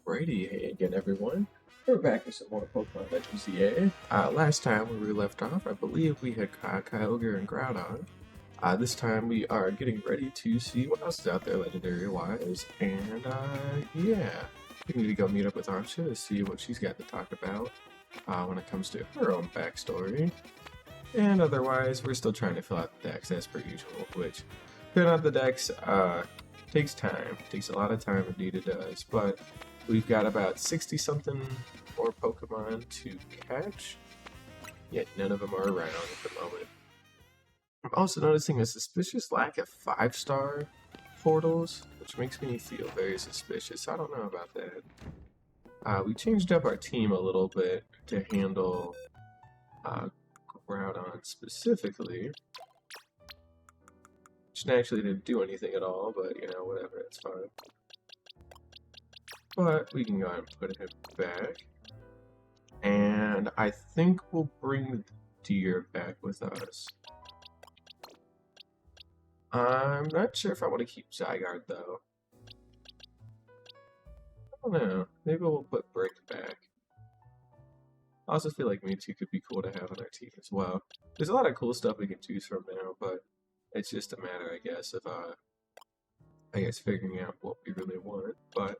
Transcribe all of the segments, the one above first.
Alrighty, hey again everyone. We're back with some more Pokemon Legends ZA. Last time when we left off, I believe we had caught Kyogre and Groudon. This time we are getting ready to see what else is out there legendary-wise, and yeah. We need to go meet up with Armsha to see what she's got to talk about when it comes to her own backstory. And otherwise, we're still trying to fill out the decks as per usual, which filling out the decks takes time. Takes a lot of time, indeed it does, but we've got about 60 something more Pokemon to catch, yet none of them are around at the moment. I'm also noticing a suspicious lack of 5-star portals, which makes me feel very suspicious. I don't know about that. We changed up our team a little bit to handle Groudon specifically, which actually didn't do anything at all, but you know, whatever, it's fine. But we can go ahead and put him back. And I think we'll bring the deer back with us. I'm not sure if I want to keep Zygarde though. I don't know. Maybe we'll put Brick back. I also feel like Mewtwo could be cool to have on our team as well. There's a lot of cool stuff we can choose from now, but it's just a matter, I guess, of figuring out what we really want. But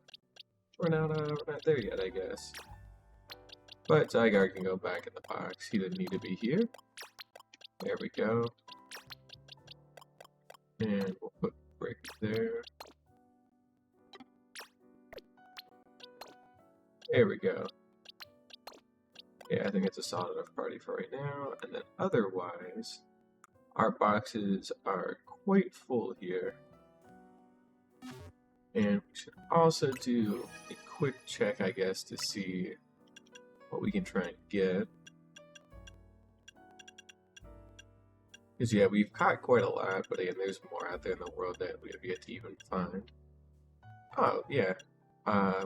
we're not there yet, I guess. But Zygarde can go back in the box. He didn't need to be here. There we go. And we'll put Brick there. There we go. Yeah, I think it's a solid enough party for right now. And then otherwise, our boxes are quite full here. And we should also do a quick check, I guess, to see what we can try and get. Because, yeah, we've caught quite a lot, but again, there's more out there in the world that we have yet to even find. Oh, yeah.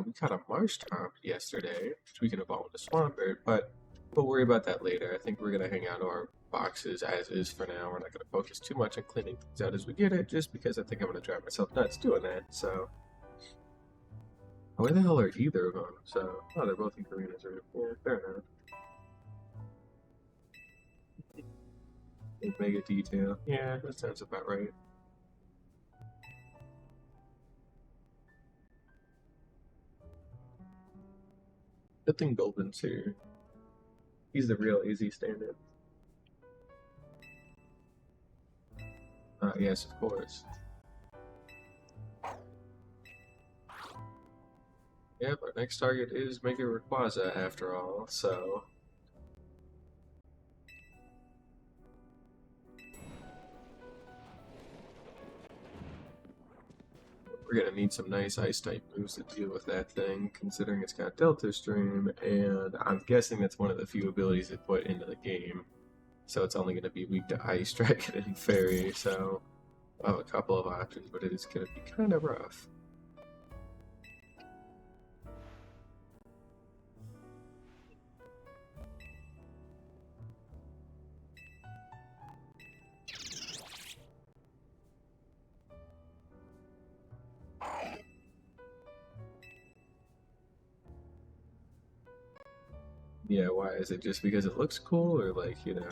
We caught a Marshtomp yesterday, which we can evolve into Swampert, but we'll worry about that later. I think we're going to hang out to our boxes as is for now. We're not going to focus too much on cleaning things out as we get it, just because I think I'm going to drive myself nuts doing that, so... Where the hell are either of them? So, oh, they're both in Koreans, right? Yeah, fair enough. Mega detail. Yeah, that sounds about right. Good thing Golden's here. He's the real AZ standard. Yes, of course. Yep, our next target is Mega Rayquaza after all, so... We're gonna need some nice Ice-type moves to deal with that thing, considering it's got Delta Stream, and I'm guessing that's one of the few abilities it put into the game. So it's only gonna be weak to Ice, Dragon, and Fairy, so... Well, a couple of options, but it is gonna be kind of rough. Yeah, why? Is it just because it looks cool, or like, you know...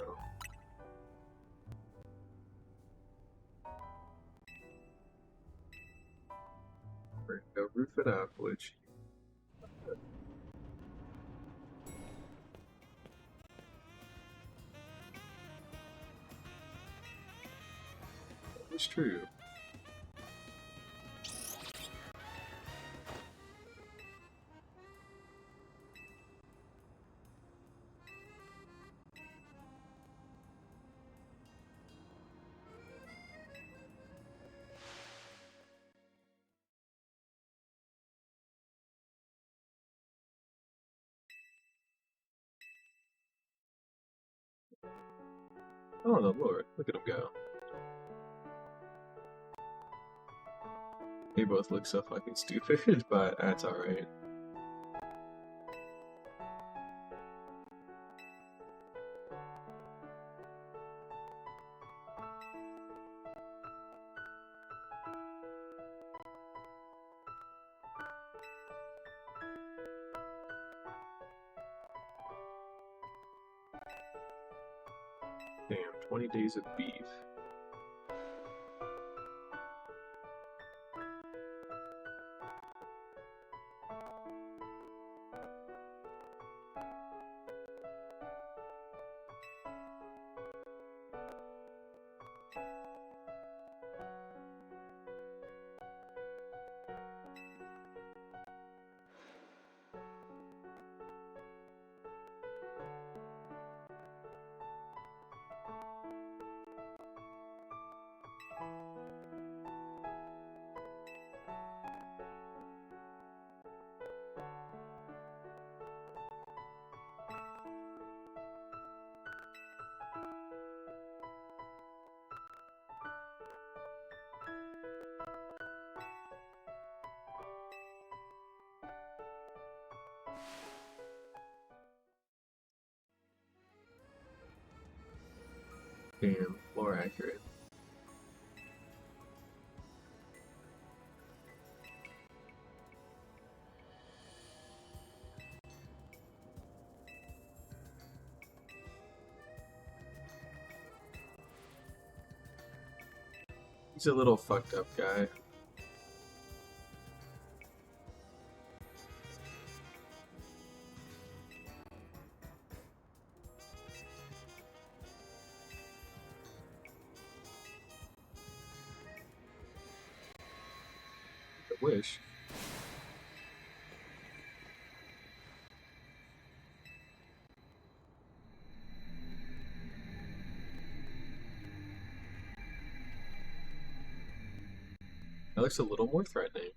We're gonna go roof it up, which... is true. Oh, the Lord, look at him go. They both look so fucking stupid, but that's alright. 20 days of beef. Damn, more accurate. He's a little fucked up guy. I wish. That looks a little more threatening.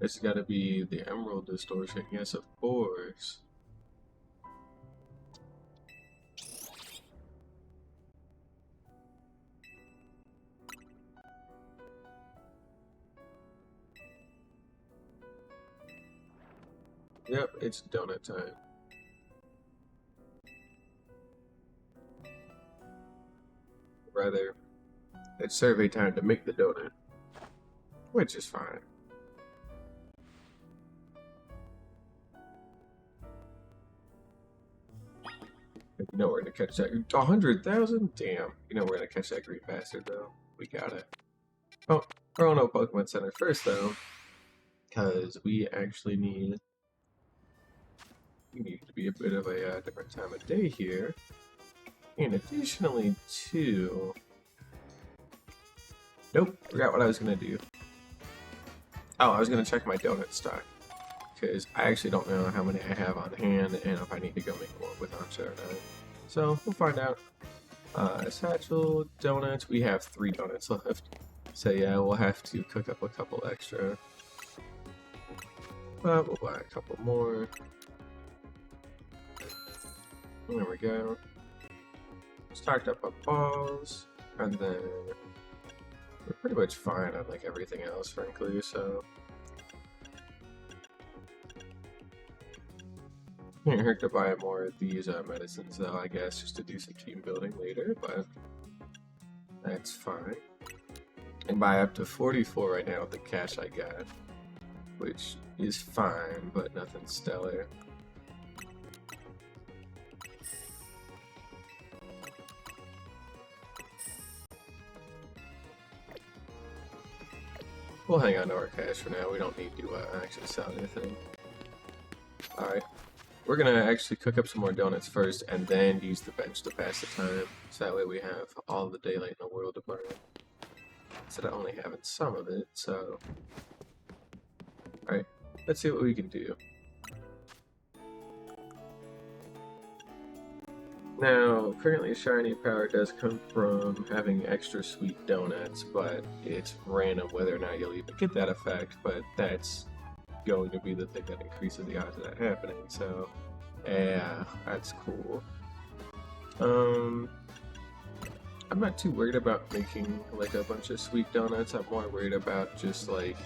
It's gotta be the emerald distortion. Yes, of course. Yep, it's donut time. Rather, it's survey time to make the donut, which is fine. You know we're gonna catch that. 100,000? Damn. You know we're gonna catch that green bastard, though. We got it. Oh, we're on a Pokemon Center first, though, because we actually need to be a bit of a different time of day here. And additionally, too... Nope, forgot what I was gonna do. Oh, I was gonna check my donut stock, because I actually don't know how many I have on hand and if I need to go make more with Ancha or not. So, we'll find out. Satchel, donuts, we have 3 donuts left. So yeah, we'll have to cook up a couple extra. But we'll buy a couple more. There we go. Stocked up on balls, and then we're pretty much fine on like everything else, frankly, so... Can't hurt to buy more of these medicines though, I guess, just to do some team building later, but that's fine. And buy up to 44 right now with the cash I got, which is fine, but nothing stellar. We'll hang on to our cash for now, we don't need to actually sell anything. Alright. We're gonna actually cook up some more donuts first, and then use the bench to pass the time, so that way we have all the daylight in the world to burn. Instead of only having some of it, so... Alright, let's see what we can do. Now, currently shiny power does come from having extra sweet donuts, but it's random whether or not you'll even get that effect, but that's going to be the thing that increases the odds of that happening, so yeah, that's cool. I'm not too worried about making like a bunch of sweet donuts. I'm more worried about just like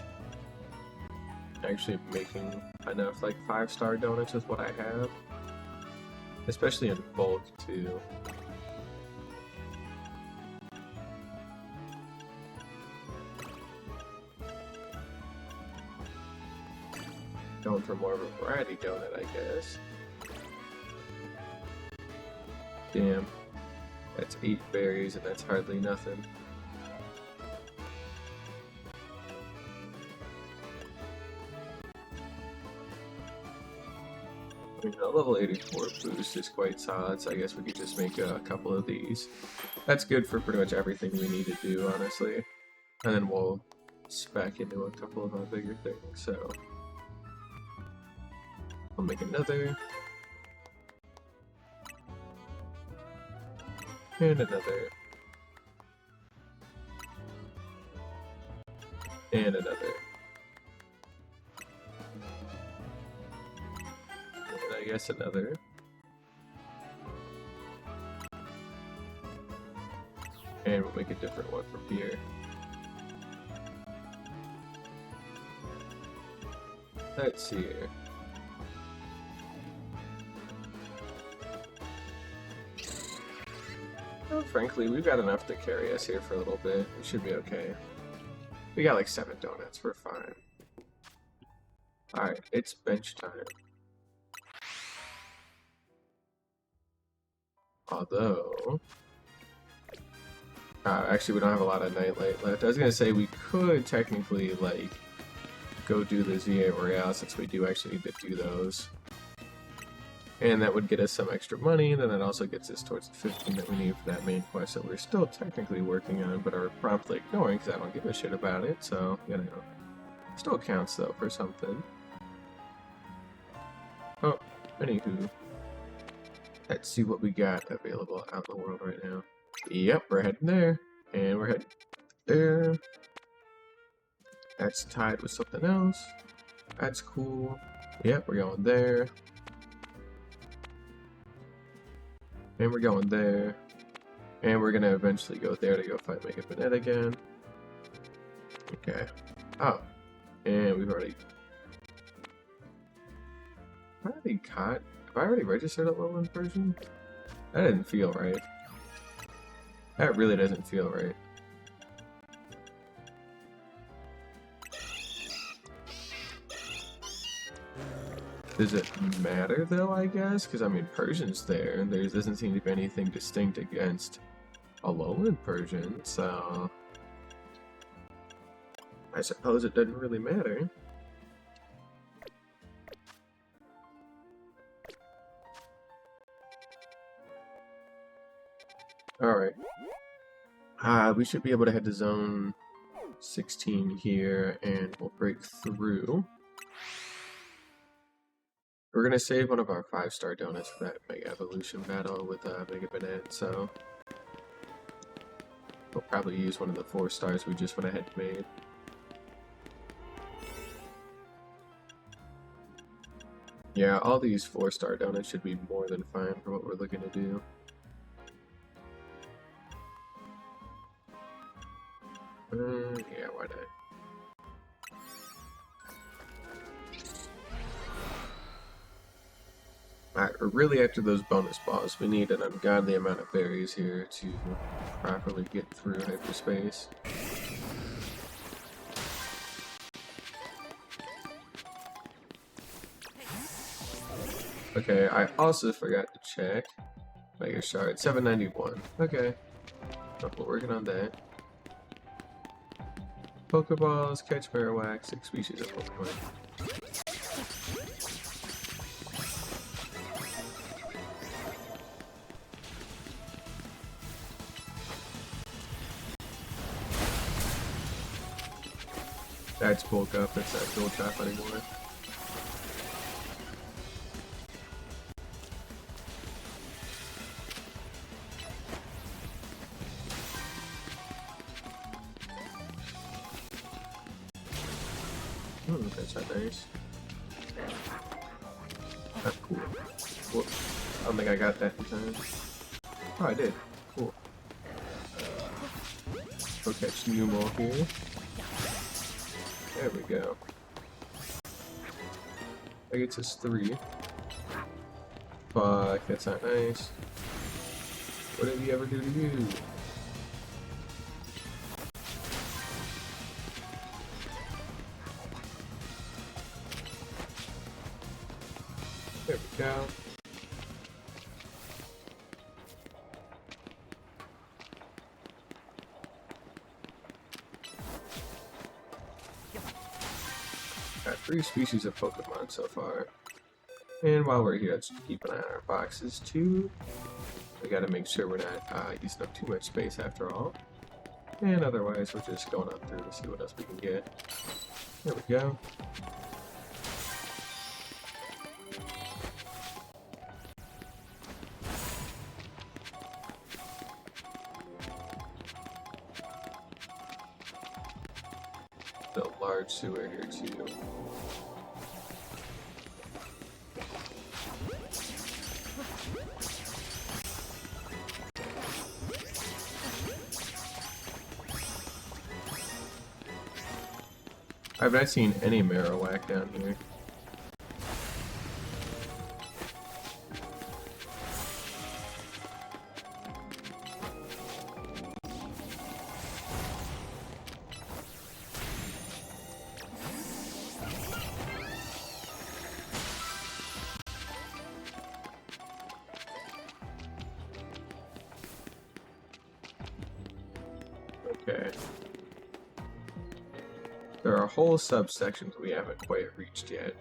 actually making enough like 5-star donuts with what I have. especially in bulk too. Going for more of a variety donut, I guess. Damn, that's 8 berries and that's hardly nothing. I mean, a level 84 boost is quite solid, so I guess we could just make a couple of these. That's good for pretty much everything we need to do, honestly. And then we'll spec into a couple of our bigger things, so... I'll make another. And another. And another. And I guess another. And we'll make a different one from here. Let's see here. Well, frankly, we've got enough to carry us here for a little bit. We should be okay. We got like 7 donuts. We're fine. Alright, it's bench time. Although... actually, we don't have a lot of nightlight left. I was gonna say we could technically, like, go do the ZA Royale since we do actually need to do those. And that would get us some extra money, and then it also gets us towards the 15 that we need for that main quest that we're still technically working on, but are promptly ignoring because I don't give a shit about it, so, you know. Still counts, though, for something. Oh, anywho. Let's see what we got available out in the world right now. Yep, we're heading there. And we're heading there. That's tied with something else. That's cool. Yep, we're going there. And we're going there. And we're gonna eventually go there to go fight Mega Banette again. Okay. Oh. And we've already... Have I already registered a low-end version? That didn't feel right. That really doesn't feel right. Does it matter though, I guess? Because I mean, Persian's there, and there doesn't seem to be anything distinct against a lowland Persian, so... I suppose it doesn't really matter. Alright. We should be able to head to zone 16 here, and we'll break through. We're gonna save one of our 5-star donuts for that Mega Evolution battle with Mega Banette, so... We'll probably use one of the 4 stars we just went ahead and made. Yeah, all these 4-star donuts should be more than fine for what we're looking to do. Yeah, why not? Alright, we're really after those bonus balls. We need an ungodly amount of berries here to properly get through hyperspace. Okay, I also forgot to check. Mega Shard, 791. Okay. We're working on that. Pokeballs, catch Marowak, 6 species of Pokemon. That's bulk up, that's not dual trap anymore. That's not nice. That's cool. Whoops. I don't think I got that in time. Oh, I did. Cool. Go catch Numel here. There we go. That gets us 3. Fuck, that's not nice. What did he ever do to you? There we go. Got 3 species of Pokemon so far. And while we're here, let's keep an eye on our boxes too. We gotta make sure we're not using up too much space after all. And otherwise, we're just going on through to see what else we can get. There we go. The large sewer here too. I've not seen any Marowak down here. Okay. There are whole subsections we haven't quite reached yet.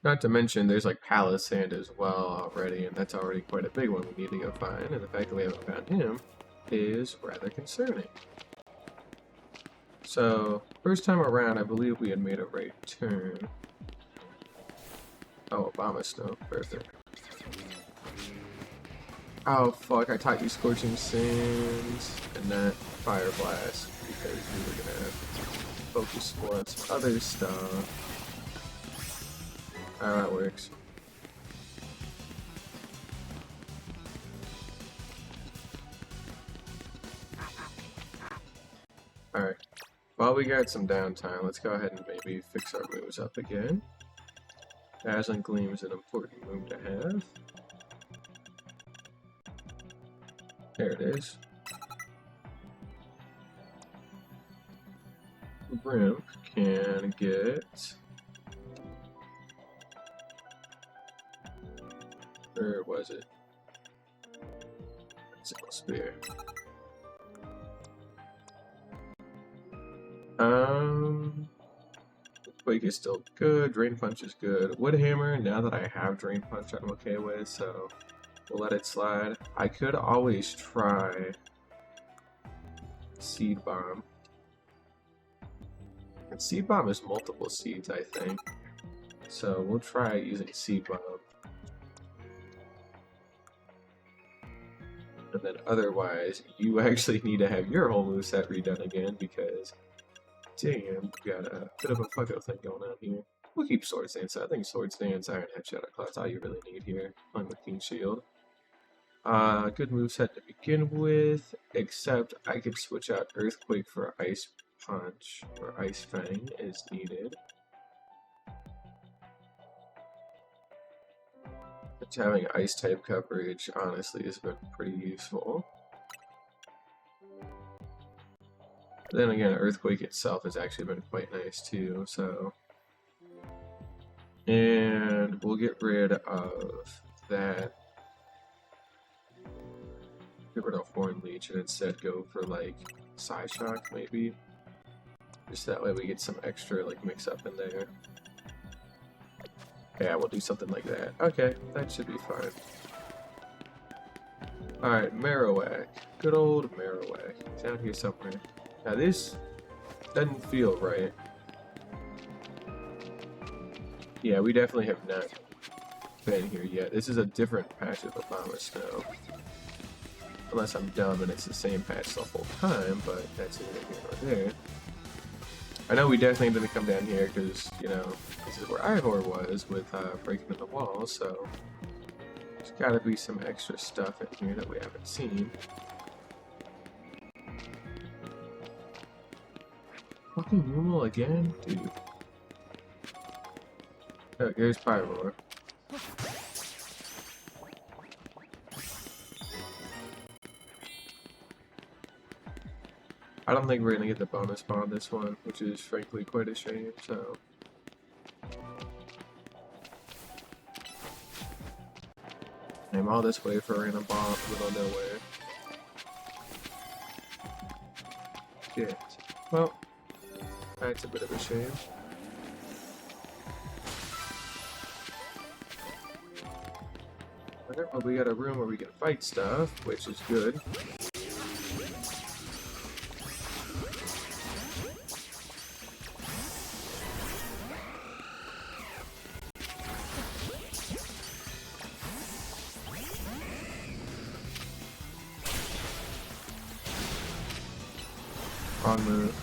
Not to mention, there's like Palisand as well already, and that's already quite a big one we need to go find, and the fact that we haven't found him is rather concerning. So, first time around, I believe we had made a right turn. Oh, Obama Snow. Perfect. Oh, fuck, I taught you Scorching Sands and not Fire Blast, because we were gonna focus more on some other stuff. Oh, that works. Alright, while we got some downtime, let's go ahead and maybe fix our moves up again. Dazzling Gleam is an important move to have. There it is. Brimp can get... Where was it? Sickle Spear. Quake is still good, Drain Punch is good. Wood Hammer, now that I have Drain Punch, I'm okay with, so we'll let it slide. I could always try Seed Bomb. And Seed Bomb is multiple seeds, I think. So we'll try using Seed Bomb. And then otherwise, you actually need to have your whole moveset redone again because, damn, we got a bit of a fuck-up thing going on here. We'll keep Swords Dance. So I think Swords Dance, Iron Head, Shadow Cloud's all you really need here, along with King Shield. Good moveset to begin with, except I could switch out Earthquake for Ice Punch, or Ice Fang as needed. Which having Ice type coverage honestly has been pretty useful. Then again, Earthquake itself has actually been quite nice too, so... And we'll get rid of that. Get rid of Horn Leech and instead go for like Psyshock maybe. Just that way we get some extra like mix up in there. Yeah, we'll do something like that. Okay, that should be fine. Alright, Marowak. Good old Marowak. Down here somewhere. Now this doesn't feel right. Yeah, we definitely have not been here yet. This is a different patch of Obama Snow. Unless I'm dumb and it's the same patch the whole time, but that's neither here nor there. I know we definitely need to come down here because, you know, this is where Ivor was with breaking in the wall, so there's gotta be some extra stuff in here that we haven't seen. Fucking Numel again? Dude. Oh, here's Pyroar. I don't think we're gonna get the bonus spawn this one, which is frankly quite a shame, so. I'm all this way for a random bomb in the middle of nowhere. Shit. Well, that's a bit of a shame. Alright, well, we got a room where we can fight stuff, which is good. Wrong move.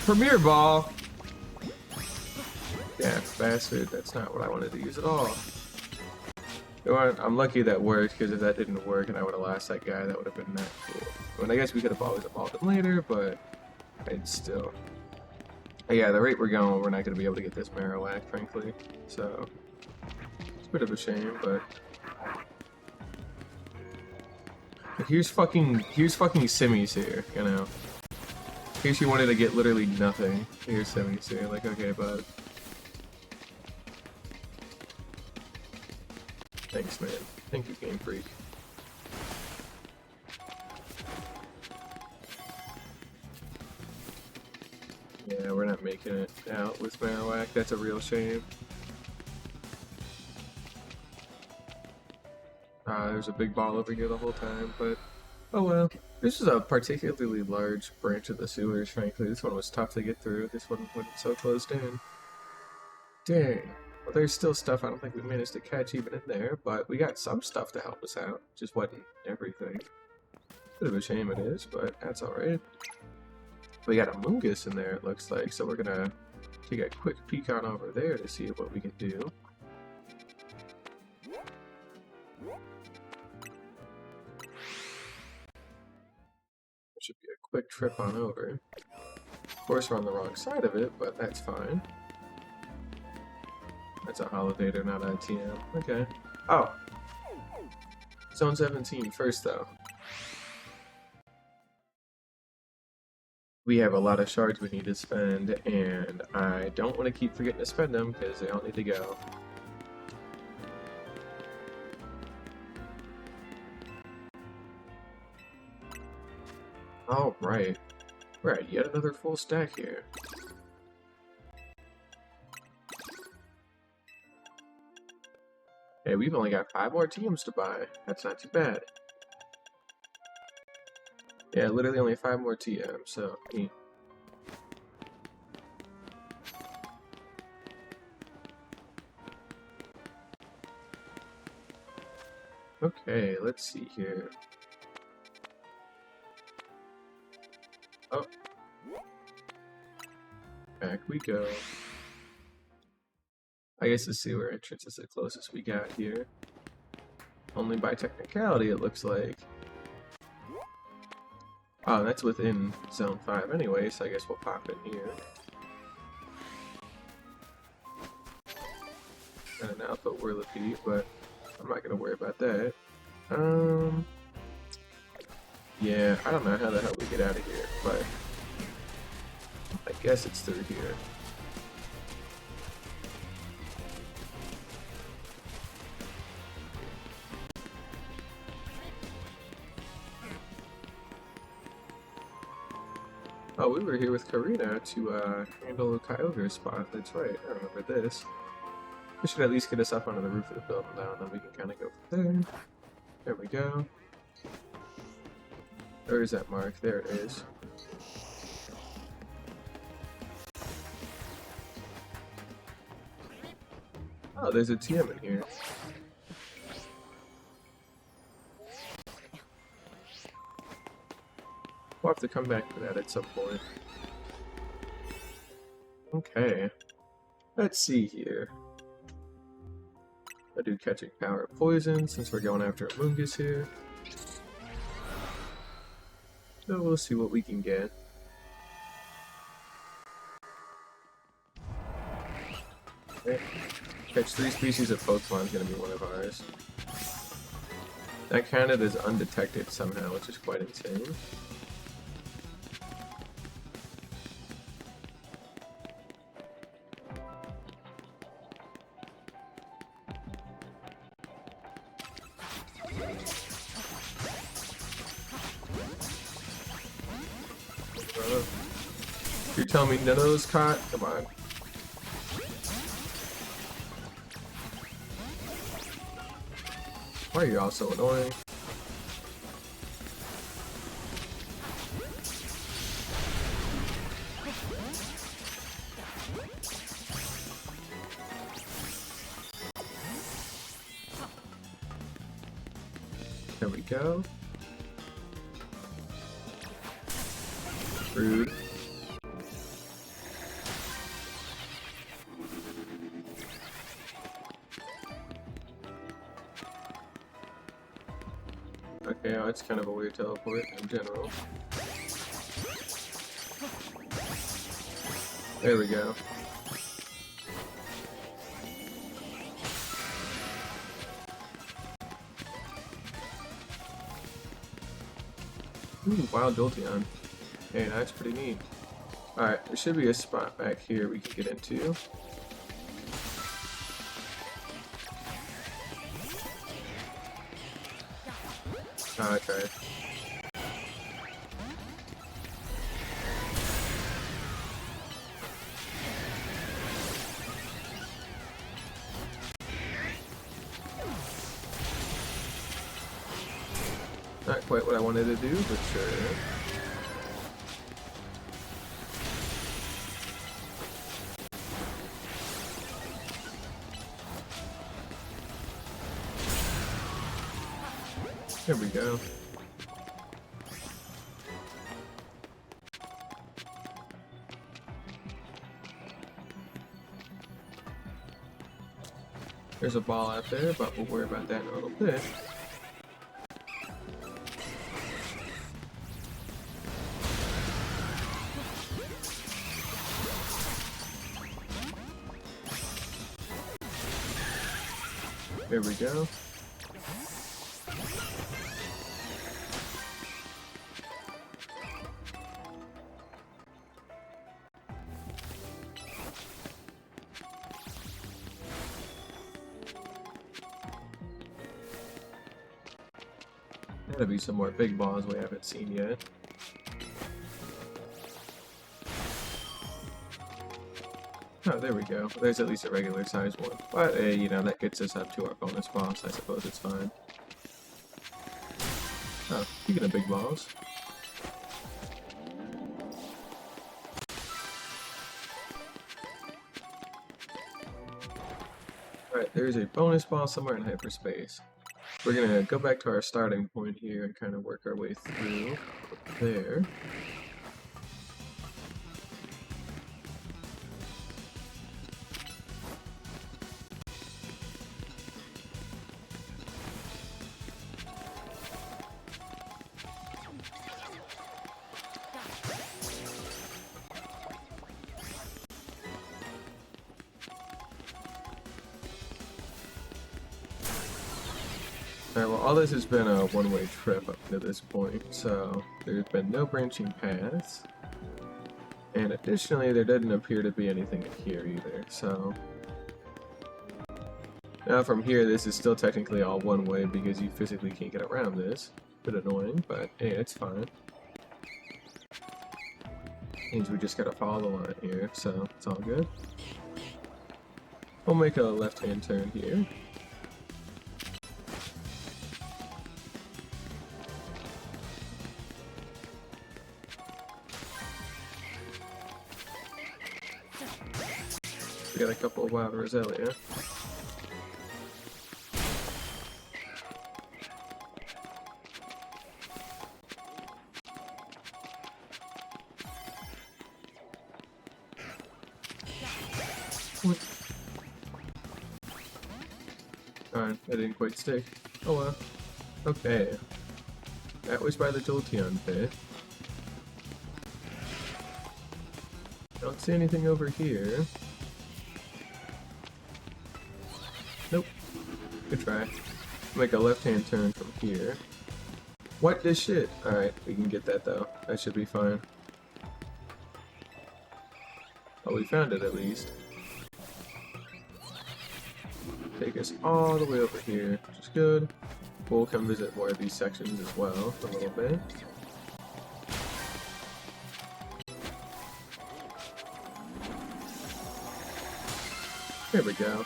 Premier Ball! Yeah, bastard, that's not what I wanted to use at all. You know what? I'm lucky that worked, because if that didn't work and I would have lost that guy, that would have been not cool. I mean, I guess we could have always evolved him later, but I'd still. Yeah, the rate we're going, we're not going to be able to get this Marowak, frankly. So, it's a bit of a shame, but. Here's fucking Simmies here, you know. In case you wanted to get literally nothing. Here's Simmies here, like, okay, bud. Thanks, man. Thank you, Game Freak. Yeah, we're not making it out with Marowak. That's a real shame. There's a big ball over here the whole time, but oh well. This is a particularly large branch of the sewers, frankly. This one was tough to get through. This one wasn't so closed in. Dang. Well, there's still stuff I don't think we managed to catch even in there, but we got some stuff to help us out. Just wasn't everything. Bit of a shame it is, but that's alright. We got a Mungus in there, it looks like, so we're gonna take a quick peek on over there to see what we can do. Should be a quick trip on over. Of course, we're on the wrong side of it, but that's fine. That's a Holodator, not a TM. Okay. Oh! Zone 17 first, though. We have a lot of shards we need to spend, and I don't want to keep forgetting to spend them, because they all need to go. Oh, right. Right, yet another full stack here. Hey, we've only got 5 more TMs to buy. That's not too bad. Yeah, literally only 5 more TMs, so... Okay, let's see here. Oh. Back we go. I guess the sewer entrance is the closest we got here. Only by technicality, it looks like. Oh, that's within Zone 5 anyway, so I guess we'll pop in here. And an Alpha Whirlipede, but I'm not gonna worry about that. Yeah, I don't know how the hell we get out of here, but I guess it's through here. Oh, we were here with Karina to handle Kyogre's spot. That's right, I remember this. This should at least get us up onto the roof of the building now, and then we can kind of go from there. There we go. Where is that mark? There it is. Oh, there's a TM in here. We'll have to come back to that at some point. Okay. Let's see here. I do catching power poison since we're going after a Mungus here. So we'll see what we can get. Okay. Catch 3 species of Pokemon is going to be one of ours. That counted as undetected somehow, which is quite insane. You're telling me none of those caught? Come on. Why are you all so annoying? There we go. Rude. Okay, oh, it's kind of a weird teleport in general. There we go. Ooh, wild Jolteon. Hey, that's pretty neat. Alright, there should be a spot back here we can get into. Okay. Not quite what I wanted to do, but sure. There we go. There's a ball out there, but we'll worry about that in a little bit. There we go. Gotta be some more big balls we haven't seen yet. Oh, there we go. There's at least a regular sized one. But, you know, that gets us up to our bonus boss. I suppose it's fine. Oh, speaking of big balls. Alright, there's a bonus ball somewhere in hyperspace. We're gonna go back to our starting point here and kind of work our way through there. Alright, well, all this has been a one-way trip up to this point, so there's been no branching paths. And additionally, there didn't appear to be anything here either, so... Now from here, this is still technically all one way because you physically can't get around this. Bit annoying, but hey, it's fine. Means we just gotta follow the line here, so it's all good. We'll make a left-hand turn here. We got a couple of wild Roselia. Alright, that didn't quite stick. Oh well. Okay. That was by the Jolteon pit. Don't see anything over here. Nope. Good try. Make a left-hand turn from here. What this shit? Alright, we can get that though. That should be fine. Oh, we found it at least. Take us all the way over here, which is good. We'll come visit more of these sections as well a little bit. There we go.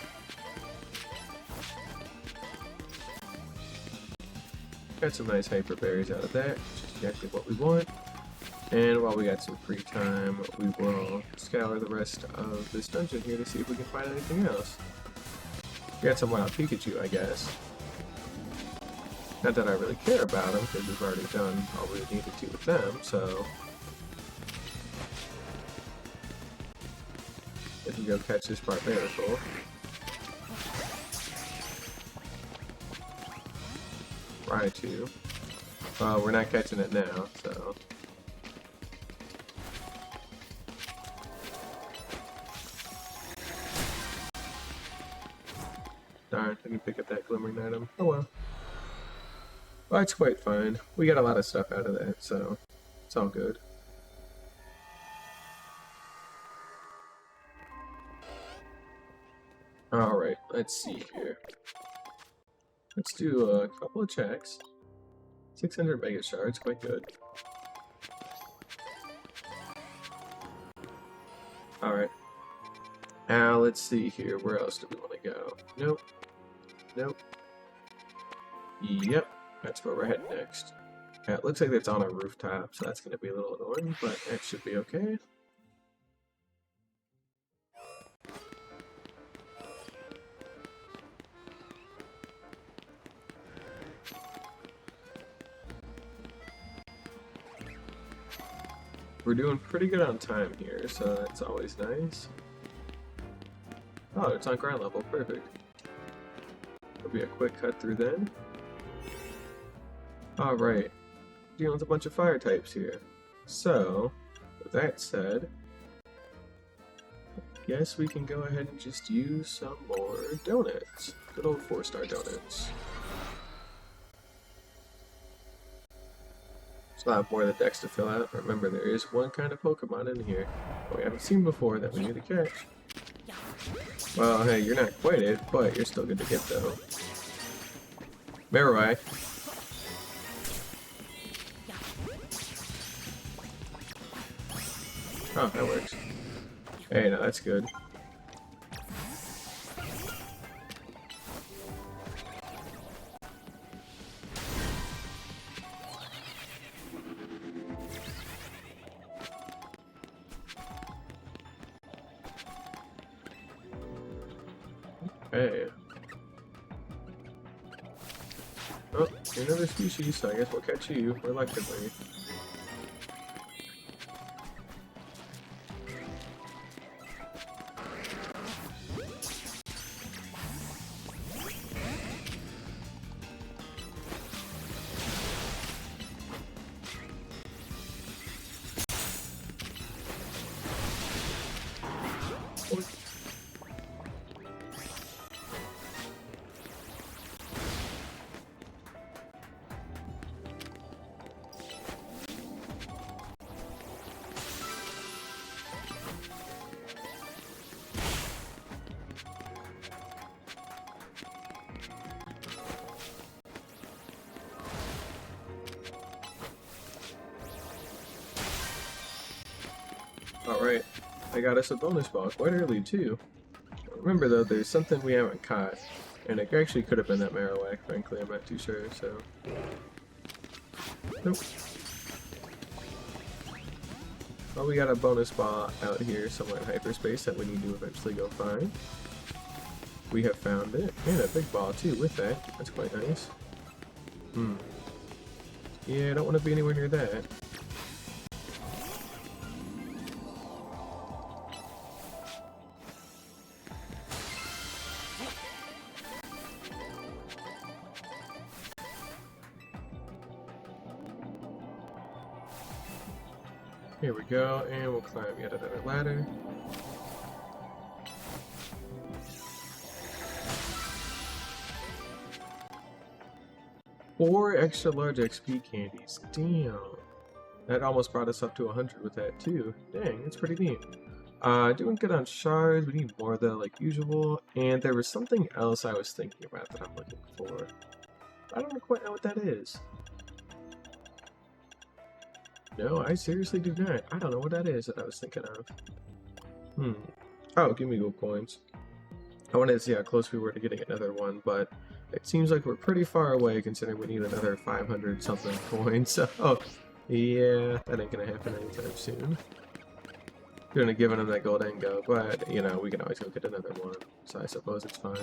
Got some nice hyper berries out of that, which is exactly what we want. And while we got some free time, we will scour the rest of this dungeon here to see if we can find anything else. We got some wild Pikachu, I guess. Not that I really care about them, because we've already done all we needed to with them, so... we can go catch this Barbarical. Raichu. We're not catching it now, so... darn, I can pick up that glimmering item. Oh well. Well, it's quite fine. We got a lot of stuff out of that, so it's all good. Alright, let's see here. Let's do a couple of checks. 600 Mega Shards, quite good. Alright. Now, let's see here. Where else do we want to go? Nope. Nope. Yep. That's where we're heading next. Yeah, it looks like it's on a rooftop, so that's going to be a little annoying, but that should be okay. We're doing pretty good on time here, so that's always nice. Oh, it's on ground level. Perfect. It'll be a quick cut through then. Alright. Dealing with a bunch of fire types here. So, with that said, I guess we can go ahead and just use some more donuts. Good old 4-star donuts. Still have more of the decks to fill out. Remember, there is one kind of Pokemon in here that we haven't seen before that we need to catch. Well, hey, you're not quite it, but you're still good to get though. Marowak. Oh, that works. Hey, no, that's good. Hey. Oh, you're another species, so I guess we'll catch you, reluctantly. Alright, I got us a bonus ball quite early too. Remember though, there's something we haven't caught, and it actually could have been that Marowak, frankly, I'm not too sure, so... Nope. Well, we got a bonus ball out here somewhere in hyperspace that we need to eventually go find. We have found it, and a big ball too with that, that's quite nice. Yeah, I don't want to be anywhere near that. Here we go, and we'll climb yet another ladder. 4 extra large XP candies. Damn. That almost brought us up to 100 with that too. Dang, that's pretty neat. Doing good on shards. We need more though, like usual. And there was something else I was thinking about that I'm looking for. I don't quite know what that is. No, I seriously do not. I don't know what that is that I was thinking of. Oh, give me gold coins. I wanted to see how close we were to getting another one, but it seems like we're pretty far away considering we need another 500 something coins. So, yeah, that ain't gonna happen anytime soon. Gonna give him that gold and go, but you know, we can always go get another one, so I suppose it's fine.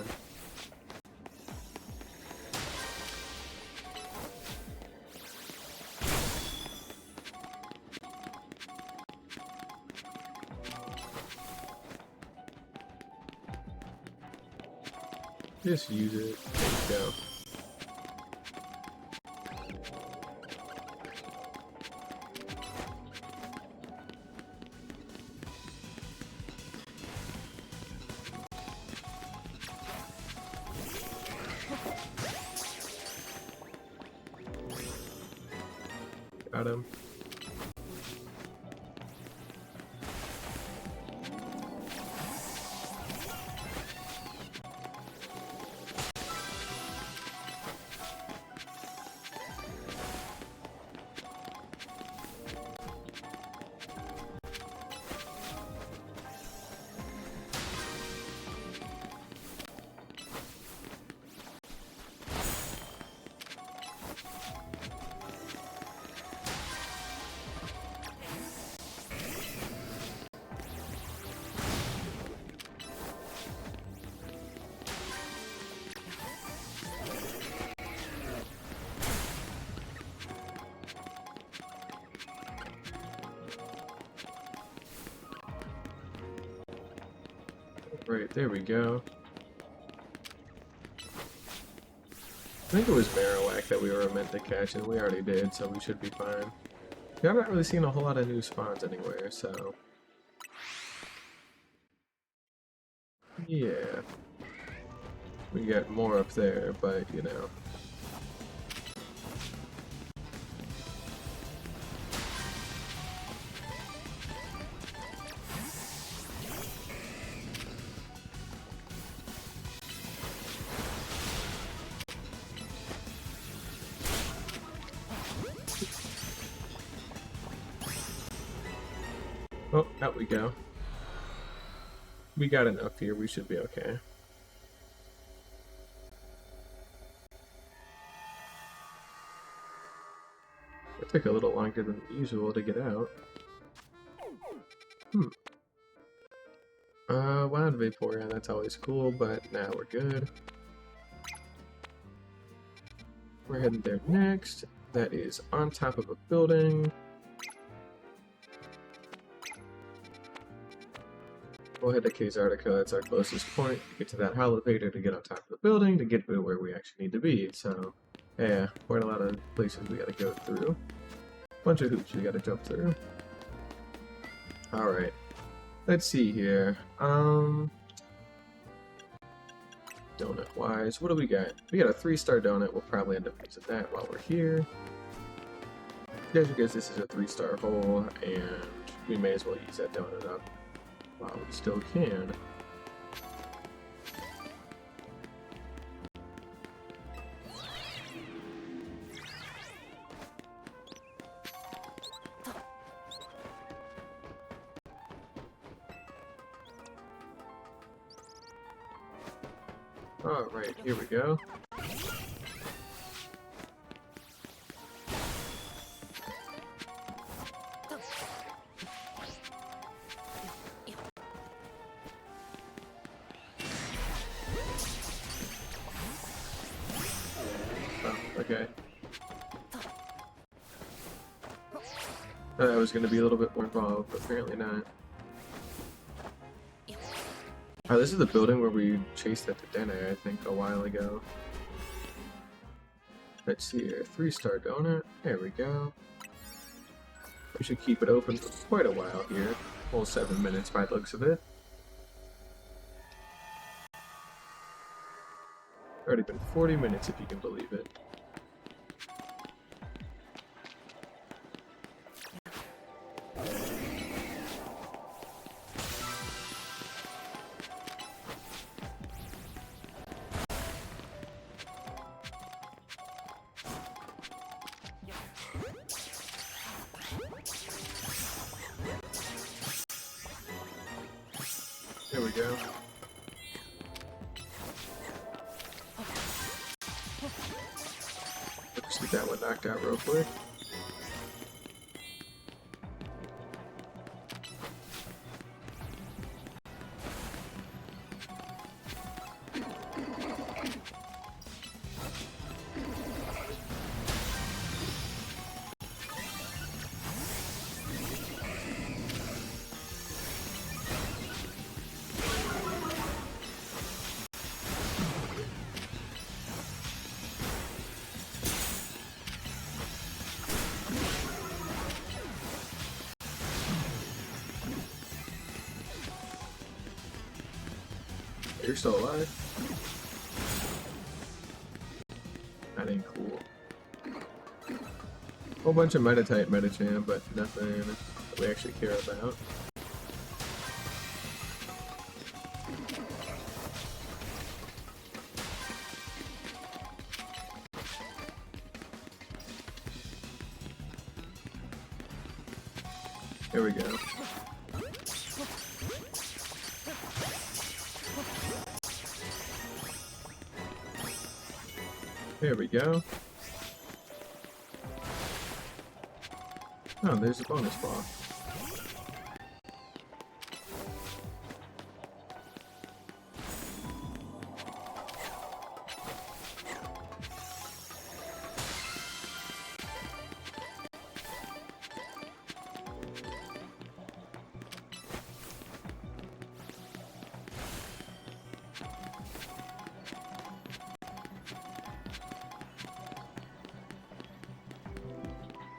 Just use it. There you go. Got him. Right, there we go. I think it was Marowak that we were meant to catch, and we already did, so we should be fine. We haven't really seen a whole lot of new spawns anywhere, so... yeah. We got more up there, but, you know... oh, out we go. We got enough here, we should be okay. It took a little longer than usual to get out. Wild Vaporeon, that's always cool, but now we're good. We're heading there next. That is on top of a building. We'll head to Kazartica, that's our closest point to get to that elevator, to get on top of the building, to get to where we actually need to be. So, yeah, quite a lot of places we gotta go through. Bunch of hoops we gotta jump through. Alright, let's see here. Donut-wise, what do we got? We got a 3-star donut, we'll probably end up using that while we're here. Just because this is a 3-star hole, and we may as well use that donut up while we still can. Alright, here we go. Oh, okay. That was going to be a little bit more involved, but apparently not. Oh, this is the building where we chased at the dinner, I think, a while ago. Let's see here. 3-star donut. There we go. We should keep it open for quite a while here. Full 7 minutes by the looks of it. Already been 40 minutes if you can believe it. There we go. Let's get that one knocked out real quick. You're still alive. That ain't cool. Whole bunch of meta type Medicham, but nothing that we actually care about. There we go. There we go. Oh, there's a bonus ball.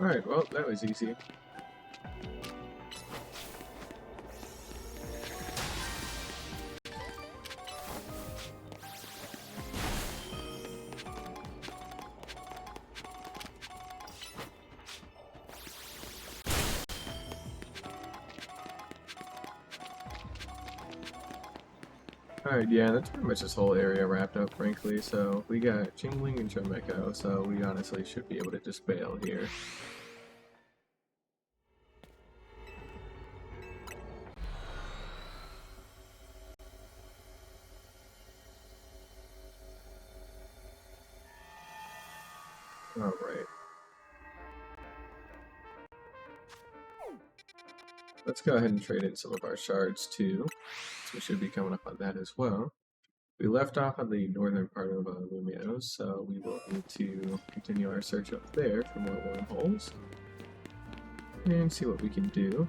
Alright, well, that was easy. Alright, yeah, that's pretty much this whole area wrapped up, frankly. So, we got Chingling and Chomeko, so we honestly should be able to just bail here. Alright. Let's go ahead and trade in some of our shards too. So we should be coming up on that as well. We left off on the northern part of Lumio, so we will need to continue our search up there for more wormholes. And see what we can do.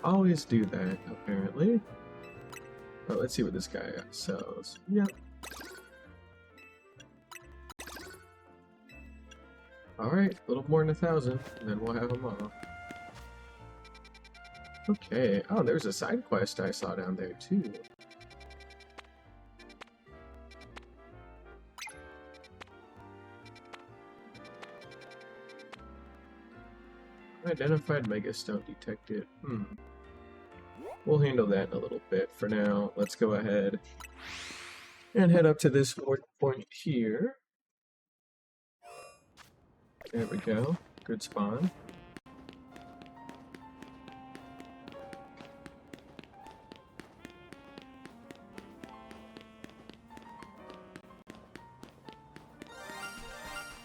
Always do that, apparently. But let's see what this guy sells. Yep. Alright, a little more than 1,000, and then we'll have them all. Okay, oh, there's a side quest I saw down there too. Identified Megastone detected. We'll handle that in a little bit. For now, let's go ahead and head up to this point here. There we go. Good spawn.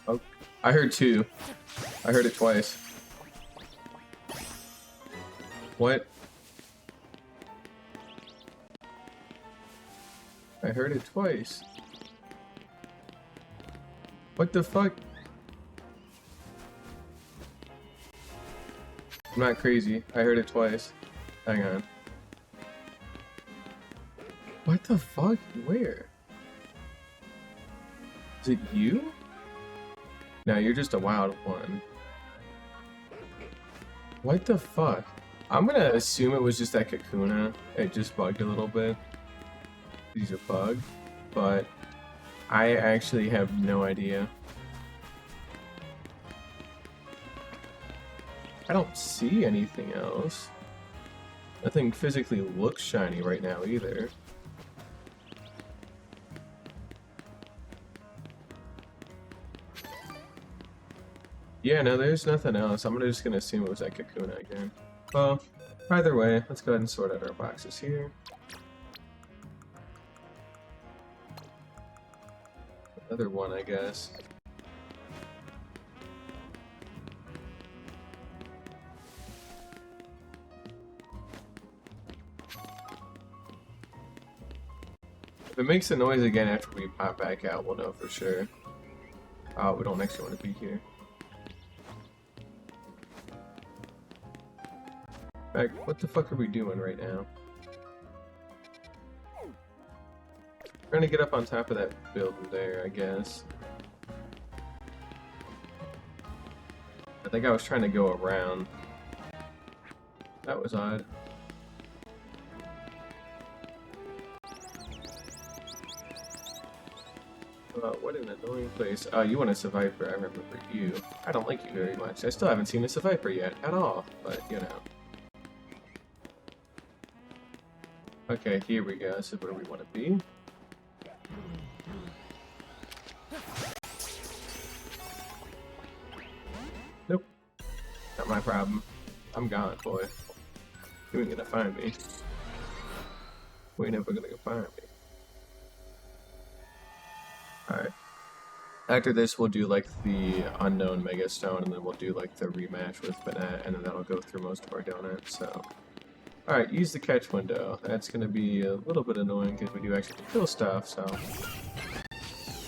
Oh, I heard two. I heard it twice. What? I heard it twice. What the fuck? I'm not crazy. I heard it twice. Hang on. What the fuck? Where? Is it you? No, you're just a wild one. What the fuck? I'm gonna assume it was just that Kakuna. It just bugged a little bit. He's a bug. But I actually have no idea. I don't see anything else. Nothing physically looks shiny right now either. Yeah, no, there's nothing else. I'm just gonna assume it was that Kakuna again. Well, either way, let's go ahead and sort out our boxes here. Another one, I guess. If it makes a noise again after we pop back out, we'll know for sure. Oh, we don't actually want to be here. Back, what the fuck are we doing right now? Trying to get up on top of that building there, I guess. I think I was trying to go around. That was odd. What an annoying place. Oh, you want a Survivor, I remember you. I don't like you very much. I still haven't seen a Survivor yet, at all, but you know. Okay, here we go. This is where we want to be. Nope. Not my problem. I'm gone, boy. You ain't gonna find me. You ain't never gonna find me. Alright. After this, we'll do like the unknown Mega Stone, and then we'll do like the rematch with Banette, and then that'll go through most of our donuts, so. Alright, use the catch window. That's gonna be a little bit annoying because we do actually kill stuff, so.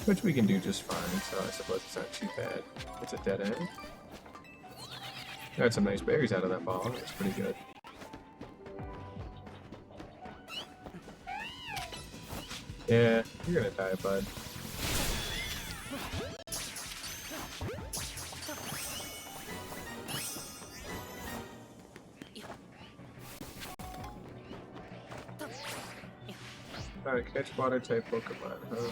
Which we can do just fine, so I suppose it's not too bad. It's a dead end. Got some nice berries out of that ball, that's pretty good. Yeah, you're gonna die, bud. Alright, catch water type Pokemon, huh?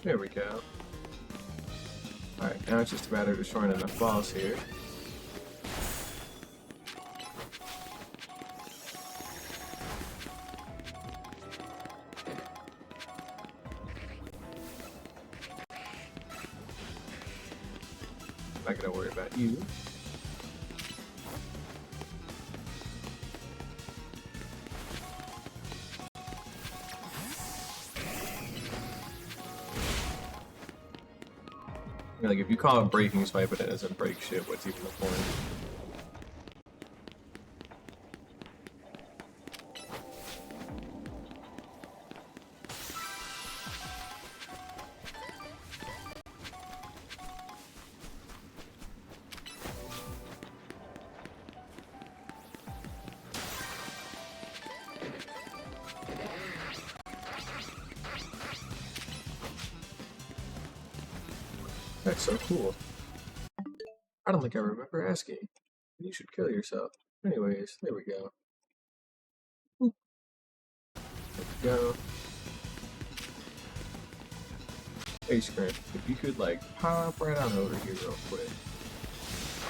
There we go. Alright, now it's just a matter of destroying enough balls here. Not gonna worry about you. Like, if you call it breaking swipe, but it doesn't break shit, what's even the point? That's so cool. I don't think I remember asking. You should kill yourself. Anyways, there we go. Oop. There we go. Hey, Scrimp, if you could, like, pop right on over here real quick.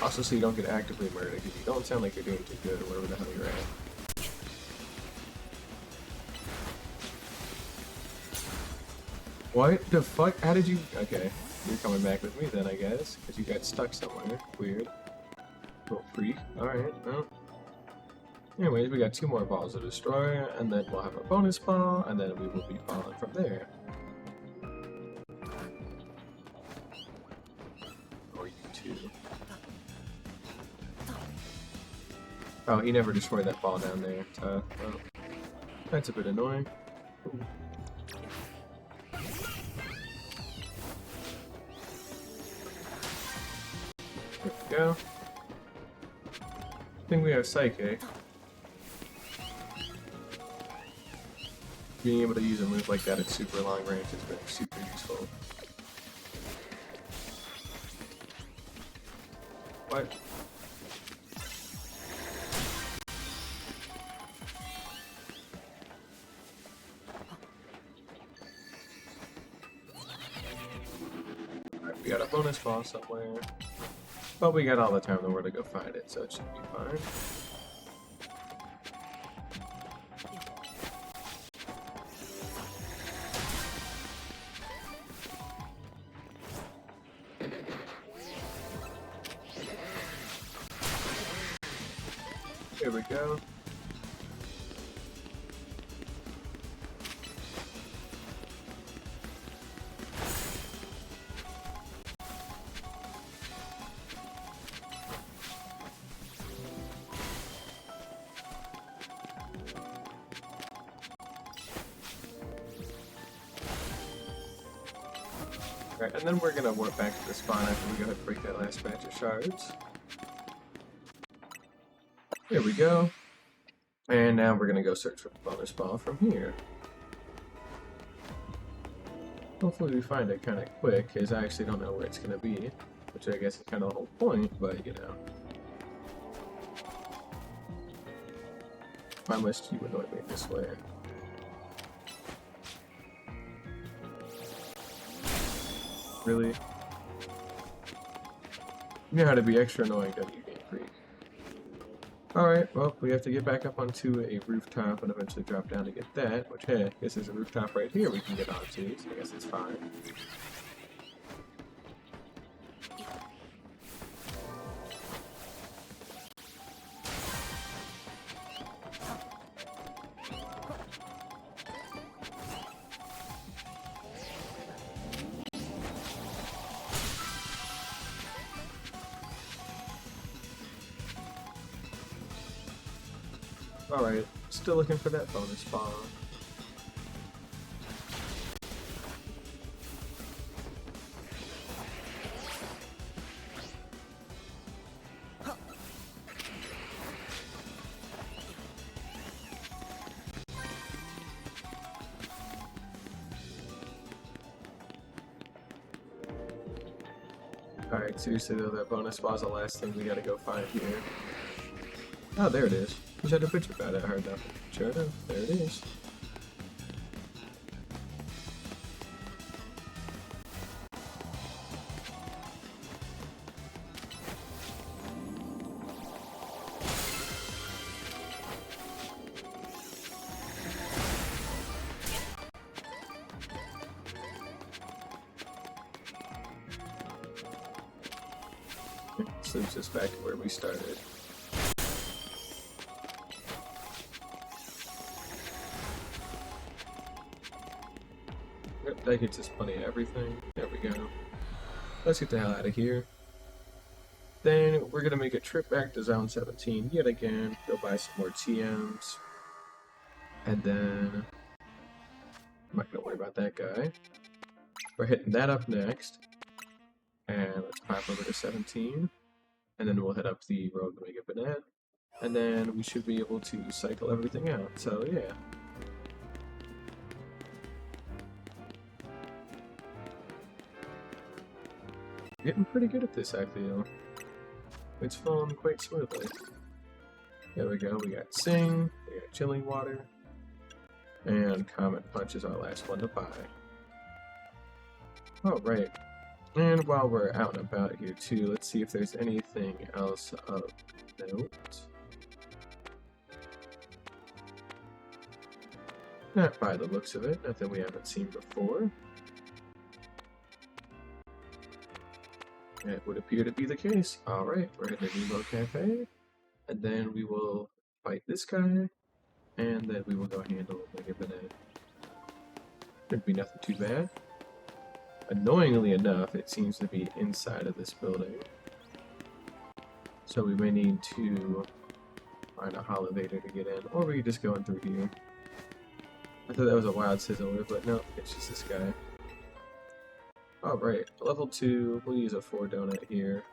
Also, so you don't get actively murdered, because you don't sound like you're doing too good, or wherever the hell you're at. What the fuck? How did you... Okay. You're coming back with me then, I guess, because you got stuck somewhere. Weird. Little freak. Alright, well. Anyways, we got 2 more balls to destroy, and then we'll have a bonus ball, and then we will be falling from there. Or you too. Oh, he never destroyed that ball down there, so, well, that's a bit annoying. Ooh. There we go. I think we have Psychic. Being able to use a move like that at super long range has been super useful. What? Alright, we got a bonus ball somewhere. But we got all the time in the world to go find it, so it should be fine. Here we go. Alright, and then we're gonna warp back to the spawn after we go ahead and break that last batch of shards. Here we go. And now we're gonna go search for the bonus ball from here. Hopefully we find it kind of quick, because I actually don't know where it's gonna be. Which I guess is kind of the whole point, but you know. Why must you annoy me this way? Really? You know how to be extra annoying, don't you, Game Freak? Alright, well, we have to get back up onto a rooftop and eventually drop down to get that, which, hey, I guess there's a rooftop right here we can get onto, so I guess it's fine. Alright, still looking for that bonus spawn. Alright, seriously though, that bonus spawn's the last thing we gotta go find here. Oh, there it is. Who's had a picture about it? I heard nothing. Sure enough, there it is. This leaves us back to where we started. Yep, that gets us plenty of everything. There we go. Let's get the hell out of here. Then we're gonna make a trip back to Zone 17 yet again. Go buy some more TMs. And then I'm not gonna worry about that guy. We're hitting that up next. And let's pop over to 17. And then we'll head up the road to make a banana. And then we should be able to cycle everything out. So yeah. Getting pretty good at this, I feel. It's flowing quite smoothly. There we go, we got Sing, we got Chilling Water, and Comet Punch is our last one to buy. Alright, and while we're out and about here too, let's see if there's anything else of note. Not by the looks of it, nothing we haven't seen before. It would appear to be the case. Alright, we're at the Nemo Cafe, and then we will fight this guy, and then we will go handle Mega Banana. Shouldn't be nothing too bad. Annoyingly enough, it seems to be inside of this building. So we may need to find a elevator to get in, or we could just go in through here. I thought that was a wild sizzler, but no, it's just this guy. Alright, level 2, we'll use a 4 donut here.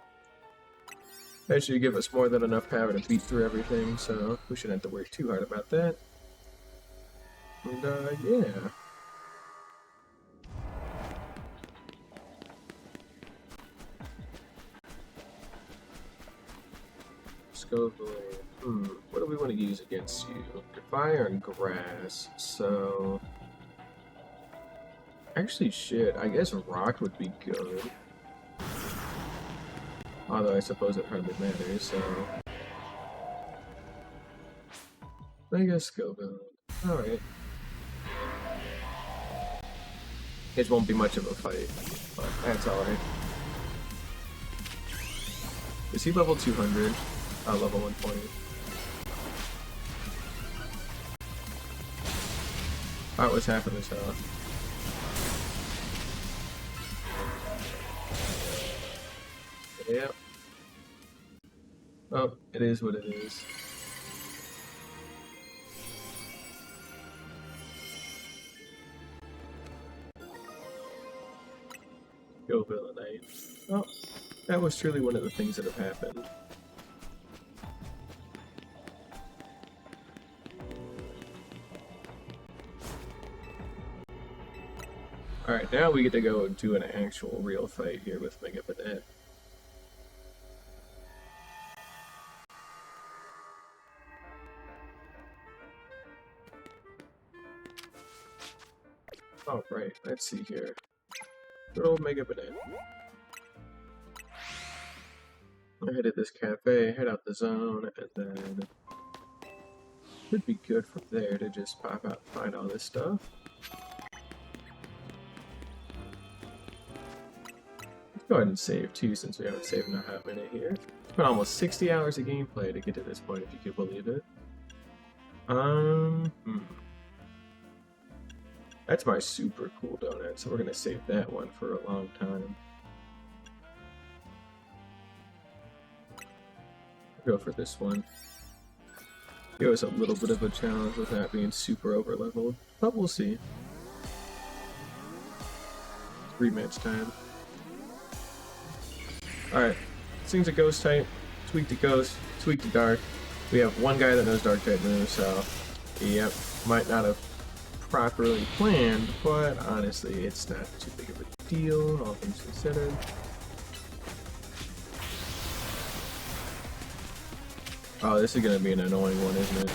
That should give us more than enough power to beat through everything, so we shouldn't have to worry too hard about that. And yeah. Scovely. What do we want to use against you? Fire and grass, so... Actually, shit, I guess rock would be good. Although I suppose it hardly matters, so... I guess Scoville. Alright. It won't be much of a fight, but that's alright. Is he level 200? Level 120. Alright, what's happening, so? Yep. Oh, it is what it is. Go Villainite. Oh, that was truly one of the things that have happened. Alright, now we get to go do an actual real fight here with Mega Banette. Alright, let's see here. Good old Mega Banette. I headed this cafe, head out the zone, and then should be good from there to just pop out and find all this stuff. Let's go ahead and save too, since we haven't saved in a hot minute here. It's been almost 60 hours of gameplay to get to this point, if you can believe it. That's my super cool donut, so we're gonna save that one for a long time. Go for this one. It was a little bit of a challenge with that being super over leveled, but we'll see. Rematch time. Alright, this thing's a ghost type. Tweak to ghost, tweak to dark. We have one guy that knows dark type moves, so yep, might not have properly planned, but honestly, it's not too big of a deal, all things considered. Oh, this is gonna be an annoying one, isn't it?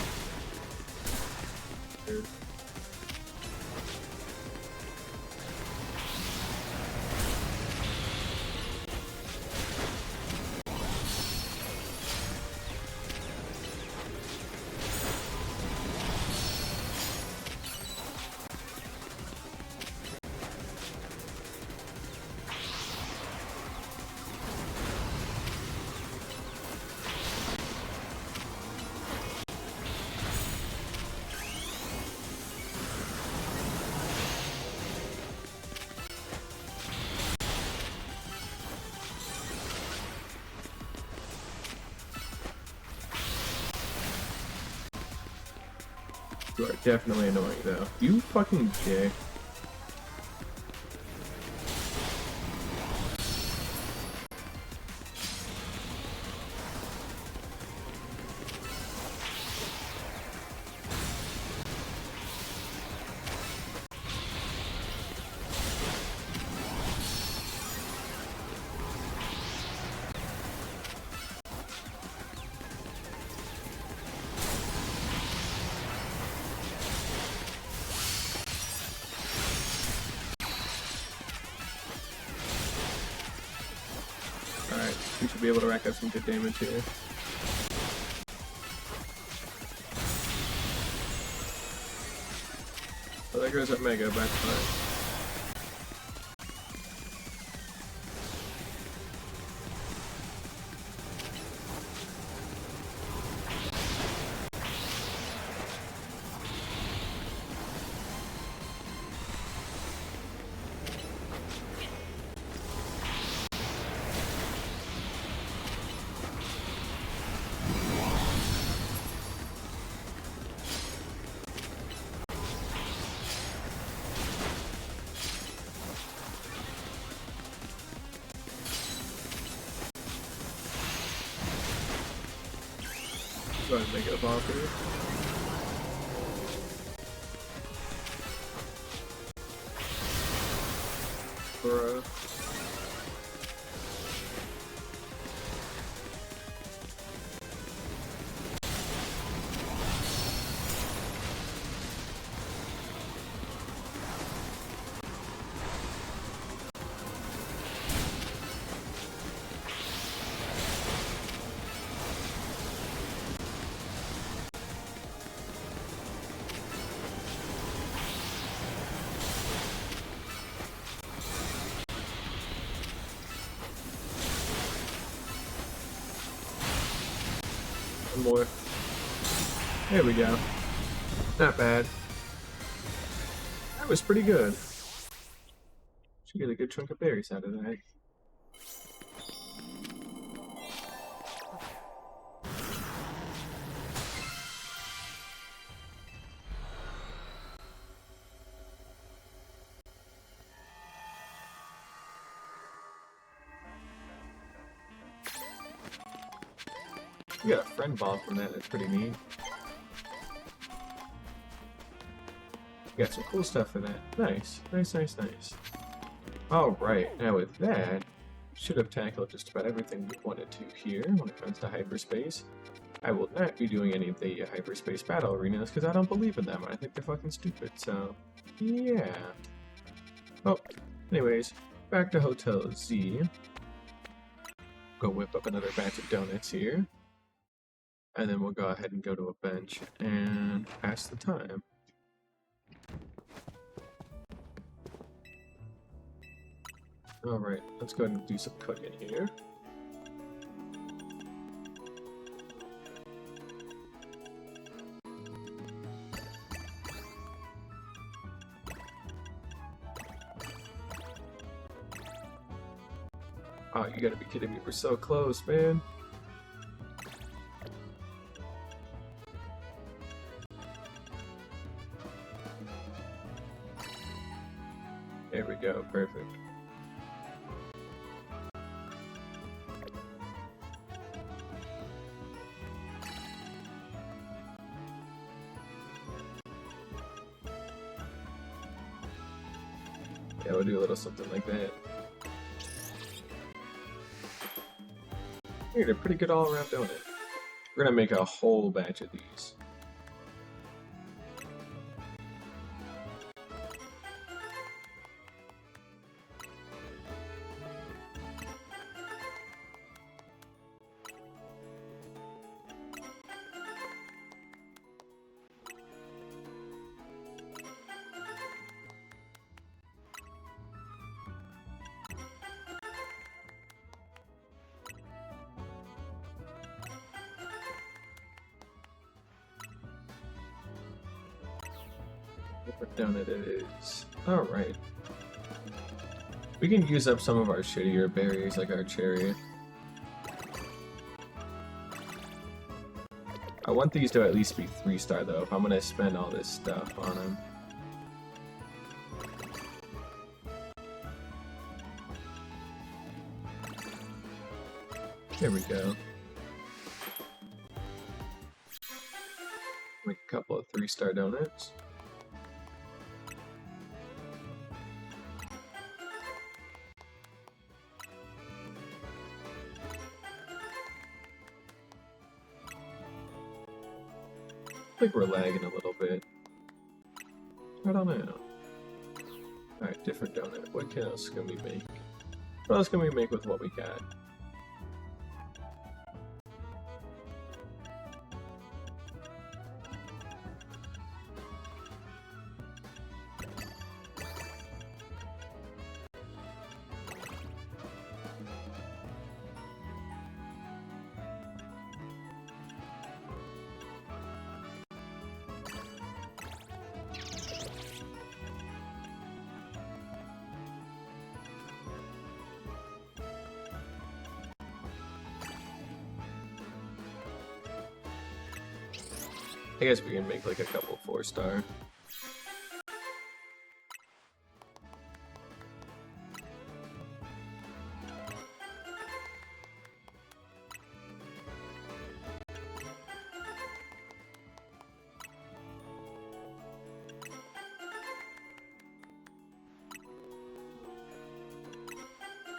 You are definitely annoying, though. You fucking dick. Alright, we should be able to rack up some good damage here. Oh, there goes that Mega, back to fine. Go ahead and make it a bonker. Bruh. More. There we go. Not bad. That was pretty good. Should get a good chunk of berries out of that. We got a friend ball from that, that's pretty neat. Got some cool stuff for that. Nice. Nice, nice, nice. Alright, now with that, should have tackled just about everything we wanted to here when it comes to hyperspace. I will not be doing any of the hyperspace battle arenas because I don't believe in them. I think they're fucking stupid, so yeah. Oh, anyways, back to Hotel Z. Go whip up another batch of donuts here. And then we'll go ahead and go to a bench and pass the time. Alright, let's go ahead and do some cooking here. Oh, you gotta be kidding me, we're so close, man. There we go, perfect. Yeah, we'll do a little something like that. Here, they're pretty good all around donut. We're gonna make a whole batch of these. Different donut it is. Alright. We can use up some of our shittier berries, like our cherry. I want these to at least be 3-star though, if I'm gonna spend all this stuff on them. There we go. Make a couple of 3-star donuts. I think we're lagging a little bit. I don't know. Alright, different donut. What else can we make? What else can we make with what we got? I guess we can make like a couple 4-star.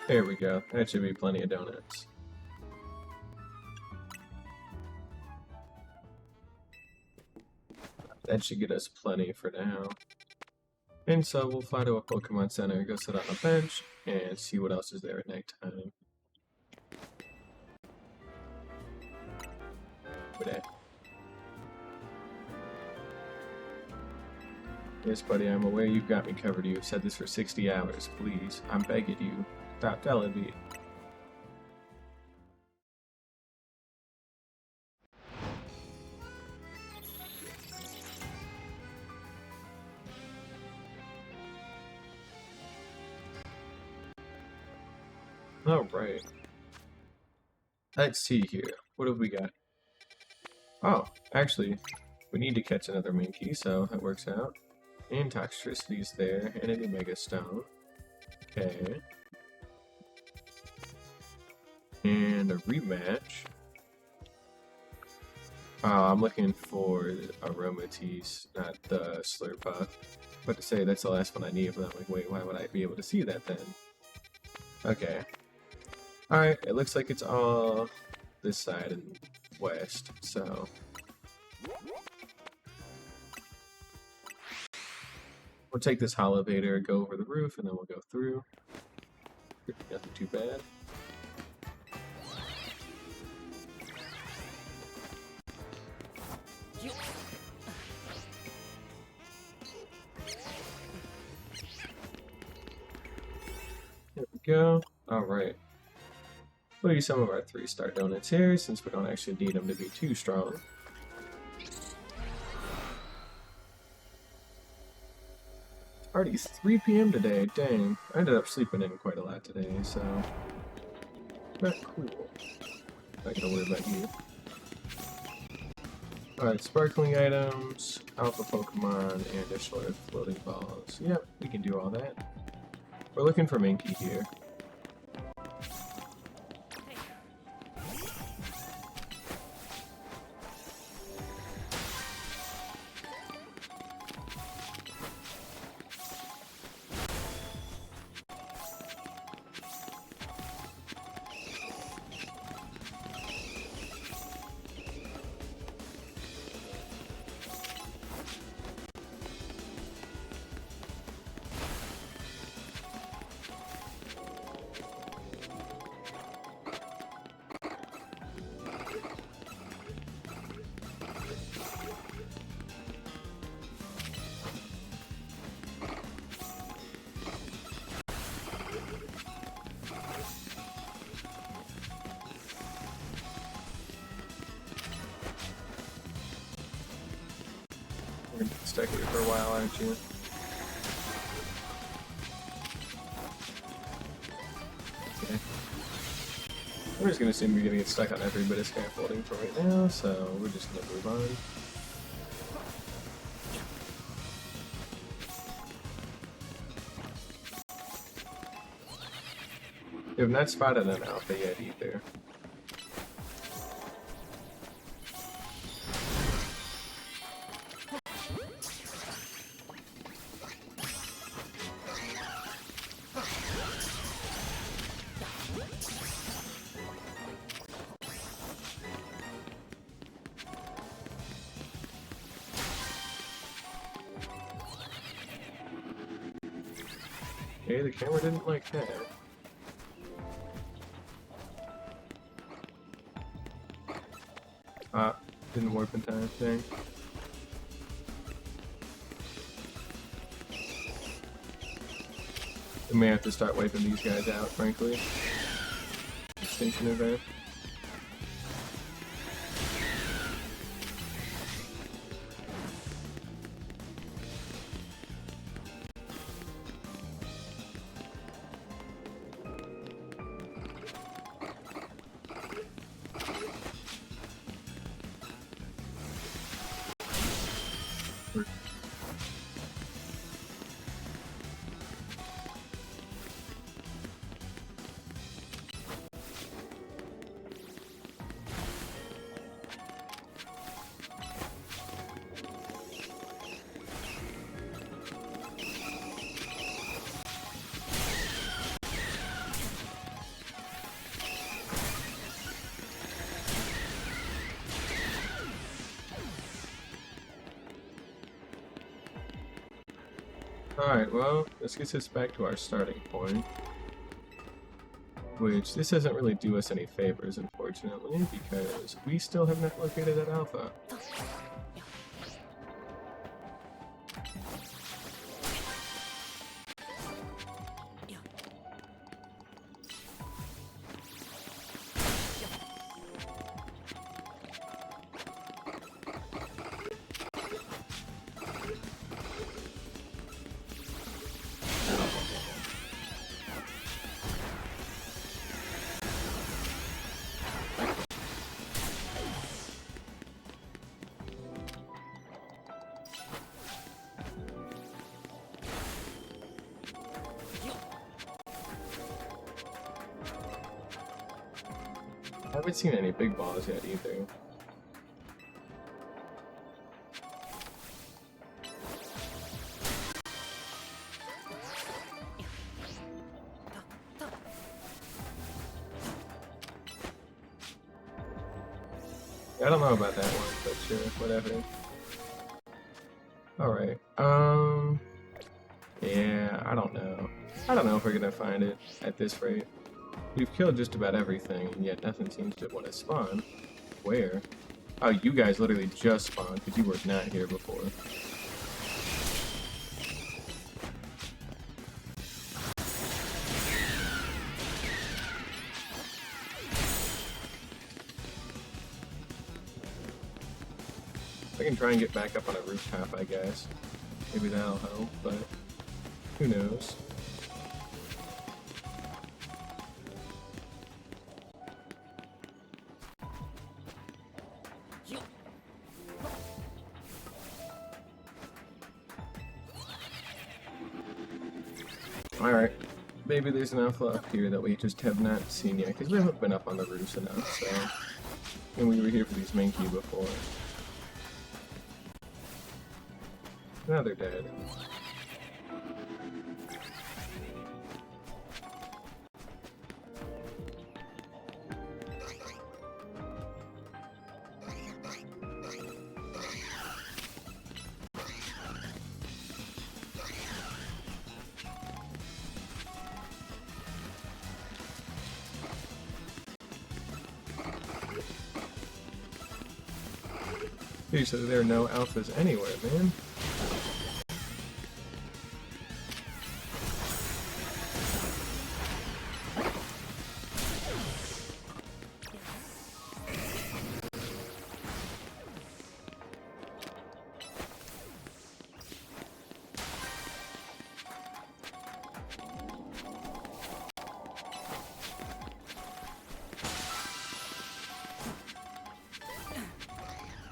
There we go. That should be plenty of donuts. That should get us plenty for now. And so we'll fly to a Pokemon Center, go sit on a bench, and see what else is there at nighttime. Yes, buddy, I'm aware you've got me covered. You've said this for 60 hours. Please, I'm begging you. Stop telling me. Alright. Let's see here. What have we got? Oh, actually, we need to catch another Minky, so that works out. And Toxtricity's there, and an Omega Stone. Okay. And a rematch. I'm looking for Aromatisse, not the Slurpuff. But to say that's the last one I need, but I'm like, wait, why would I be able to see that then? Okay. Alright, it looks like it's all this side and west, so... We'll take this Holovator, go over the roof, and then we'll go through. Nothing too bad. There we go. Alright. We'll use some of our 3-star donuts here, since we don't actually need them to be too strong. It's already 3 p.m. today, dang. I ended up sleeping in quite a lot today, so... Not cool. Not gonna worry about you. Alright, sparkling items, alpha Pokemon, and additional floating balls. Yep, we can do all that. We're looking for Minky here. You're gonna be stuck here for a while, aren't you? Okay. We're just gonna assume you're gonna get stuck on every bit of scaffolding for right now, so we're just gonna move on. We have not spotted an alpha yet either. Okay, the camera didn't like that. Didn't warp in time, dang. We may have to start wiping these guys out, frankly. Extinction event. Alright, well, this gets us back to our starting point. Which, this doesn't really do us any favors, unfortunately, because we still have not located that alpha. haven't seen any big balls yet either. I don't know about that one, but sure, whatever. Alright, yeah, I don't know. I don't know if we're gonna find it at this rate. We've killed just about everything, and yet nothing seems to want to spawn. Where? Oh, you guys literally just spawned, because you were not here before. I can try and get back up on a rooftop, I guess. Maybe that'll help, but who knows. Alright, maybe there's an alpha up here that we just have not seen yet, because we haven't been up on the roofs enough, so... And we were here for these Minky before. Now they're dead. Dude, so there are no alphas anywhere, man.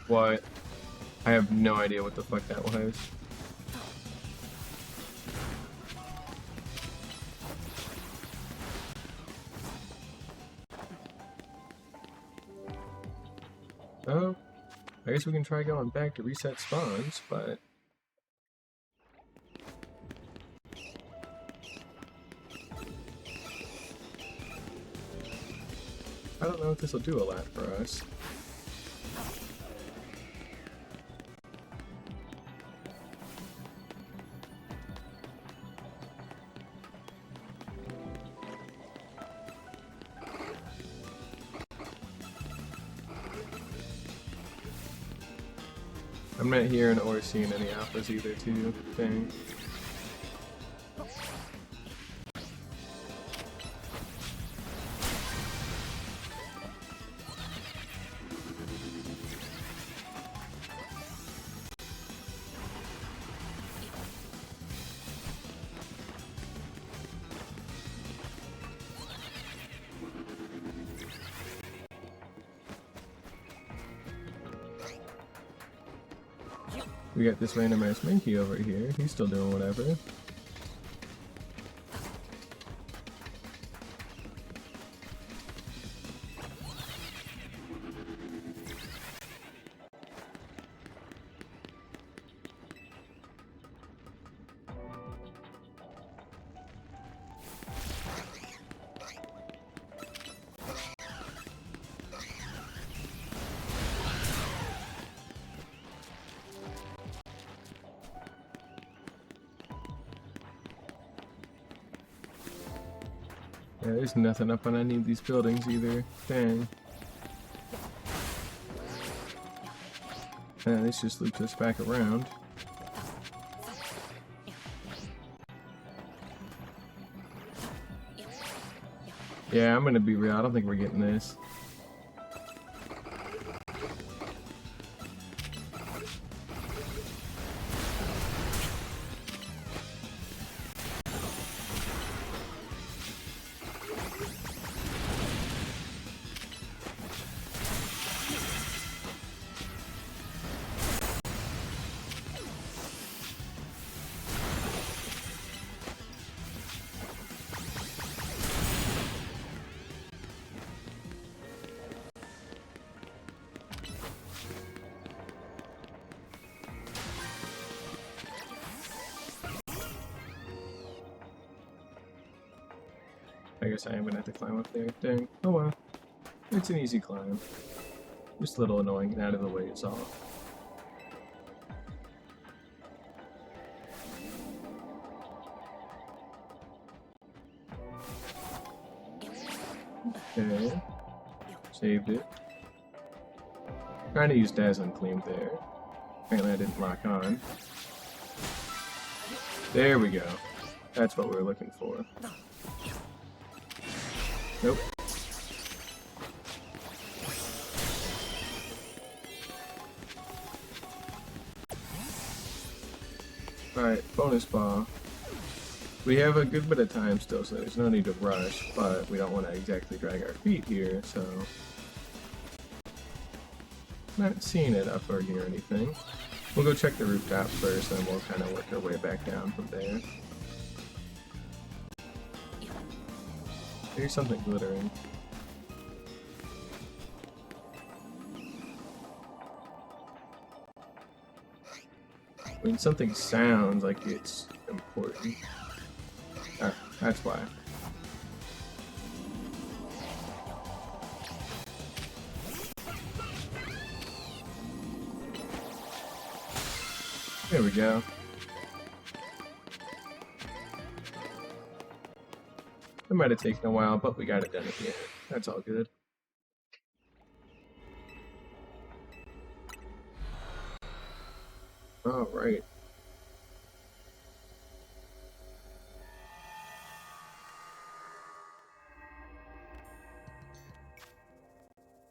What? I have no idea what the fuck that was. Oh, I guess we can try going back to reset spawns, but... I don't know if this will do a lot for us. I'm not hearing or seeing any alphas either, too. Dang. We got this random ass Minky over here. He's still doing whatever. Yeah, there's nothing up on any of these buildings either. Dang. Yeah, this just loops us back around. Yeah, I'm gonna be real. I don't think we're getting this. I guess I am gonna have to climb up there. Dang. Oh well. It's an easy climb. Just a little annoying, out of the way is all. Okay. Saved it. Trying to use Dazzling Gleam there. Apparently I didn't lock on. There we go. That's what we were looking for. Nope. Alright, bonus ball. We have a good bit of time still, so there's no need to rush, but we don't want to exactly drag our feet here, so... Not seeing it up or near anything. We'll go check the rooftop first, and we'll kind of work our way back down from there. There's something glittering. When something sounds like it's important. Ah, that's why. There we go. It might have taken a while, but we got it done at the end. That's all good. Alright.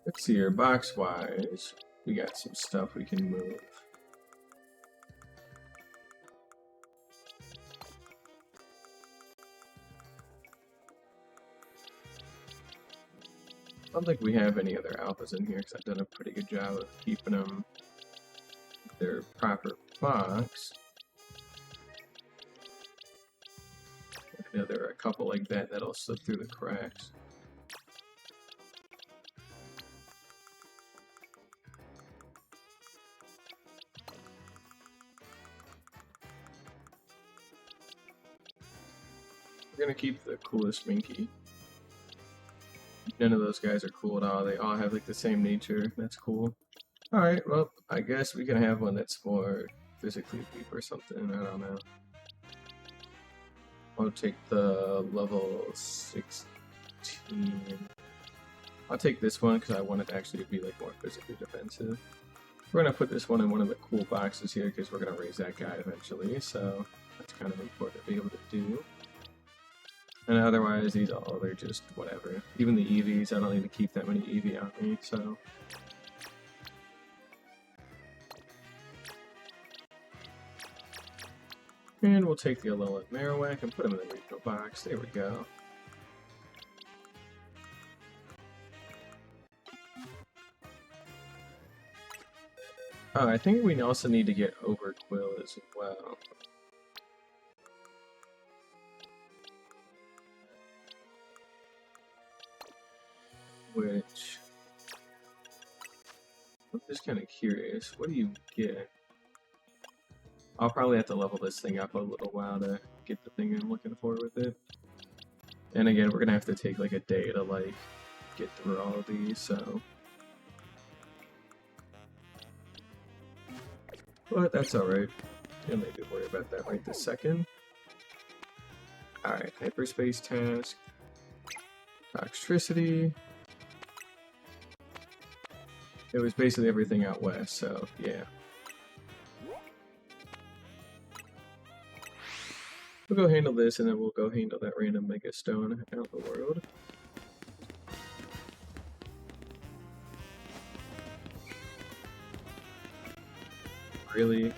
Let's see here, box-wise, we got some stuff we can move. I don't think we have any other alphas in here because I've done a pretty good job of keeping them in their proper box. I know there are a couple like that that'll slip through the cracks. We're gonna keep the coolest Minky. None of those guys are cool at all. They all have like the same nature. That's cool. Alright, well, I guess we can have one that's more physically weak or something. I don't know. I'll take the level 16. I'll take this one because I want it to actually be like more physically defensive. We're gonna put this one in one of the cool boxes here because we're gonna raise that guy eventually, so that's kind of important to be able to do. And otherwise, these all, they're just whatever. Even the EVs, I don't need to keep that many EV on me, so. And we'll take the Alolan Marowak and put him in the regional box. There we go. Oh, I think we also need to get Overquill as well. Which, I'm just kind of curious, what do you get? I'll probably have to level this thing up a little while to get the thing I'm looking for with it. And again, we're gonna have to take like a day to like get through all of these, so. But that's alright. Don't need to worry about that right this second. Alright, hyperspace task. Toxicity. It was basically everything out west, so yeah. We'll go handle this, and then we'll go handle that random Mega Stone out in the world. Really?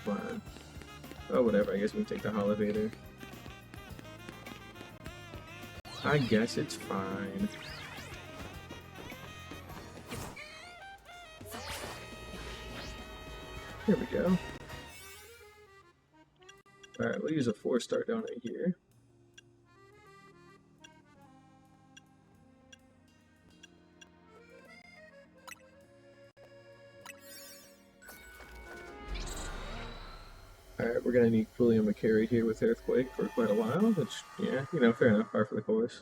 Come on. Oh, whatever, I guess we can take the Holovator. I guess it's fine. Here we go. Alright, we'll use a 4-star donut here. Alright, we're gonna need Quilliam McCary here with Earthquake for quite a while, which, yeah, you know, fair enough, par for the course.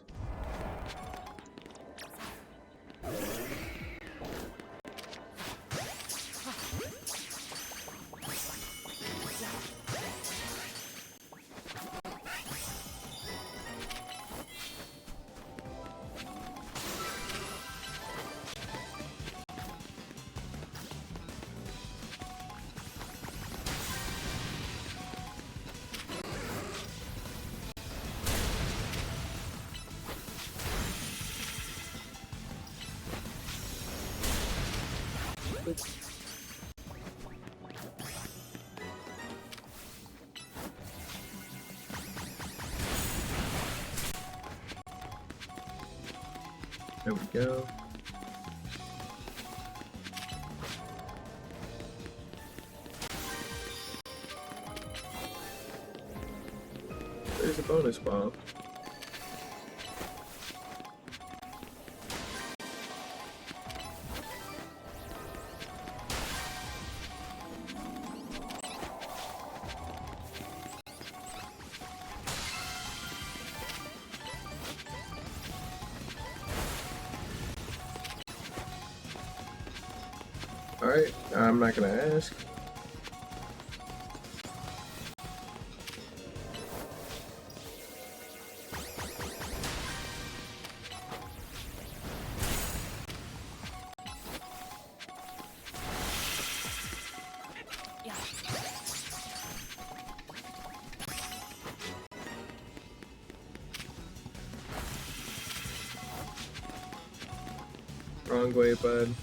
There we go. There's a bonus bomb. Alright, I'm not gonna ask. Wrong way, bud.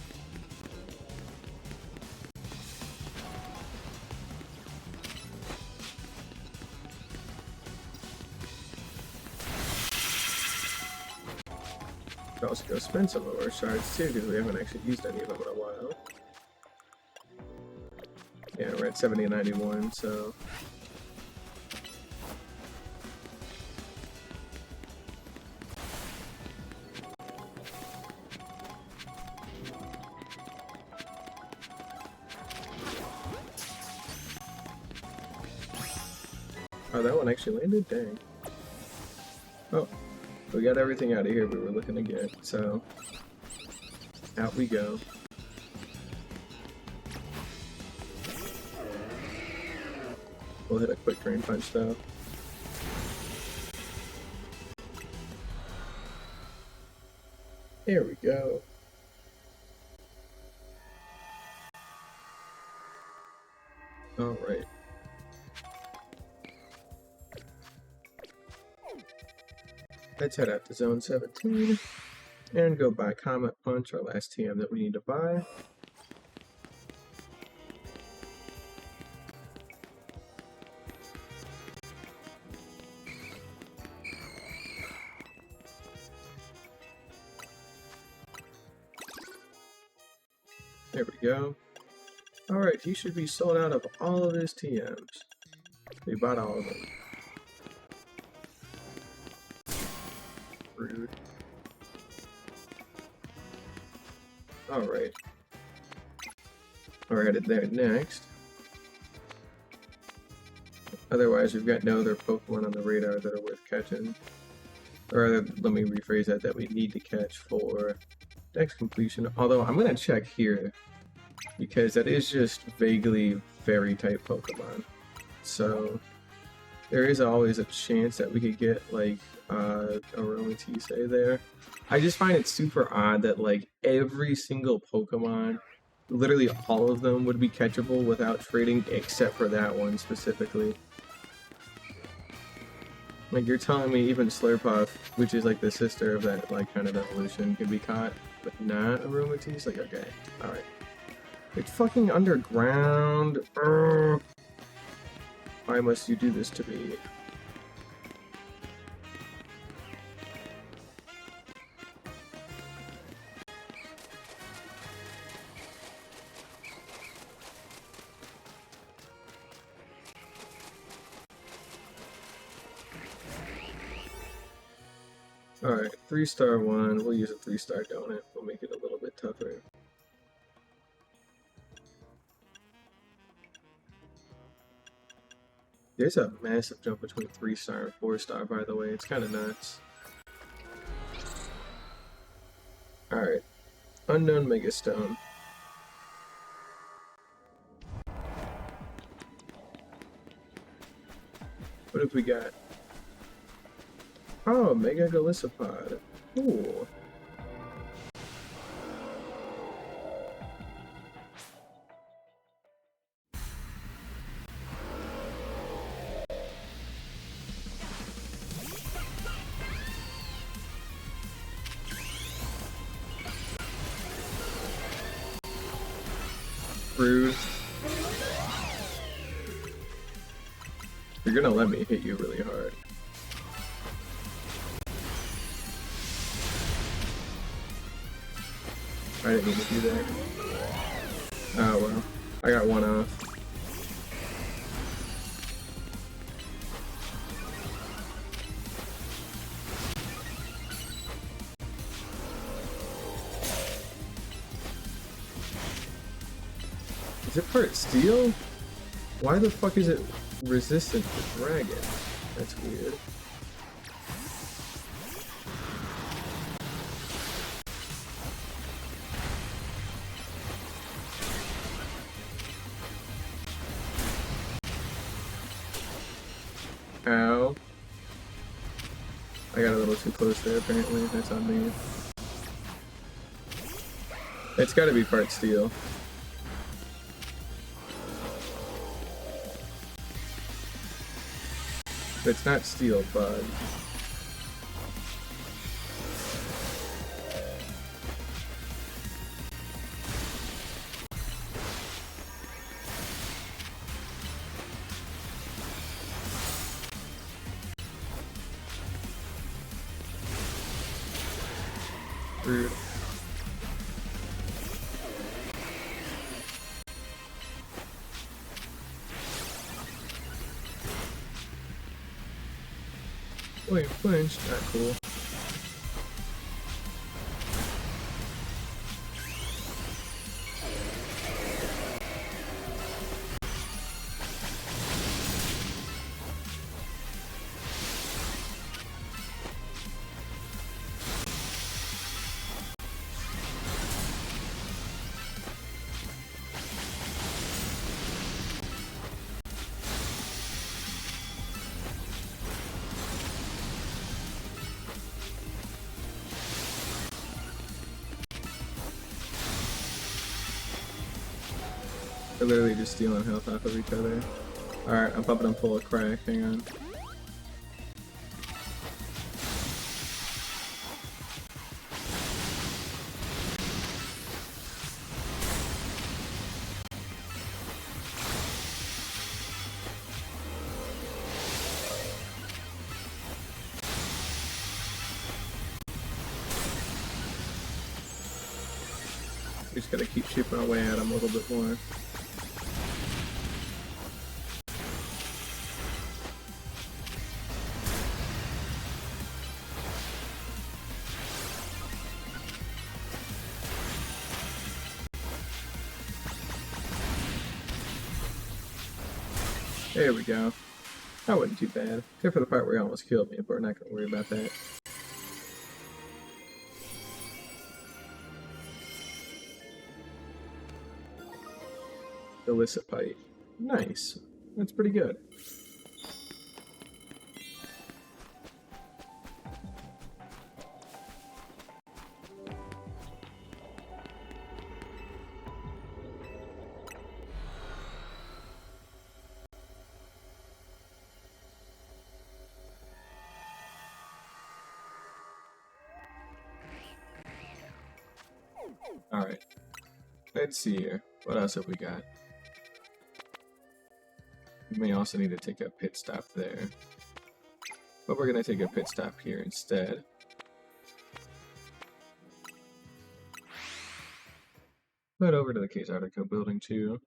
Could also go spend some of our shards too, because we haven't actually used any of them in a while. Yeah, we're at 70 and 91, so... Oh, that one actually landed? Dang. Oh, we got everything out of here we were looking to get, so... Out we go. We'll hit a quick drain punch though. There we go. Alright. Let's head out to Zone 17 and go buy Comet Punch, our last TM that we need to buy. There we go. Alright, he should be sold out of all of his TMs. We bought all of them. Rude. Alright. We're headed there next. Otherwise, we've got no other Pokemon on the radar that are worth catching. Or let me rephrase that, that we need to catch for Dex completion. Although, I'm going to check here, because that is just vaguely Fairy-type Pokemon. So, there is always a chance that we could get, like, Aromatisse there. I just find it super odd that, like, every single Pokemon, literally all of them, would be catchable without trading, except for that one specifically. Like, you're telling me even Slurpuff, which is like the sister of that, like, kind of evolution, can be caught, but not Aromatisse? Like, okay, alright. It's fucking underground. Urgh. Why must you do this to me? Alright, 3-star one. We'll use a 3-star donut. We'll make it a little bit tougher. There's a massive jump between 3-star and 4-star, by the way. It's kind of nuts. Alright. Unknown Megastone. What have we got? Oh, Mega Golisopod. Cool. Rude. You're gonna let me hit you really hard. I didn't mean to do that. Oh well. I got one off. Is it part steel? Why the fuck is it resistant to dragon? That's weird. Ow. I got a little too close there apparently. That's on me. It's gotta be part steel. It's not steel, but rude. Wait, flinched. Not cool. They're literally just stealing health off of each other. Alright, I'm pumping them full of crack. Hang on. We just gotta keep chipping away at them a little bit more. There we go. That wasn't too bad. Except for the part where he almost killed me, but we're not gonna worry about that. Illicit pipe. Nice. That's pretty good. Alright. Let's see here. What else have we got? We may also need to take a pit stop there. But we're going to take a pit stop here instead. Head over to the Case Article building too.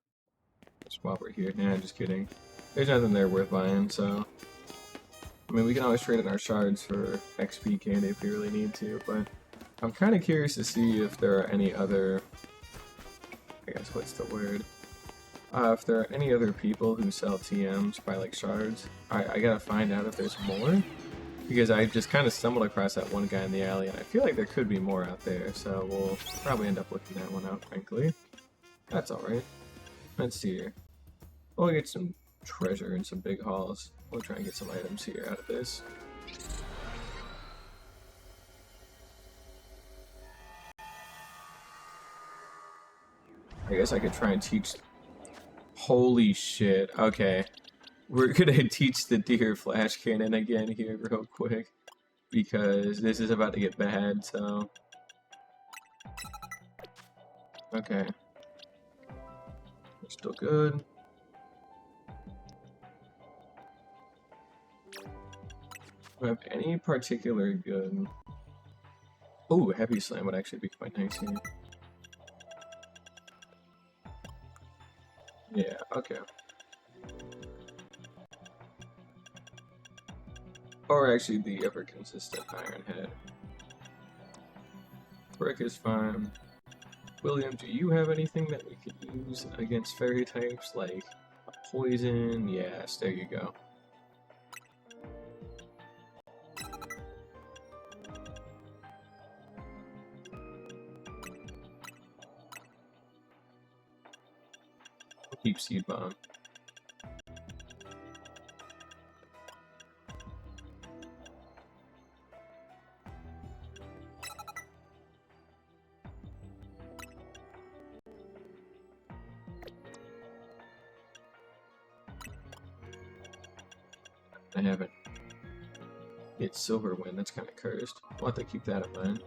Just while we're here. Nah, just kidding. There's nothing there worth buying, so... I mean, we can always trade in our shards for XP candy if we really need to, but... I'm kind of curious to see if there are any other... I guess, what's the word? If there are any other people who sell TMs by like shards, I gotta find out if there's more. Because I just kind of stumbled across that one guy in the alley, and I feel like there could be more out there, so we'll probably end up looking that one out, frankly. That's alright. Let's see here. We'll get some treasure and some big hauls. We'll try and get some items here out of this. I guess I could try and teach... Holy shit, okay. We're gonna teach the deer flash cannon again here real quick. Because this is about to get bad, so... Okay. We're still good. Do I have any particular good... Ooh, heavy slam would actually be quite nice here. Yeah, okay. Or actually the ever-consistent Iron Head. Brick is fine. William, do you have anything that we could use against fairy types, like poison? Yes, there you go. Keep Seed Bomb. I haven't. It's Silver Wind, that's kind of cursed. We'll have to keep that in mind.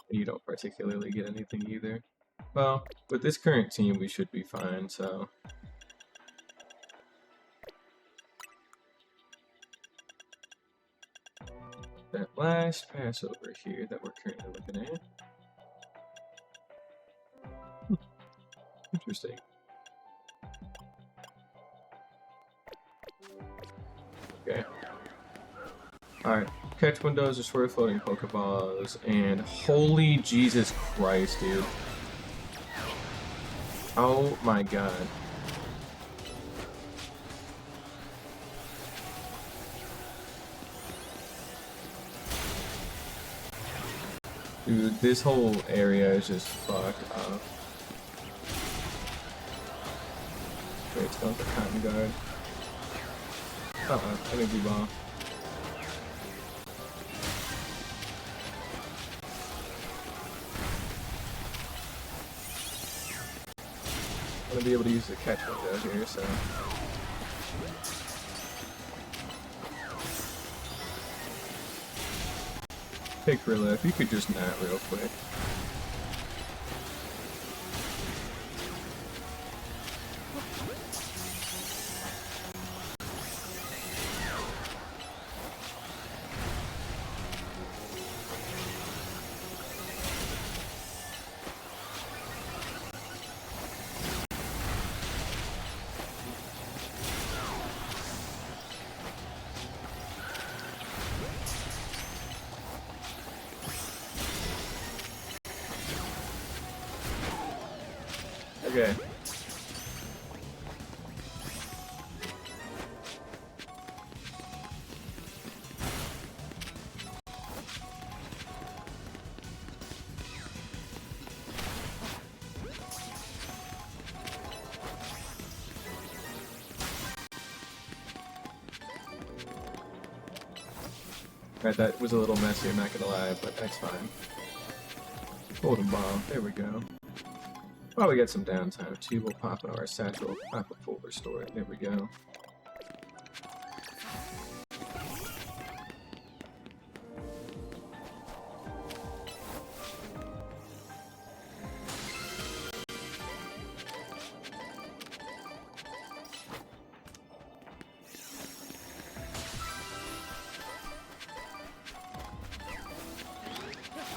You don't particularly get anything either. Well, with this current team, we should be fine, so... That last pass over here that we're currently looking at. Interesting. Okay. Alright. Catch windows, destroy floating Pokeballs, and holy Jesus Christ, dude. Oh my god. Dude, this whole area is just fucked up. Okay, it's going for Cotton Guard. Energy Ball. I'm gonna be able to use the catch window here, so... Hey Krilla, if you could just nat real quick. Okay. Alright, that was a little messy, I'm not gonna lie, but that's fine. Golden Ball, there we go. While we get some downtime too, we'll pop into our satchel, pop a full restore, there we go.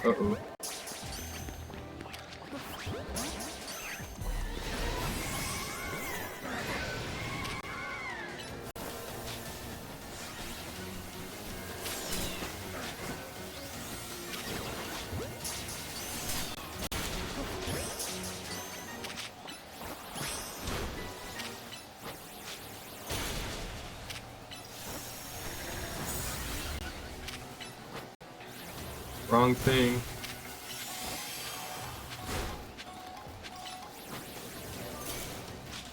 Uh-oh. Wrong thing.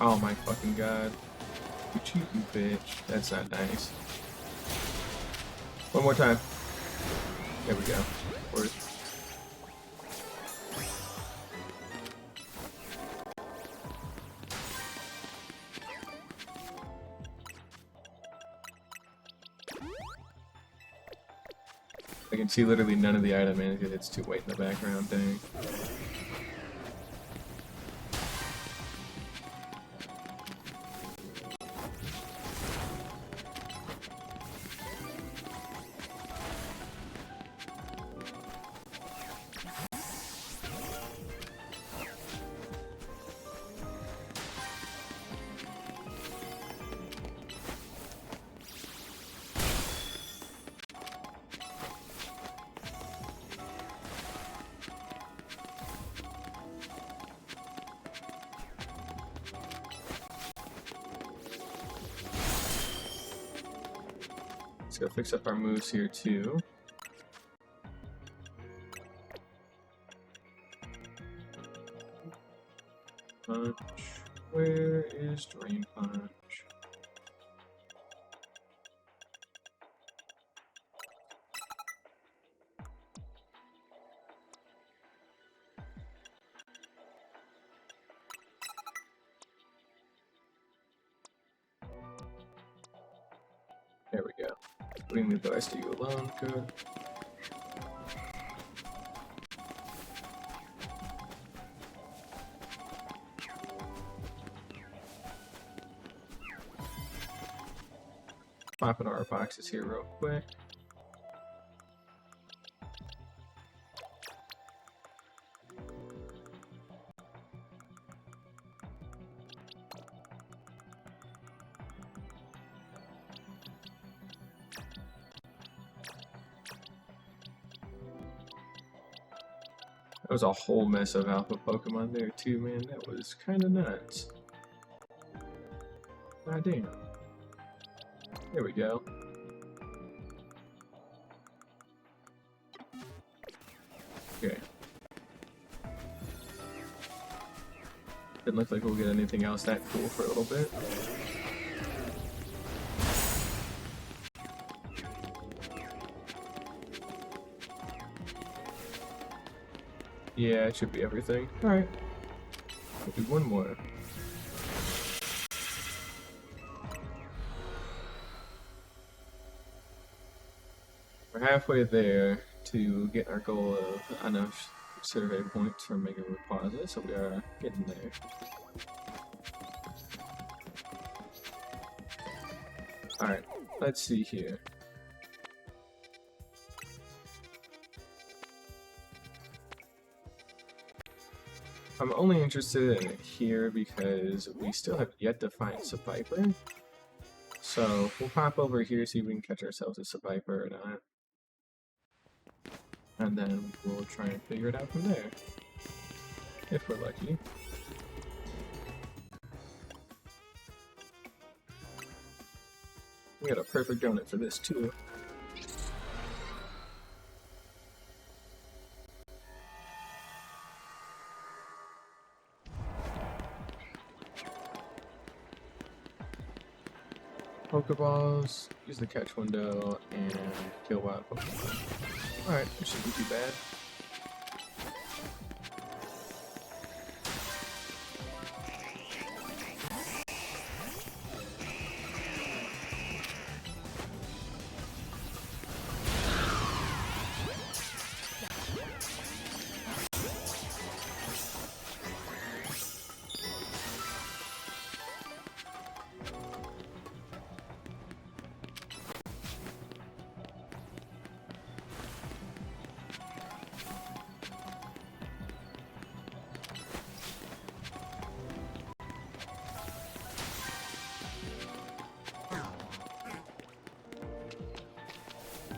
Oh my fucking god. You cheating bitch. That's not nice. One more time. There we go. Worth. I can see literally none of the item in because it's too white in the background, dang. Let's go fix up our moves here too. Punch. Where is Drain Punch? There we go. We can leave the rest of you alone. Good. Pop into our boxes here real quick. That was a whole mess of alpha Pokemon there too, man. That was kind of nuts. God damn. There we go. Okay. Didn't look like we'll get anything else that cool for a little bit. Yeah, it should be everything. Alright. We'll do one more. We're halfway there to get our goal of enough survey points for Mega Reposit, so we are getting there. Alright, let's see here. I'm only interested in it here because we still have yet to find Seviper. So we'll pop over here, see if we can catch ourselves a Seviper or not. And then we'll try and figure it out from there. If we're lucky. We got a perfect donut for this too. Pokeballs, use the catch window, and kill wild Pokemon. Alright, this shouldn't be too bad.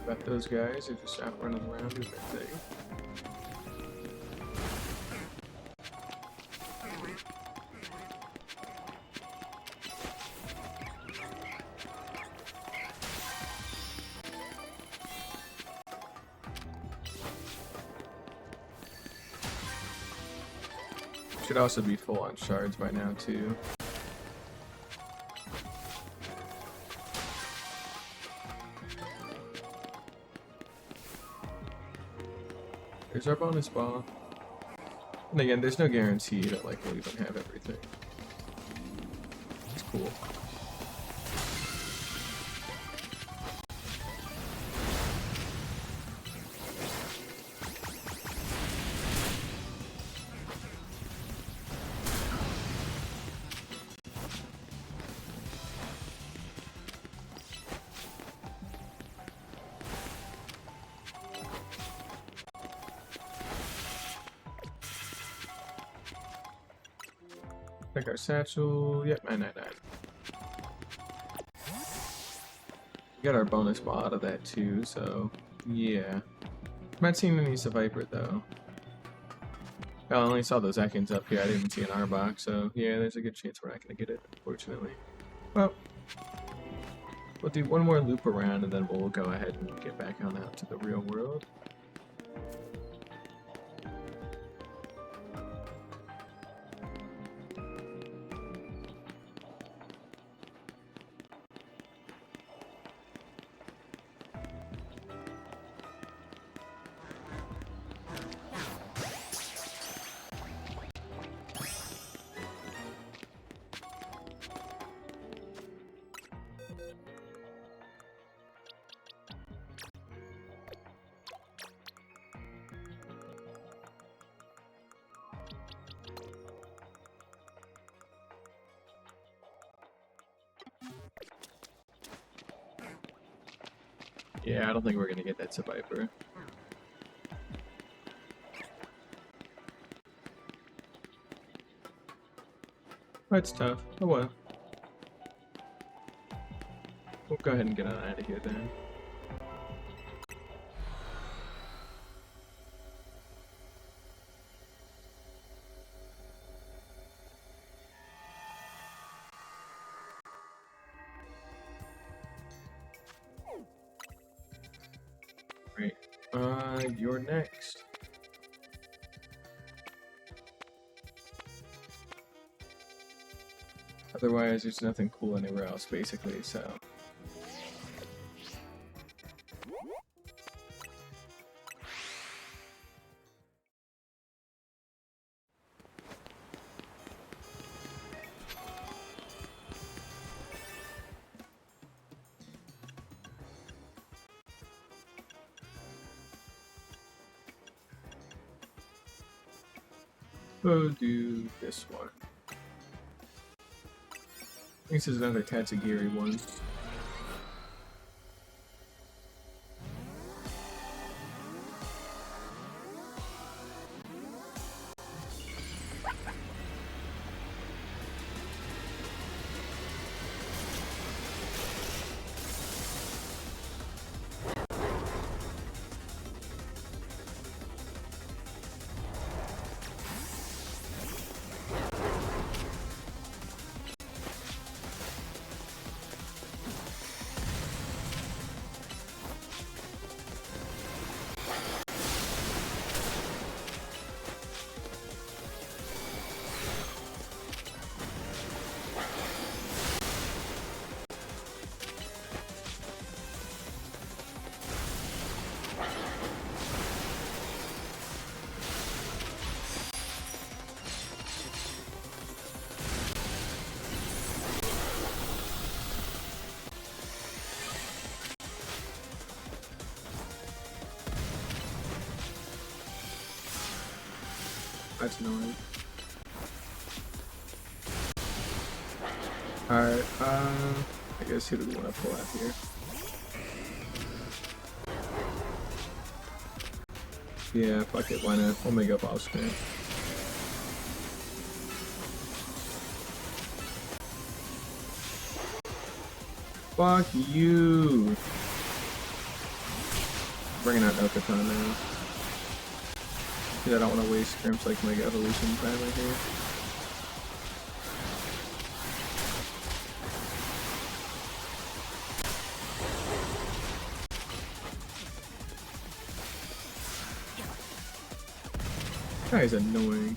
But those guys are just out running around doing their thing. Should also be full on shards by now too. There's our bonus ball. And again, there's no guarantee that like we'll even have everything. It's cool. Check our satchel. Yep, 999. We got our bonus ball out of that too, so yeah. I'm not seeing any Viper though. I only saw those Ekans up here. I didn't see an R-Box, so yeah, there's a good chance we're not gonna get it, unfortunately. Well, we'll do one more loop around and then we'll go ahead and get back on out to the real world. Yeah, I don't think we're gonna get that Viper. That's tough. Oh well. We'll go ahead and get on out of here then. Great. You're next. Otherwise, there's nothing cool anywhere else, basically, so... We'll do this one. This is another Tatsugiri one. That's annoying. Alright, I guess who do we want to pull out here? Yeah, fuck it, why not? We'll make up off screen. Fuck you! Bringing out Okatan now. Because I don't want to waste Grimps like Mega Evolution time right here. That guy's annoying.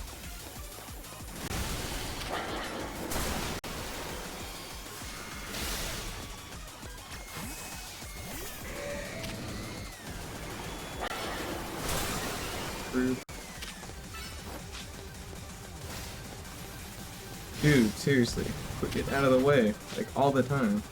Rude. Dude, seriously, quit getting out of the way, like all the time.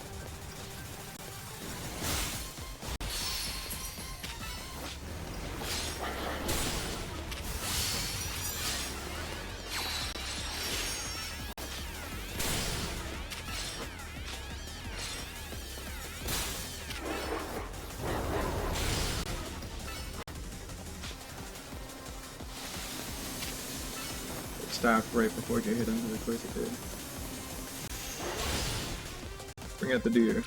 Stopped right before I get hit under, of course it did. Bring out the deer.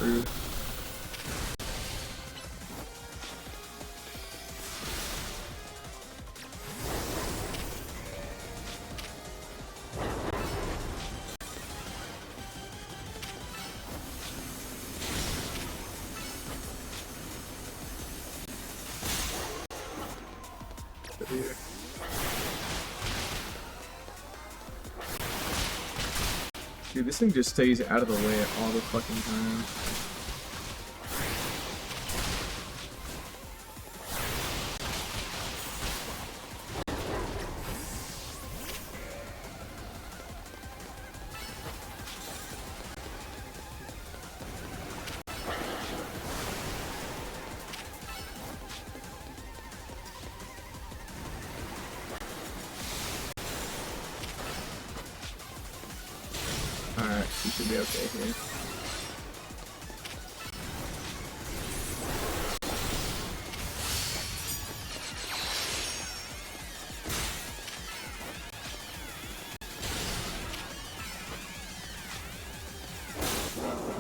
Rude. Here. Dude, this thing just stays out of the way all the fucking time. Alright, we should be okay here.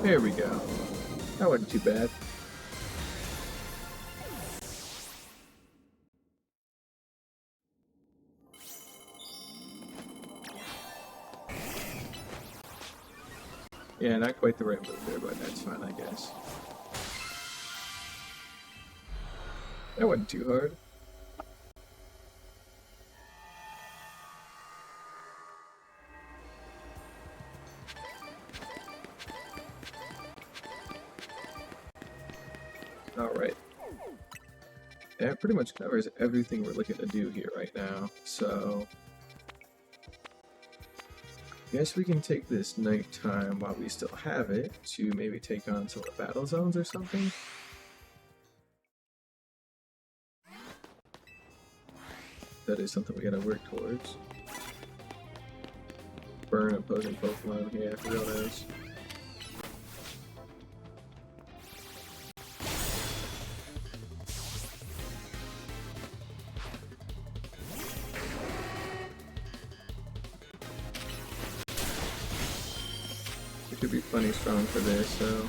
There we go. That wasn't too bad. Yeah, not quite the right move there, but that's fine, I guess. That wasn't too hard. Alright. That pretty much covers everything we're looking to do here right now, so... guess we can take this nighttime while we still have it to maybe take on some of the battle zones or something. That is something we gotta work towards. Burn opposing Pokemon, yeah, real nice. It could be plenty strong for this, so...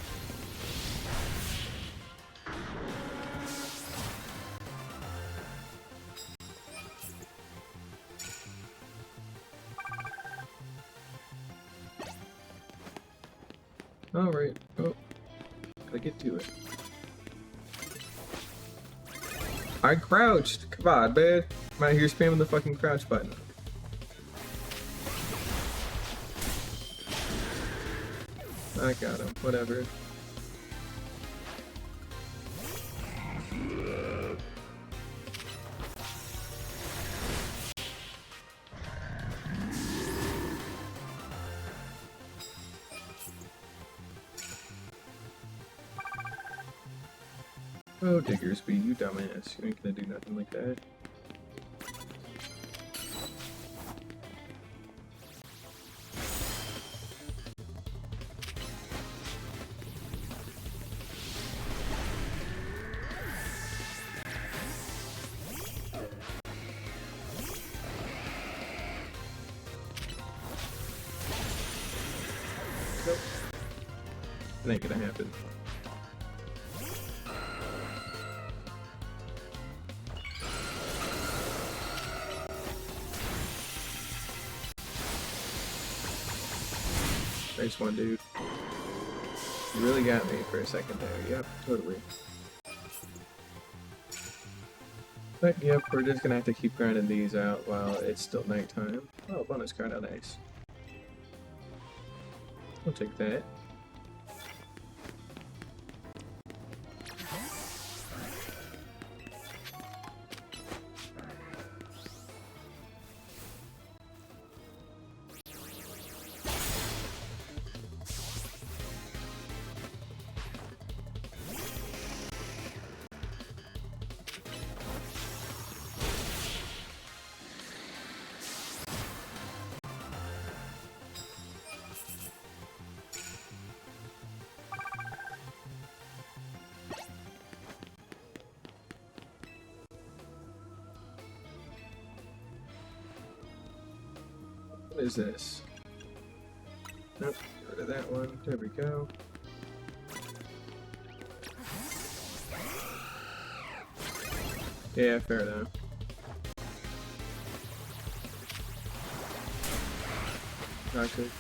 Alright, oh, gotta get to it. I crouched! Come on, man! I'm out here spamming the fucking crouch button. I got him, whatever. Oh, Diggersby, you dumbass. You ain't gonna do nothing like that. Nope. It ain't gonna happen. Nice one, dude. You really got me for a second there. Yep, totally. But yep, we're just gonna have to keep grinding these out while it's still nighttime. Oh, bonus card, how nice. I'll take that. What is this? Nope, get rid of that one. There we go. Yeah, fair enough. Toxic.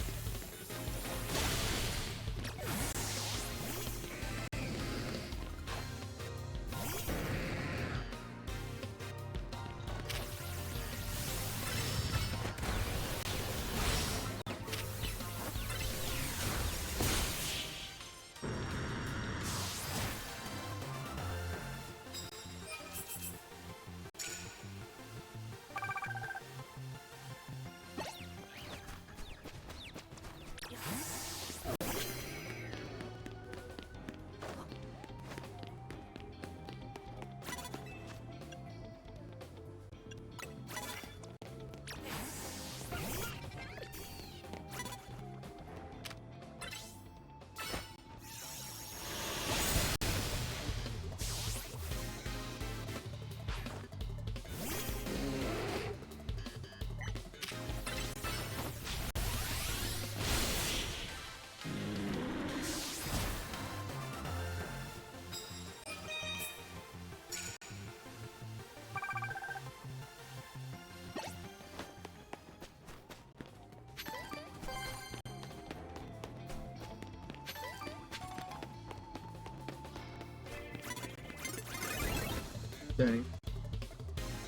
Dang.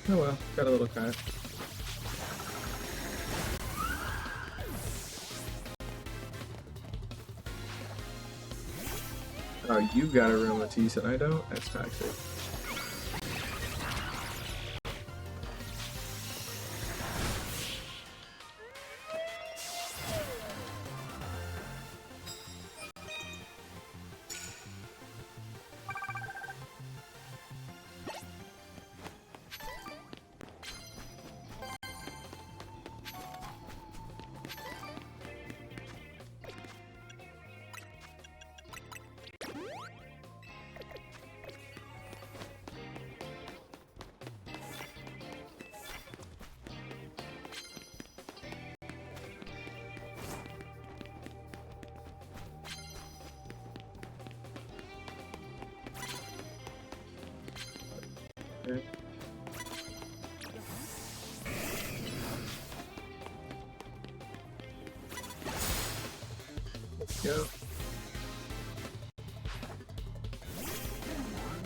Oh well, got a little cut. Oh, you got a real Matisse and I don't? That's toxic. Okay. Let's go.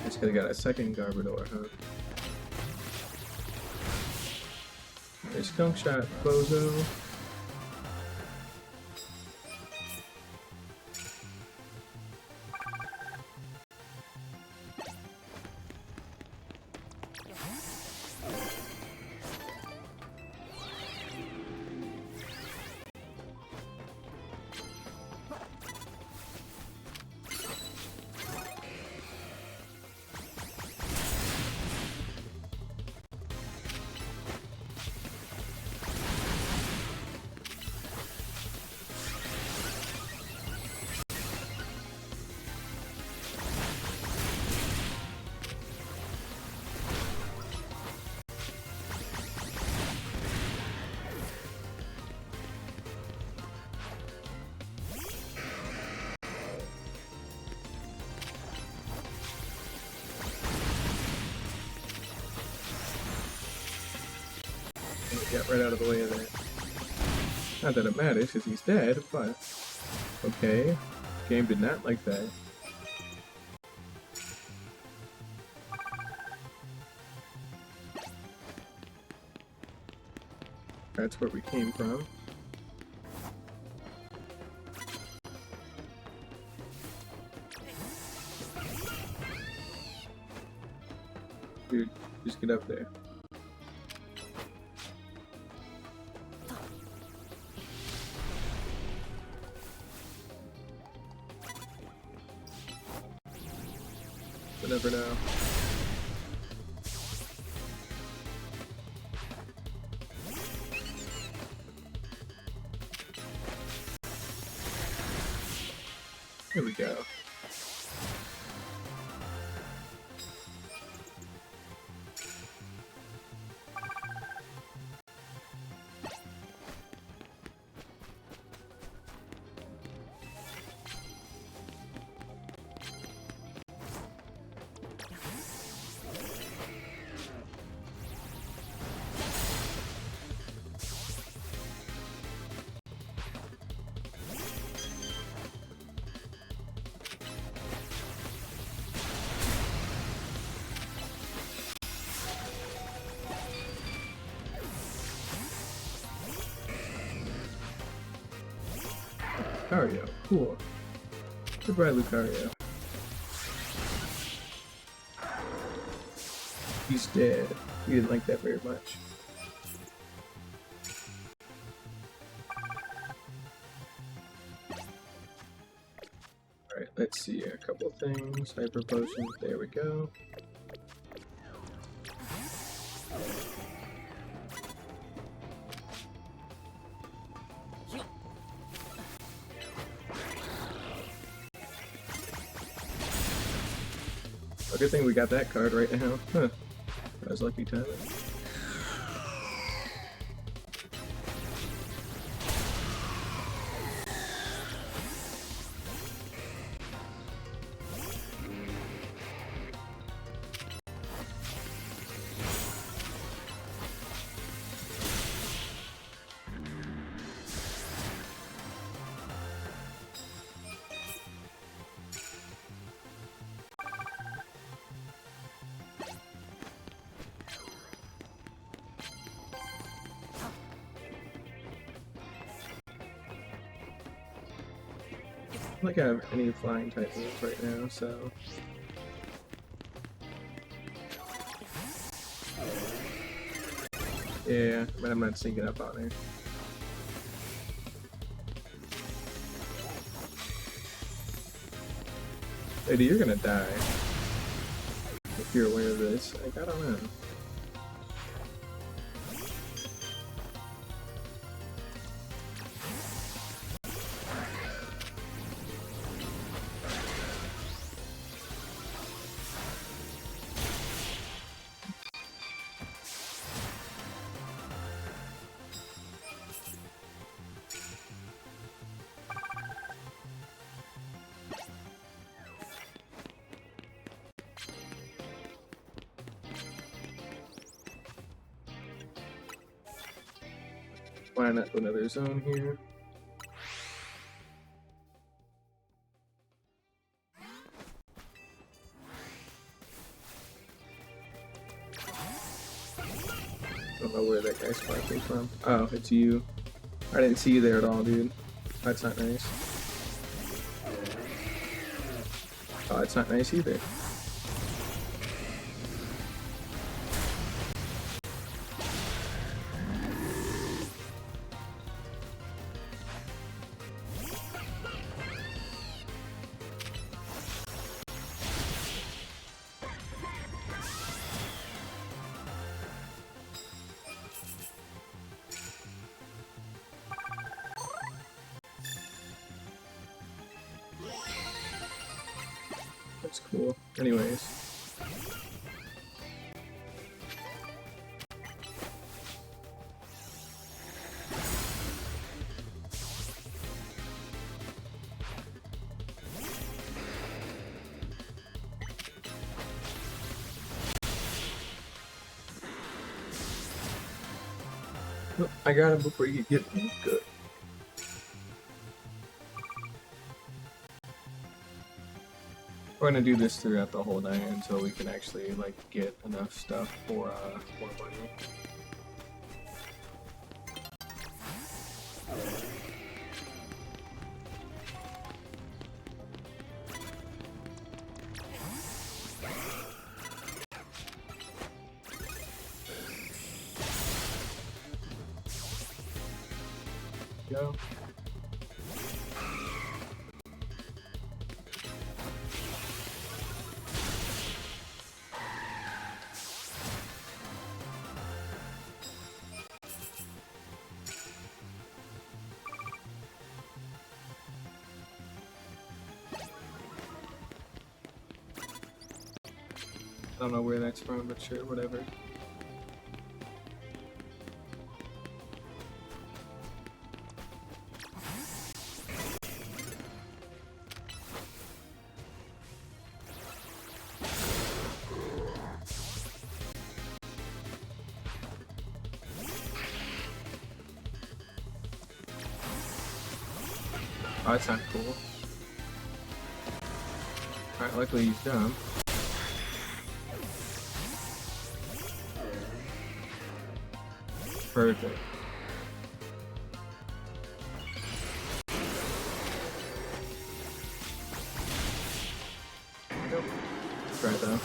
Just could've got a second Garbodor, huh? There's Skunk Shot, Bozo. Get right out of the way of that. Not that it matters, because he's dead, but... Okay. Game did not like that. That's where we came from. Dude, just get up there. We'll never know. Here we go. Lucario, cool. Goodbye, Lucario. He's dead. He didn't like that very much. Alright, let's see a couple things. Hyper potion, there we go. A good thing we got that card right now. Huh. That was lucky timing. I don't think I have any flying type moves right now, so. Yeah, but I'm not syncing up on her. Lady, you're gonna die. If you're aware of this. Like, I don't know. Why not another zone here? I don't know where that guy's sparkling from. Oh, it's you. I didn't see you there at all, dude. That's not nice. Oh, that's not nice either. That's cool. Anyways. Oh, I got him before he could get me. Good. We're gonna do this throughout the whole night until we can actually like get enough stuff for more money. Go. I don't know where that's from, but sure, whatever. Oh, that's not cool. Alright, luckily he's dumb. Perfect. Nope. Try though.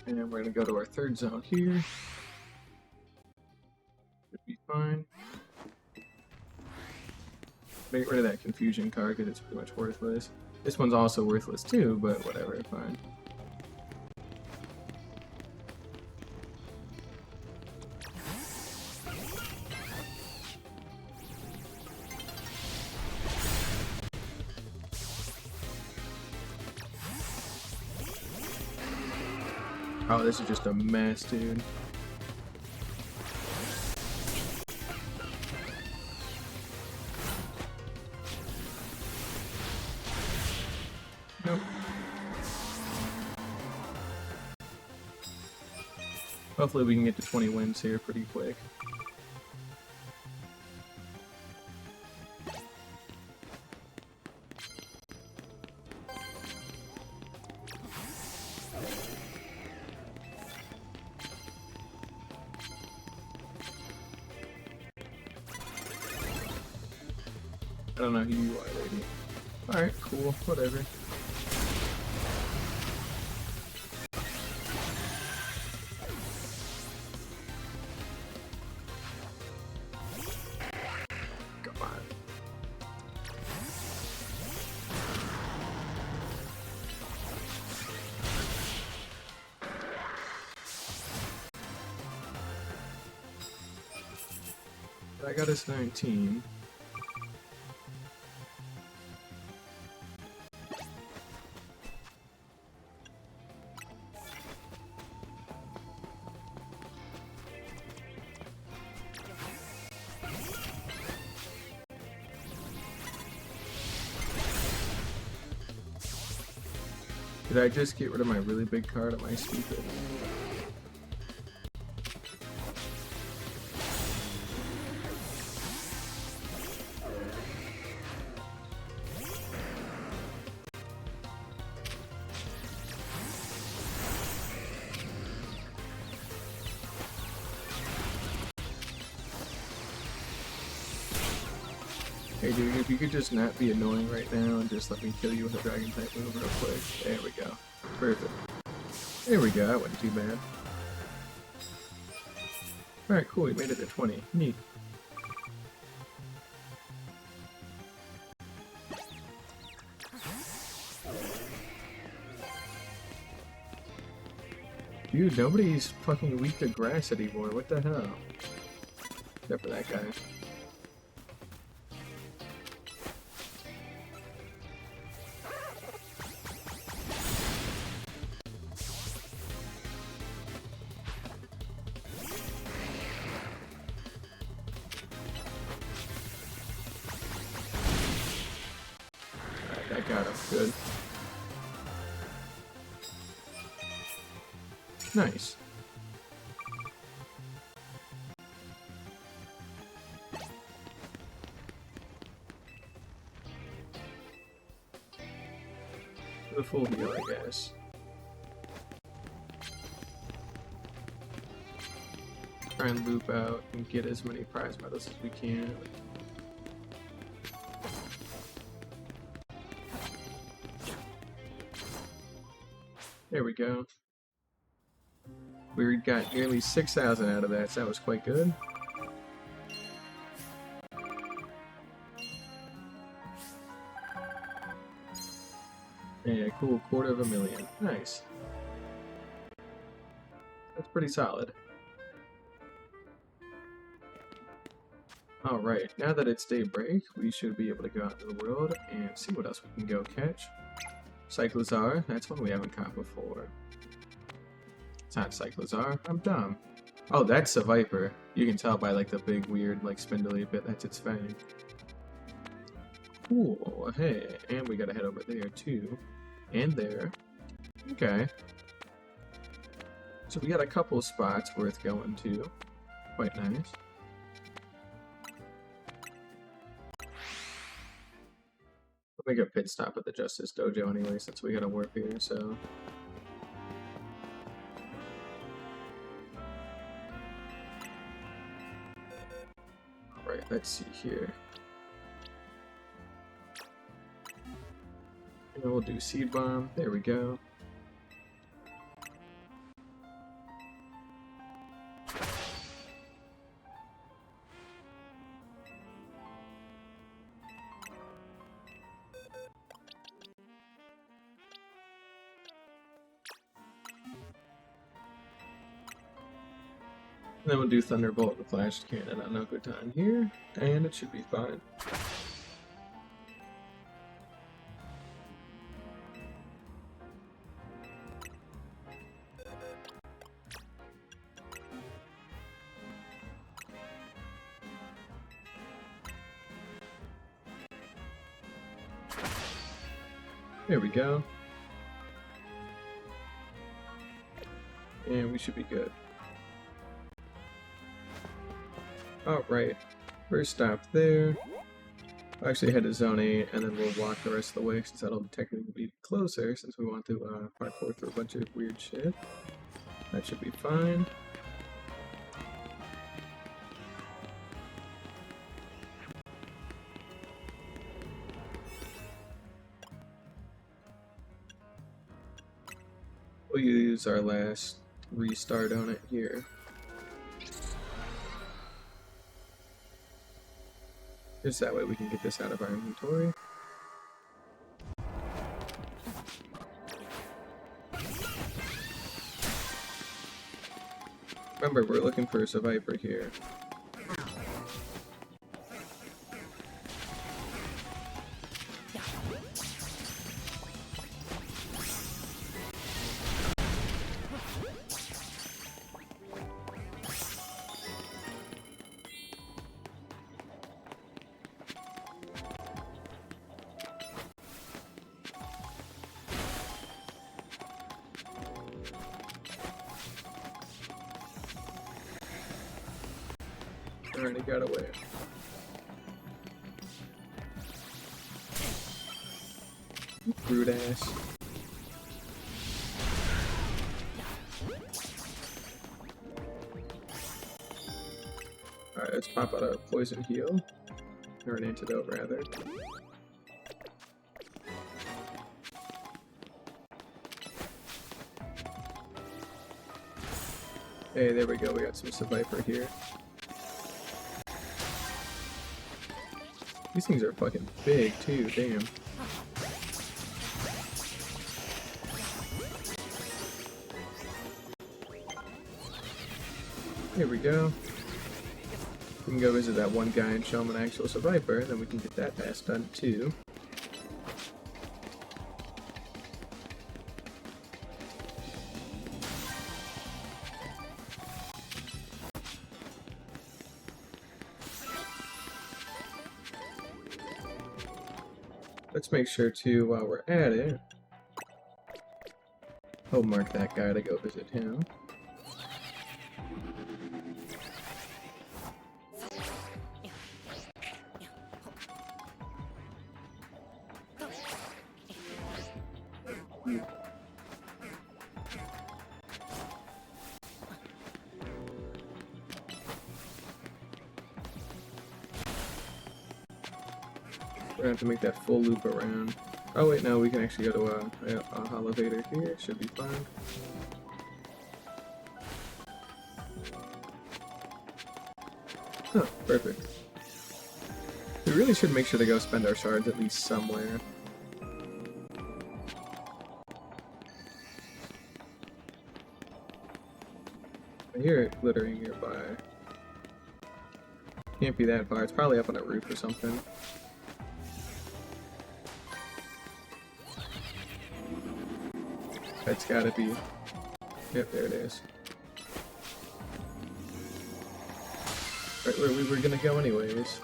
And we're gonna go to our third zone here. Should be fine. Get rid of that confusion card because it's pretty much worthless. This one's also worthless too, but whatever, fine. Oh, this is just a mess, dude. Nope. Hopefully we can get to 20 wins here pretty quick. I don't know who you are, lady. Alright, cool, whatever. Come on. I got us 19. Did I just get rid of my really big card? Am I stupid? Hey dude, if you could just not be annoying right now and just let me kill you with a dragon type move real quick. There we go. Perfect. There we go, that wasn't too bad. Alright, cool, we made it to 20. Neat. Dude, nobody's fucking weak to grass anymore, what the hell? Except for that guy. got him. Good. Nice. The full heal, I guess. Try and loop out and get as many prize medals as we can. There we go. We got nearly 6,000 out of that, so that was quite good. Yeah, cool, 250,000. Nice. That's pretty solid. Alright, now that it's daybreak, we should be able to go out into the world and see what else we can go catch. Cyclozar, that's one we haven't caught before. It's not Cyclozar, I'm dumb. Oh, that's a Viper. You can tell by like the big weird like spindly bit, that's its fang. Cool, hey, and we gotta head over there too. And there. Okay. So we got a couple spots worth going to. Quite nice. We'll make a pit stop at the Justice Dojo anyway, since we gotta warp here, so... Alright, let's see here. And we'll do Seed Bomb, there we go. And then we'll do Thunderbolt and Flash Cannon on no good time here, and it should be fine. There we go. And we should be good. Alright, first stop there. I'll actually head to Zone 8, and then we'll walk the rest of the way, since that'll technically be closer, since we want to parkour through a bunch of weird shit. That should be fine. We'll use our last restart on it here. Just that way we can get this out of our inventory. Remember, we're looking for a Viper here. Alright, he got away. Rude ass. Alright, let's pop out a poison heal. Or an antidote, rather. Hey, there we go, we got some Viper here. These things are fucking big too, damn. Here we go. We can go visit that one guy and show him an actual Viper, and then we can get that task done too. Let's make sure to, while we're at it, mark that guy to go visit him. We're gonna have to make that full loop around. Oh wait, no, we can actually go to a elevator here. Should be fine. Oh, perfect. We really should make sure to go spend our shards at least somewhere. I hear it glittering nearby. Can't be that far. It's probably up on a roof or something. That's gotta be... Yep, there it is. Right where we were gonna go anyways.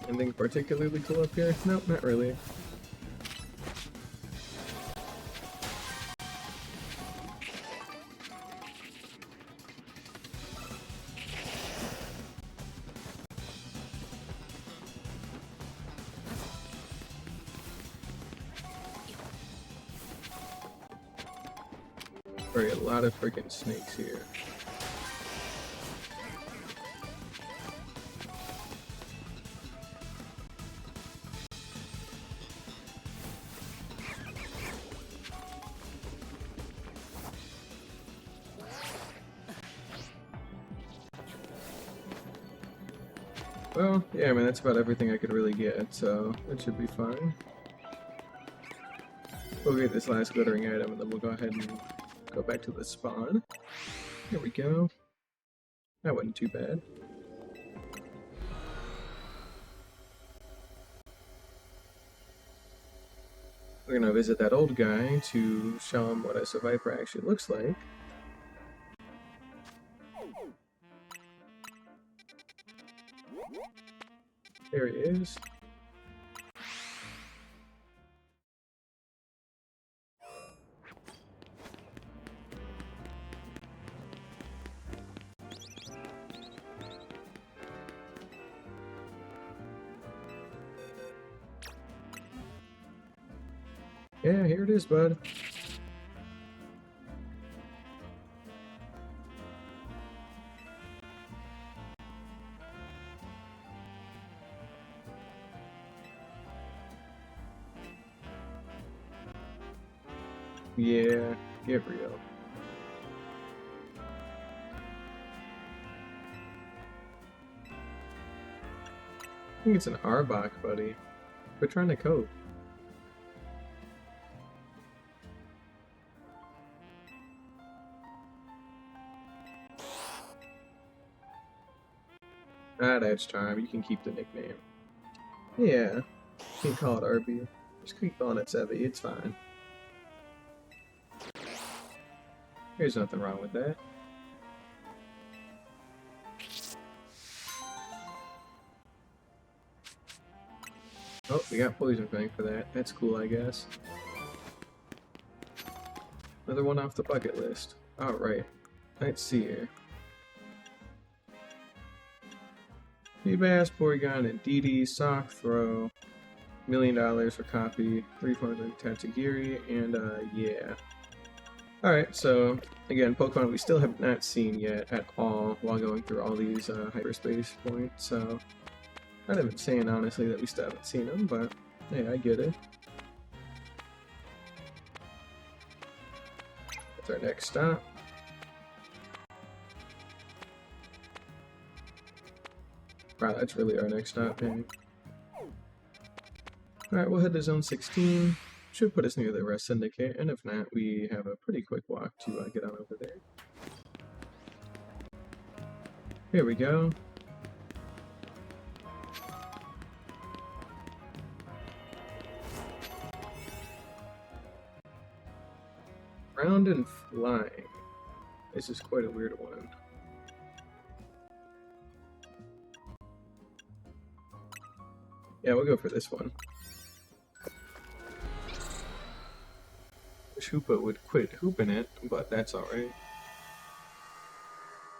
Anything particularly cool up here? Nope, not really. Alright, a lot of freaking snakes here. Well, yeah, I mean, that's about everything I could really get, so it should be fine. We'll get this last glittering item, and then we'll go ahead and go back to the spawn. Here we go. That wasn't too bad. We're gonna visit that old guy to show him what a survivor actually looks like. There he is. Yeah, here it is, bud. Yeah, get real. I think it's an Arbok, buddy. Quit trying to cope. Ah, that's charm. You can keep the nickname. Yeah, you can call it RB. Just keep calling it Sevy. It's fine. There's nothing wrong with that. Oh, we got Poison Fang for that. That's cool, I guess. Another one off the bucket list. Alright. Let's see here. Feebas, Porygon, and DD, Sock Throw. $1 million for copy. 3 forms of Tatsugiri, and yeah. Alright, so again, Pokemon we still have not seen yet at all while going through all these hyperspace points, so kind of insane, honestly, that we still haven't seen them, but hey, I get it. That's our next stop. Wow, that's really our next stop, man. Alright, we'll head to Zone 16. Should put us near the Rest Syndicate, and if not, we have a pretty quick walk to get on over there. Here we go. Round and flying. This is quite a weird one. Yeah, we'll go for this one. Wish Hoopa would quit hooping it, but that's alright.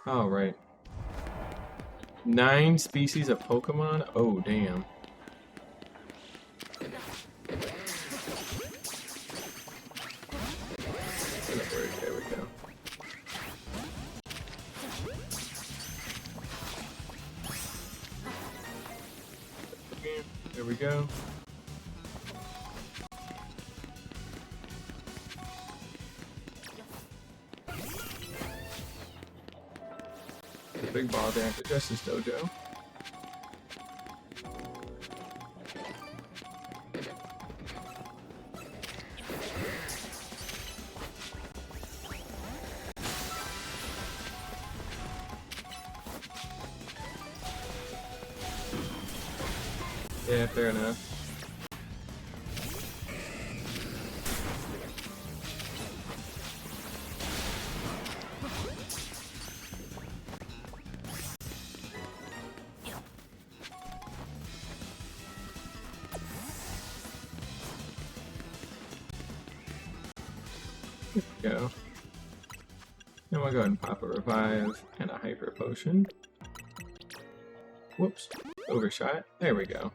Alright. 9 species of Pokemon? Oh, damn. There we go. There we go. Big ball there at the Justice Dojo. Yeah, fair enough. Here we go. Then we'll go ahead and pop a revive and a hyper potion. Whoops. Overshot. There we go.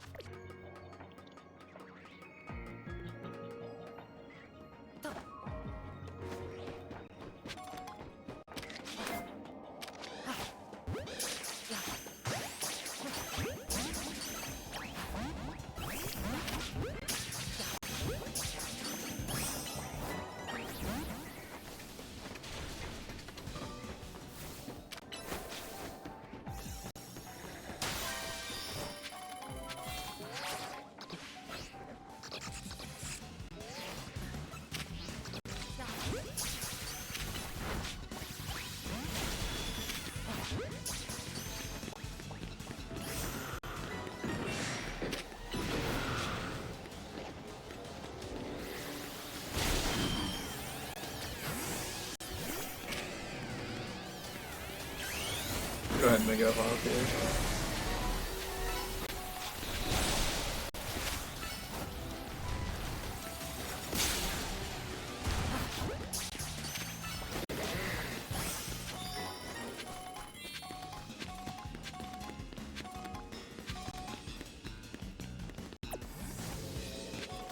Go ahead and make up off here.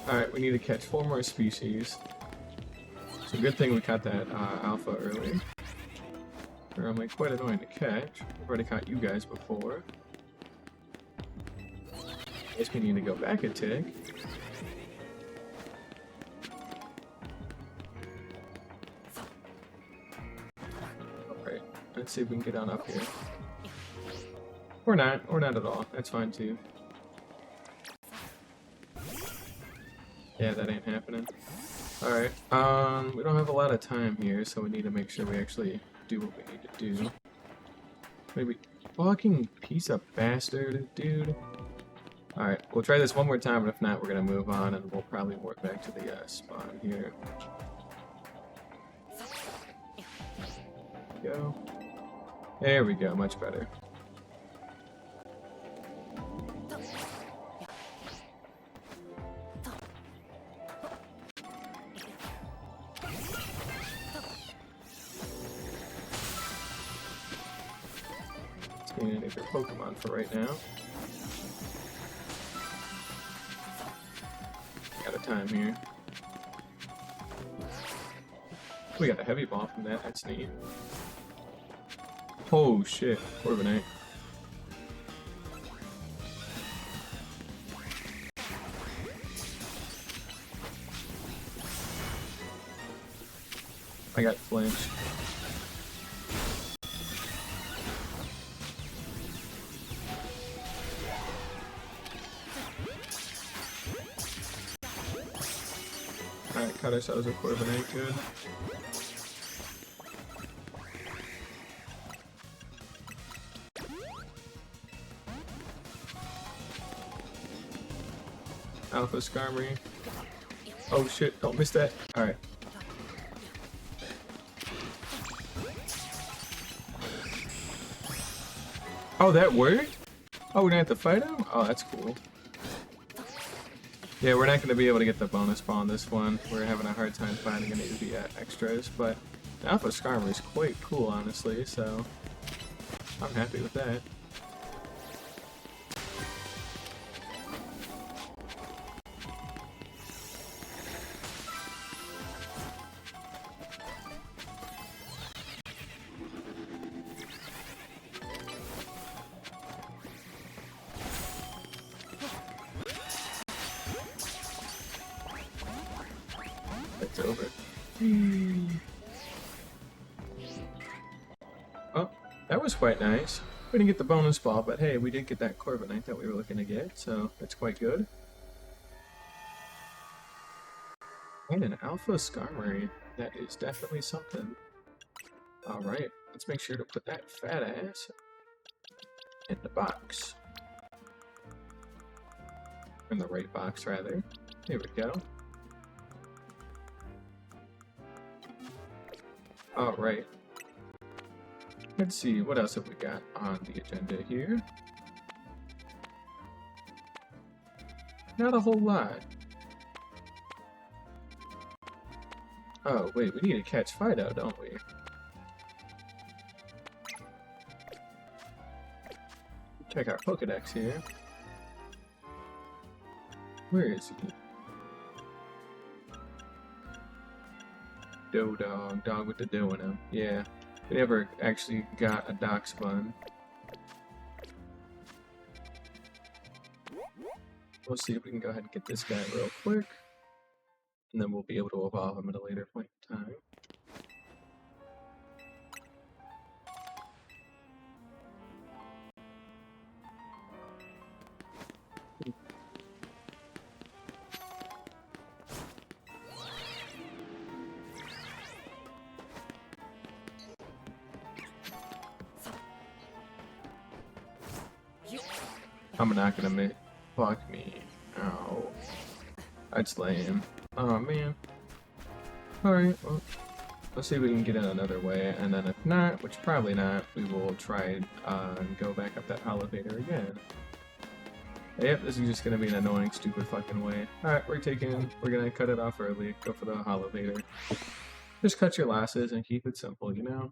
Alright, we need to catch 4 more species. So good thing we caught that alpha earlier. They're only quite annoying to catch. I've already caught you guys before. Guess we need to go back a tick. Alright, let's see if we can get on up here. Or not at all. That's fine too. Yeah, that ain't happening. Alright, we don't have a lot of time here, so we need to make sure we actually do what we need to do. Maybe fucking piece of bastard, dude. Alright, we'll try this one more time, but if not, we're gonna move on and we'll probably work back to the spawn here. Go. There we go, much better. Any of your Pokemon for right now. Got a time here. We got a heavy ball from that, that's neat. Oh shit, Corviknight. I got flinched. Alright, cut ourselves a Corviknight, good. Alpha Skarmory. Oh shit, don't miss that. Alright. Oh, that worked? Oh, we don't have to fight him? Oh, that's cool. Yeah, we're not going to be able to get the bonus ball on this one. We're having a hard time finding any of the extras, but the Alpha Skarmory is quite cool, honestly, so I'm happy with that. It's over. Oh, that was quite nice. We didn't get the bonus ball, but hey, we did get that Corviknight that we were looking to get, so that's quite good. And an Alpha Skarmory. That is definitely something. Alright, let's make sure to put that fat ass in the box. In the right box, rather. Here we go. Alright. Let's see, what else have we got on the agenda here? Not a whole lot. Oh, wait, we need to catch Fido, don't we? Check our Pokedex here. Where is he? Dog, dog with the dough in him. Yeah, we never actually got a Darkspawn. We'll see if we can go ahead and get this guy real quick, and then we'll be able to evolve him at a later point in time. I'm not gonna make. Fuck me. Ow. That's lame. Oh man. Alright, well, let's see if we can get in another way, and then if not, which probably not, we will try and go back up that elevator again. Yep, this is just gonna be an annoying, stupid fucking way. Alright, we're gonna cut it off early, go for the elevator. Just cut your losses and keep it simple, you know?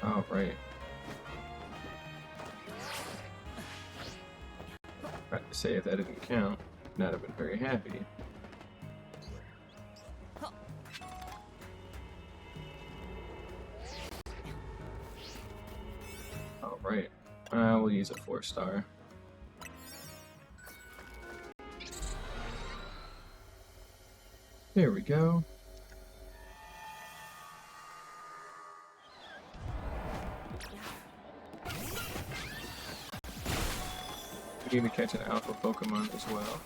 Alright. Right to say if that didn't count, I'd not have been very happy. Alright. We'll use a 4-star. There we go. We need to catch an alpha Pokemon as well.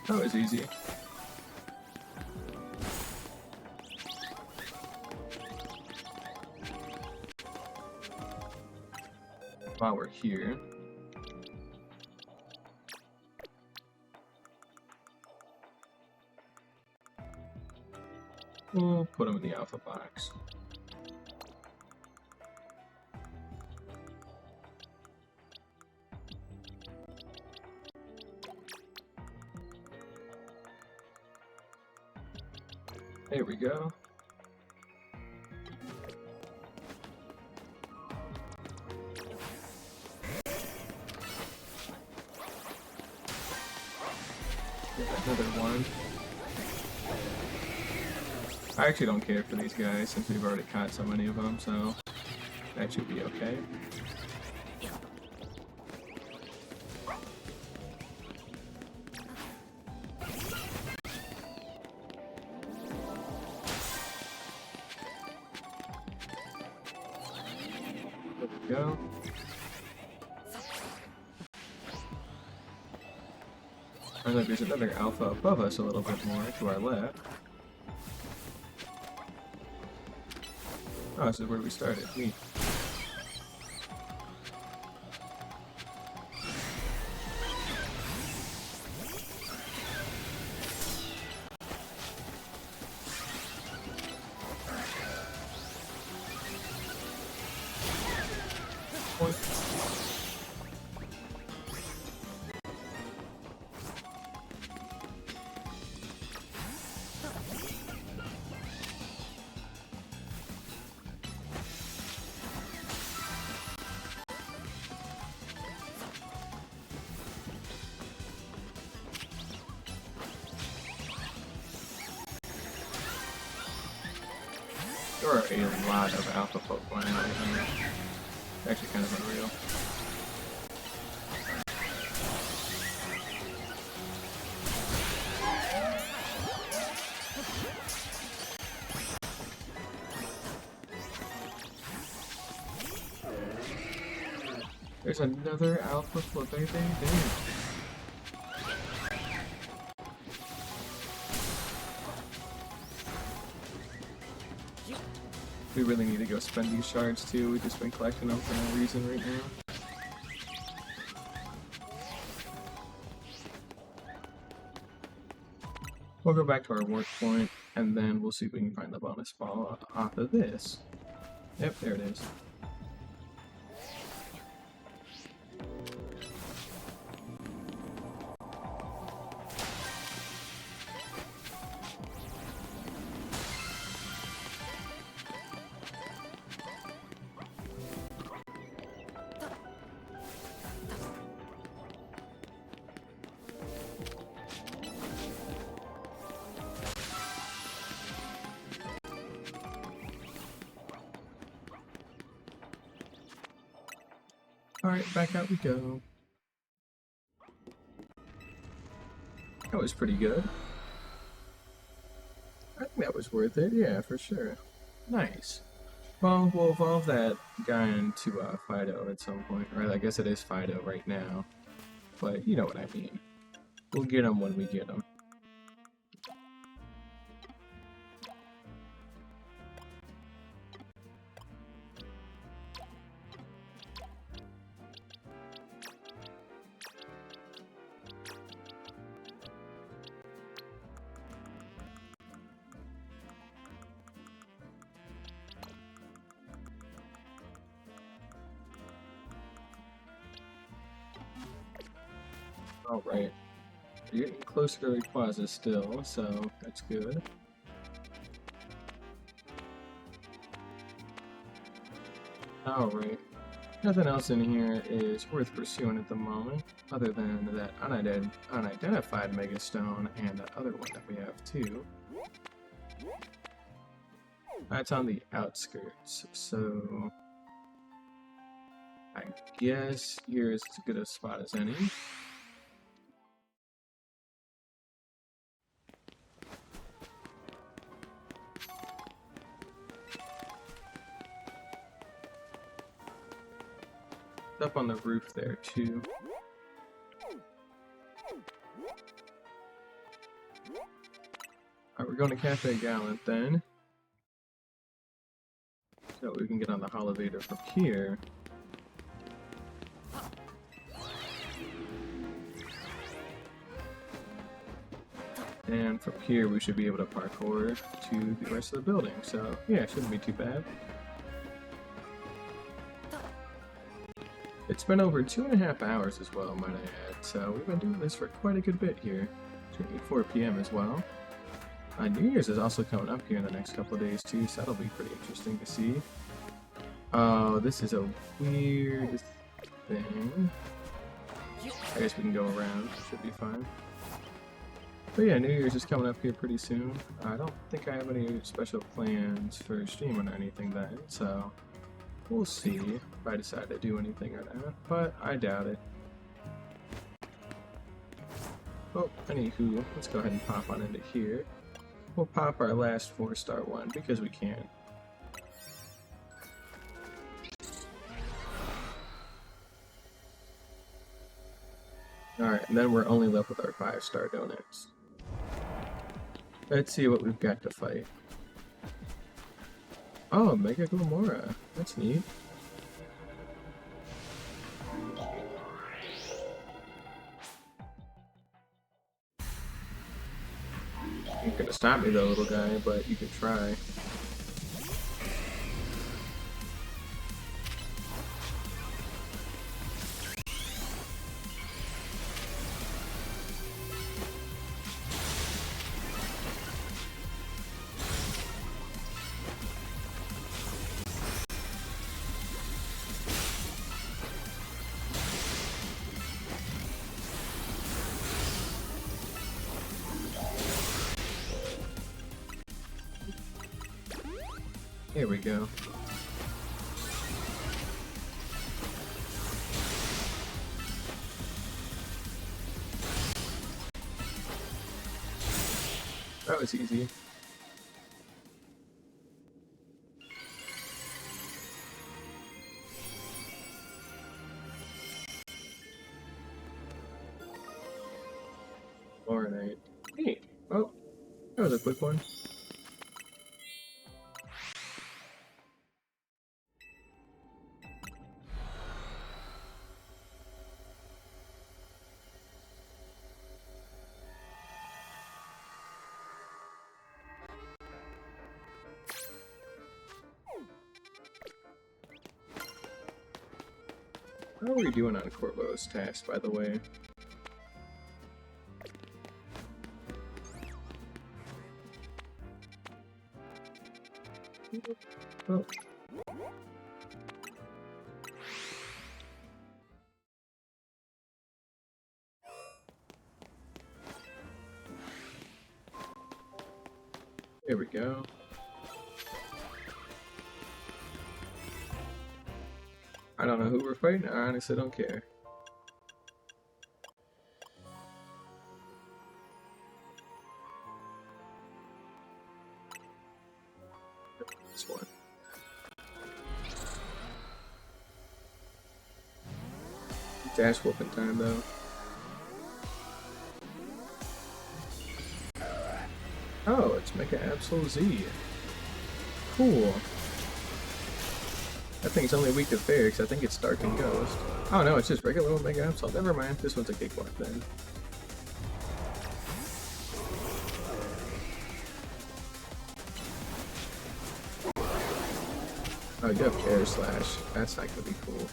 That was easy. While we're here, we'll put them in the alpha box. There we go. Another one. I actually don't care for these guys since we've already caught so many of them, so that should be okay. There we go. And look, there's another alpha above us a little bit more to our left. Oh, this is where we started. Neat. Point. There are a lot of alpha Pokemon out here. It's actually kind of unreal. There's another alpha flipping thing. We really need to go spend these shards too. We've just been collecting them for no reason right now. We'll go back to our work point, and then we'll see if we can find the bonus ball off of this. Yep, there it is. Alright, back out we go. That was pretty good. I think that was worth it, yeah, for sure. Nice. Well, we'll evolve that guy into Fido at some point. Or I guess it is Fido right now. But you know what I mean. We'll get him when we get him. Alright. You're getting closer to Rayquaza still, so that's good. Alright. Nothing else in here is worth pursuing at the moment, other than that unidentified Megastone and that other one that we have too. That's on the outskirts, so I guess here is as good a spot as any. Up on the roof there too. Alright, we're going to Cafe Gallant then. So we can get on the Holovator from here. And from here we should be able to parkour to the rest of the building. So yeah, it shouldn't be too bad. It's been over 2.5 hours as well, might I add, so we've been doing this for quite a good bit here. It's going to be 4 p.m. as well. New Year's is also coming up here in the next couple of days too, so that'll be pretty interesting to see. Oh, this is a weird thing. I guess we can go around, should be fine. But yeah, New Year's is coming up here pretty soon. I don't think I have any special plans for streaming or anything then, so we'll see if I decide to do anything or not, but I doubt it. Oh, anywho, let's go ahead and pop on into here. We'll pop our last 4-star one because we can. Alright, and then we're only left with our 5-star donuts. Let's see what we've got to fight. Oh, Mega Gomora. That's neat. You're gonna stop me though, little guy, but you can try. Here we go. That was easy. Alright. Hey. Oh, that was a quick one. How are we doing on Corvo's task, by the way? Oh. Here we go. I don't know who we're fighting. I honestly don't care. This one. Dash whooping time though. Oh, it's Mega Absol Z. Cool. That thing's only weak to Fair, because I think it's Dark and Ghost. Oh no, it's just regular old Mega Absol. Never mind, this one's a cakewalk then. Oh, you have Air Slash. That's not gonna be cool.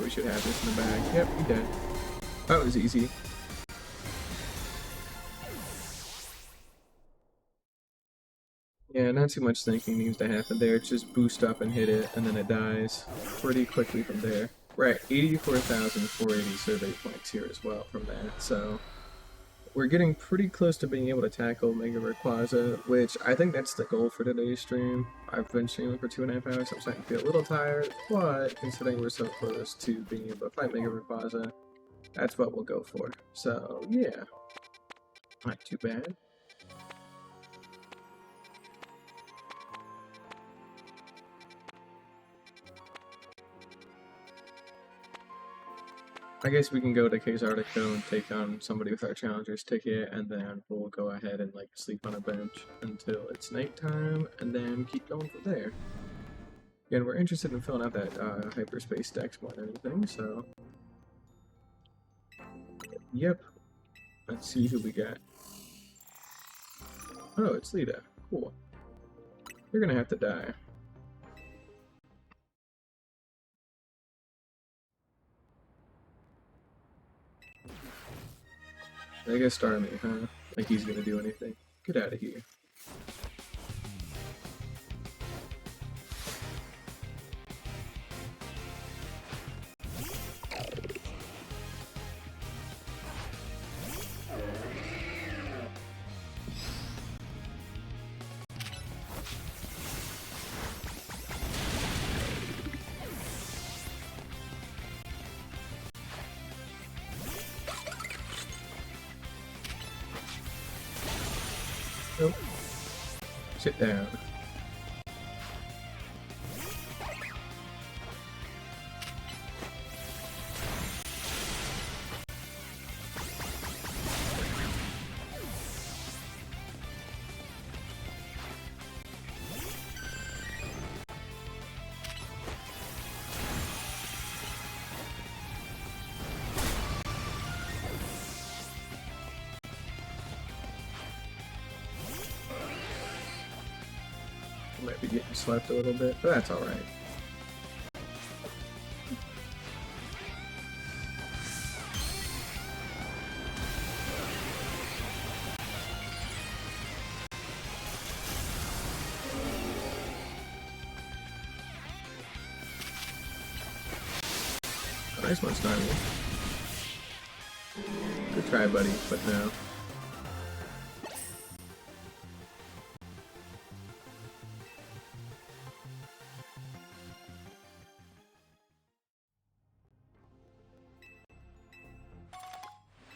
We should have this in the bag. Yep, we did. That was easy. Yeah, not too much thinking needs to happen there. Just boost up and hit it, and then it dies pretty quickly from there. We're at 84,480 survey points here as well from that, so we're getting pretty close to being able to tackle Mega Rayquaza, which I think that's the goal for today's stream. I've been streaming for 2.5 hours, so I'm starting to feel a little tired, but considering we're so close to being able to fight Mega Rayquaza, that's what we'll go for. So, yeah. Not too bad. I guess we can go to Case Artico and take on somebody with our Challenger's ticket, and then we'll go ahead and like sleep on a bench until it's nighttime, and then keep going from there. Again, we're interested in filling out that hyperspace dex more than anything, so... Yep. Let's see who we got. Oh, it's Lita. Cool. You're gonna have to die. I guess Starmie, huh? Like he's gonna do anything. Get out of here. Nope. Sit down. Might be getting slapped a little bit, but that's alright. Nice one, Starmie. Good try, buddy, but no.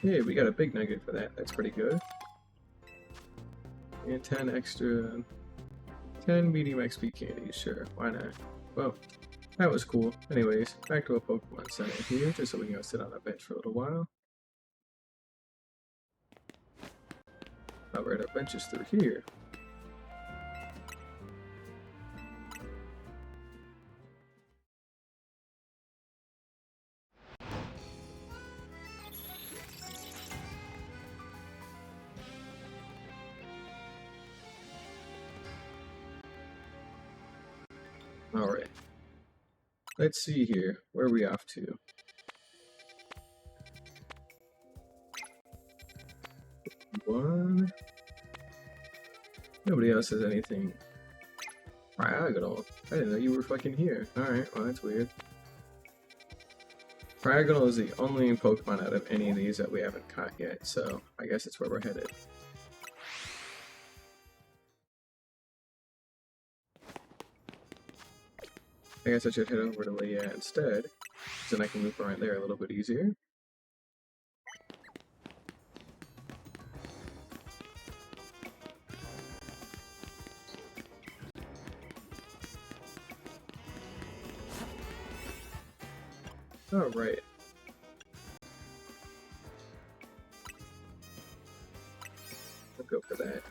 Hey, we got a big nugget for that. That's pretty good. And 10 extra... 10 medium XP candies, sure. Why not? Well, that was cool. Anyways, back to a Pokemon Center here, just so we can go sit on a bench for a little while. Alright, our bench is through here. Alright. Let's see here. Where are we off to? One. Nobody else has anything. Triagonal. I didn't know you were fucking here. Alright, well that's weird. Triagonal is the only Pokemon out of any of these that we haven't caught yet, so I guess it's where we're headed. I guess I should head over to Leia instead, so then I can move around there a little bit easier. Alright. We'll go for that.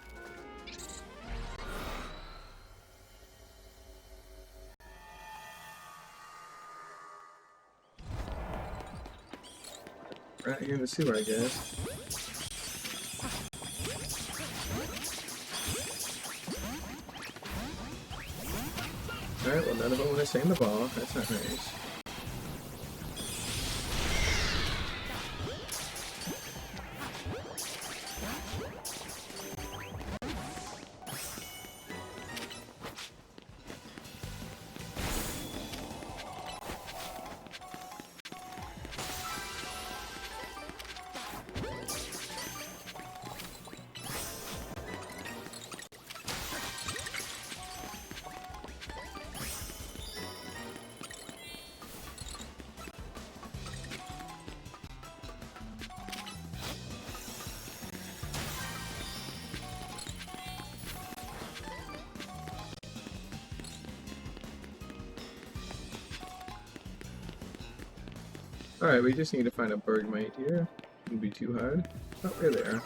Right here in the sewer, I guess. Alright, well none of them want to save the ball. That's not nice. Alright, we just need to find a Bergmite here. Shouldn't be too hard. Oh, we're there.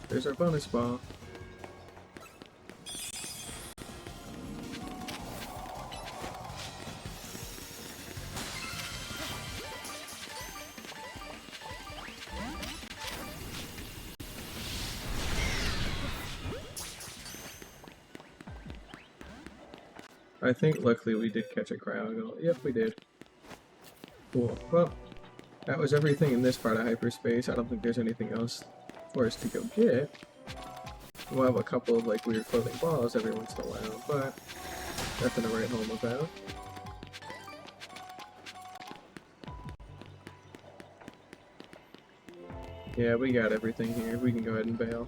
There's our bonus ball. I think luckily we did catch a cryogonal. Yep, we did. Cool. Well, that was everything in this part of hyperspace. I don't think there's anything else for us to go get. We'll have a couple of like weird floating balls every once in a while, but nothing to write home about. Yeah, we got everything here. We can go ahead and bail.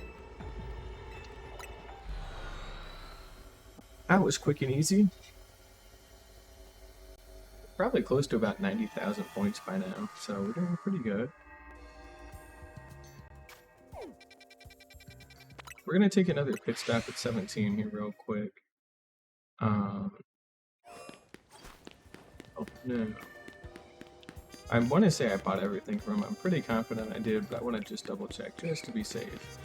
That was quick and easy. Probably close to about 90,000 points by now, so we're doing pretty good. We're gonna take another pit stop at 17 here real quick. Oh no. I want to say I bought everything from him. I'm pretty confident I did, but I want to just double check just to be safe.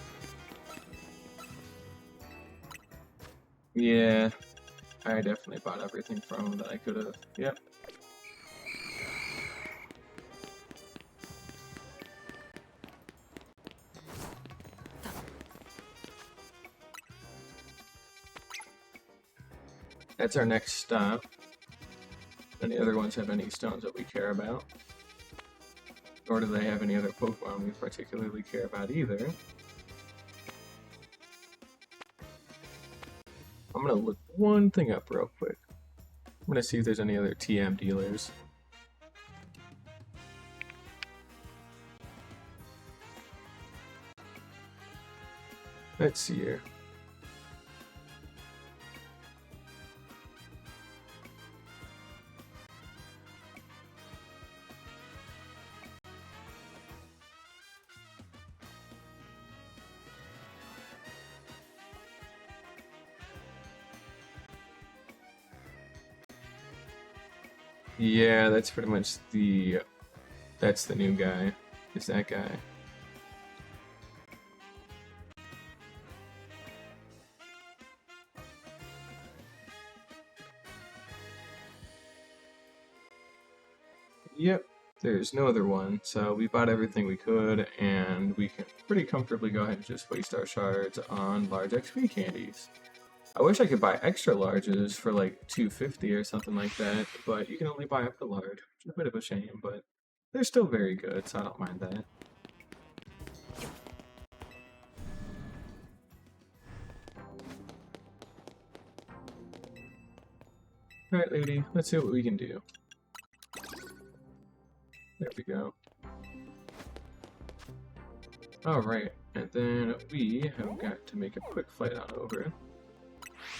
Yeah, I definitely bought everything from him that I could have. Yep. That's our next stop. Any other ones have any stones that we care about? Nor do they have any other Pokemon we particularly care about either. I'm gonna look one thing up real quick. I'm gonna see if there's any other TM dealers. Let's see here. Yeah, that's pretty much that's the new guy. Is that guy. Yep, there's no other one, so we bought everything we could, and we can pretty comfortably go ahead and just waste our shards on large XP candies. I wish I could buy extra larges for like 250 or something like that, but you can only buy up to large, which is a bit of a shame, but they're still very good, so I don't mind that. Alright, lady, let's see what we can do. There we go. Alright, and then we have got to make a quick flight on over.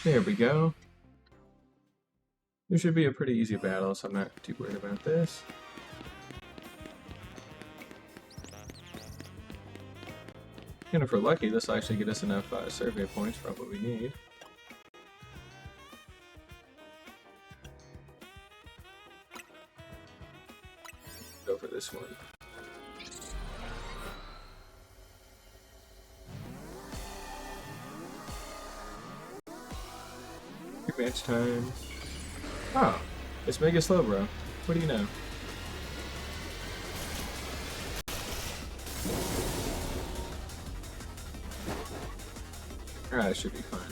There we go. This should be a pretty easy battle, so I'm not too worried about this. And if we're lucky, this will actually get us enough survey points for what we need. Go for this one. Match time. Oh, it's Mega Slowbro. What do you know? Alright, it should be fine.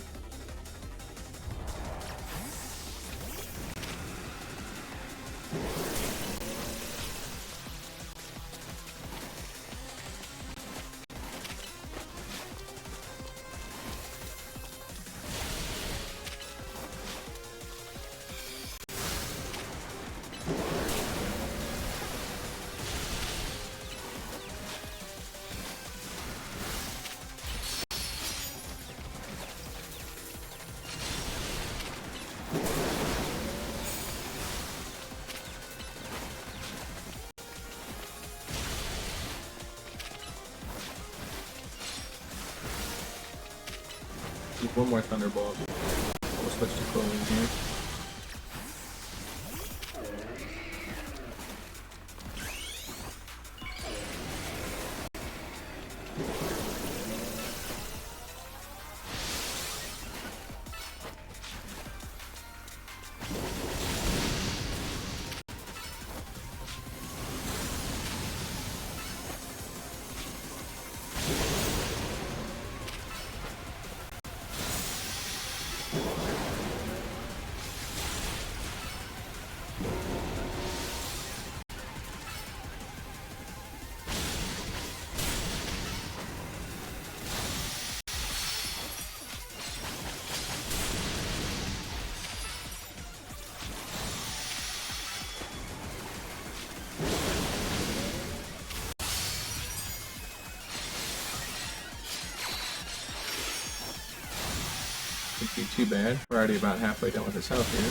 Just one more Thunderbolt. We'll switch to Quillian here. Shouldn't be too bad. We're already about halfway done with his health here.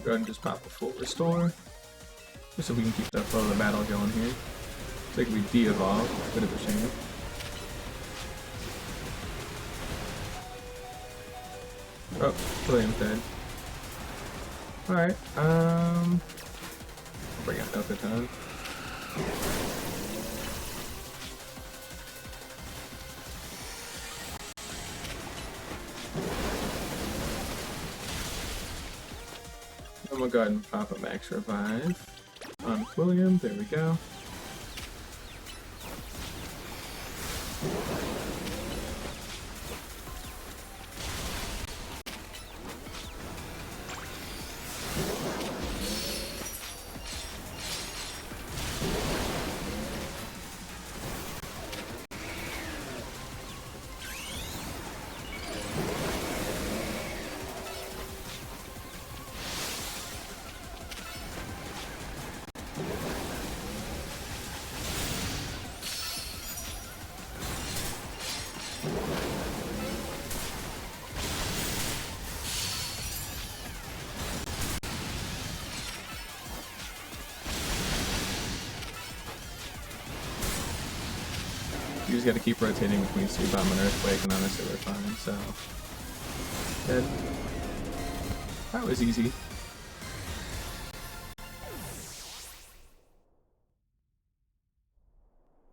Go ahead and just pop a full restore. Just so we can keep that flow of the battle going here. Looks like we de-evolved. Bit of a shame. Oh, Quillian's dead. Alright, bring out Delta Ton. I'm gonna go ahead and pop a Max Revive on Quillian. There we go. You just gotta keep rotating between Sea Bomb and Earthquake, and honestly we're fine, so... Dead. That was easy.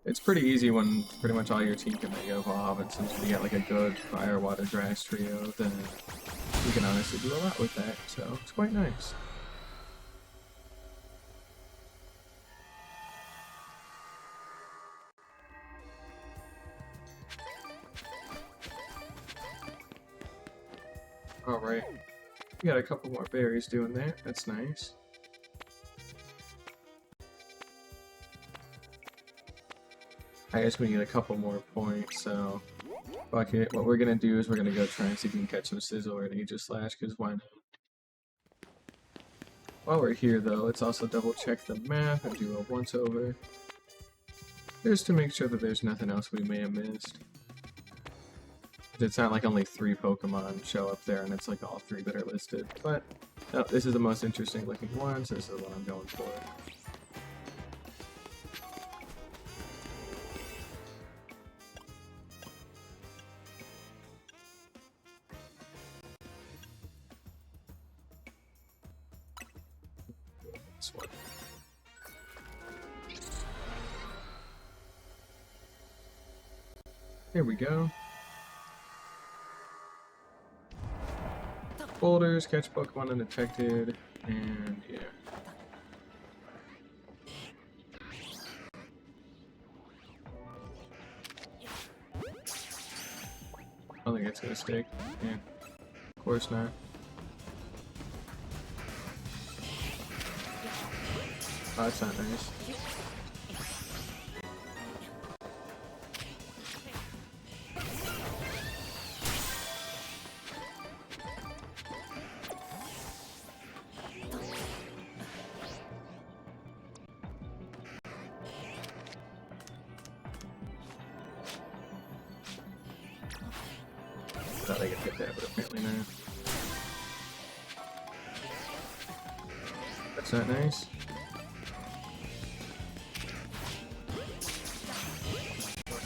It's pretty easy when pretty much all your team can make evolve, and since we got like a good Fire, Water, Grass trio, then we can honestly do a lot with that, so it's quite nice. Alright, we got a couple more berries doing that, that's nice. I guess we need a couple more points, so fuck it. What we're gonna do is we're gonna go try and see if we can catch some Sizzle or an Aegis Slash, because why not? While we're here though, let's also double check the map and do a once over. Just to make sure that there's nothing else we may have missed. It's not like only 3 Pokemon show up there and it's like all 3 that are listed, but no, this is the most interesting looking one, so this is the one I'm going for. This one. Here we go. Boulders, catch Pokemon undetected, and yeah. I don't think it's gonna stick. Yeah. Of course not. Oh, that's not nice. thought I could hit that, but apparently not. That's not nice.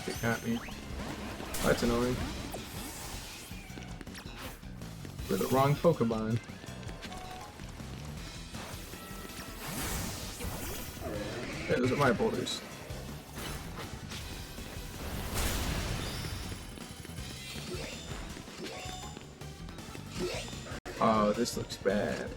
It got me. Oh, that's annoying. For the wrong Pokemon. Hey, those are my boulders. Oh, this looks bad.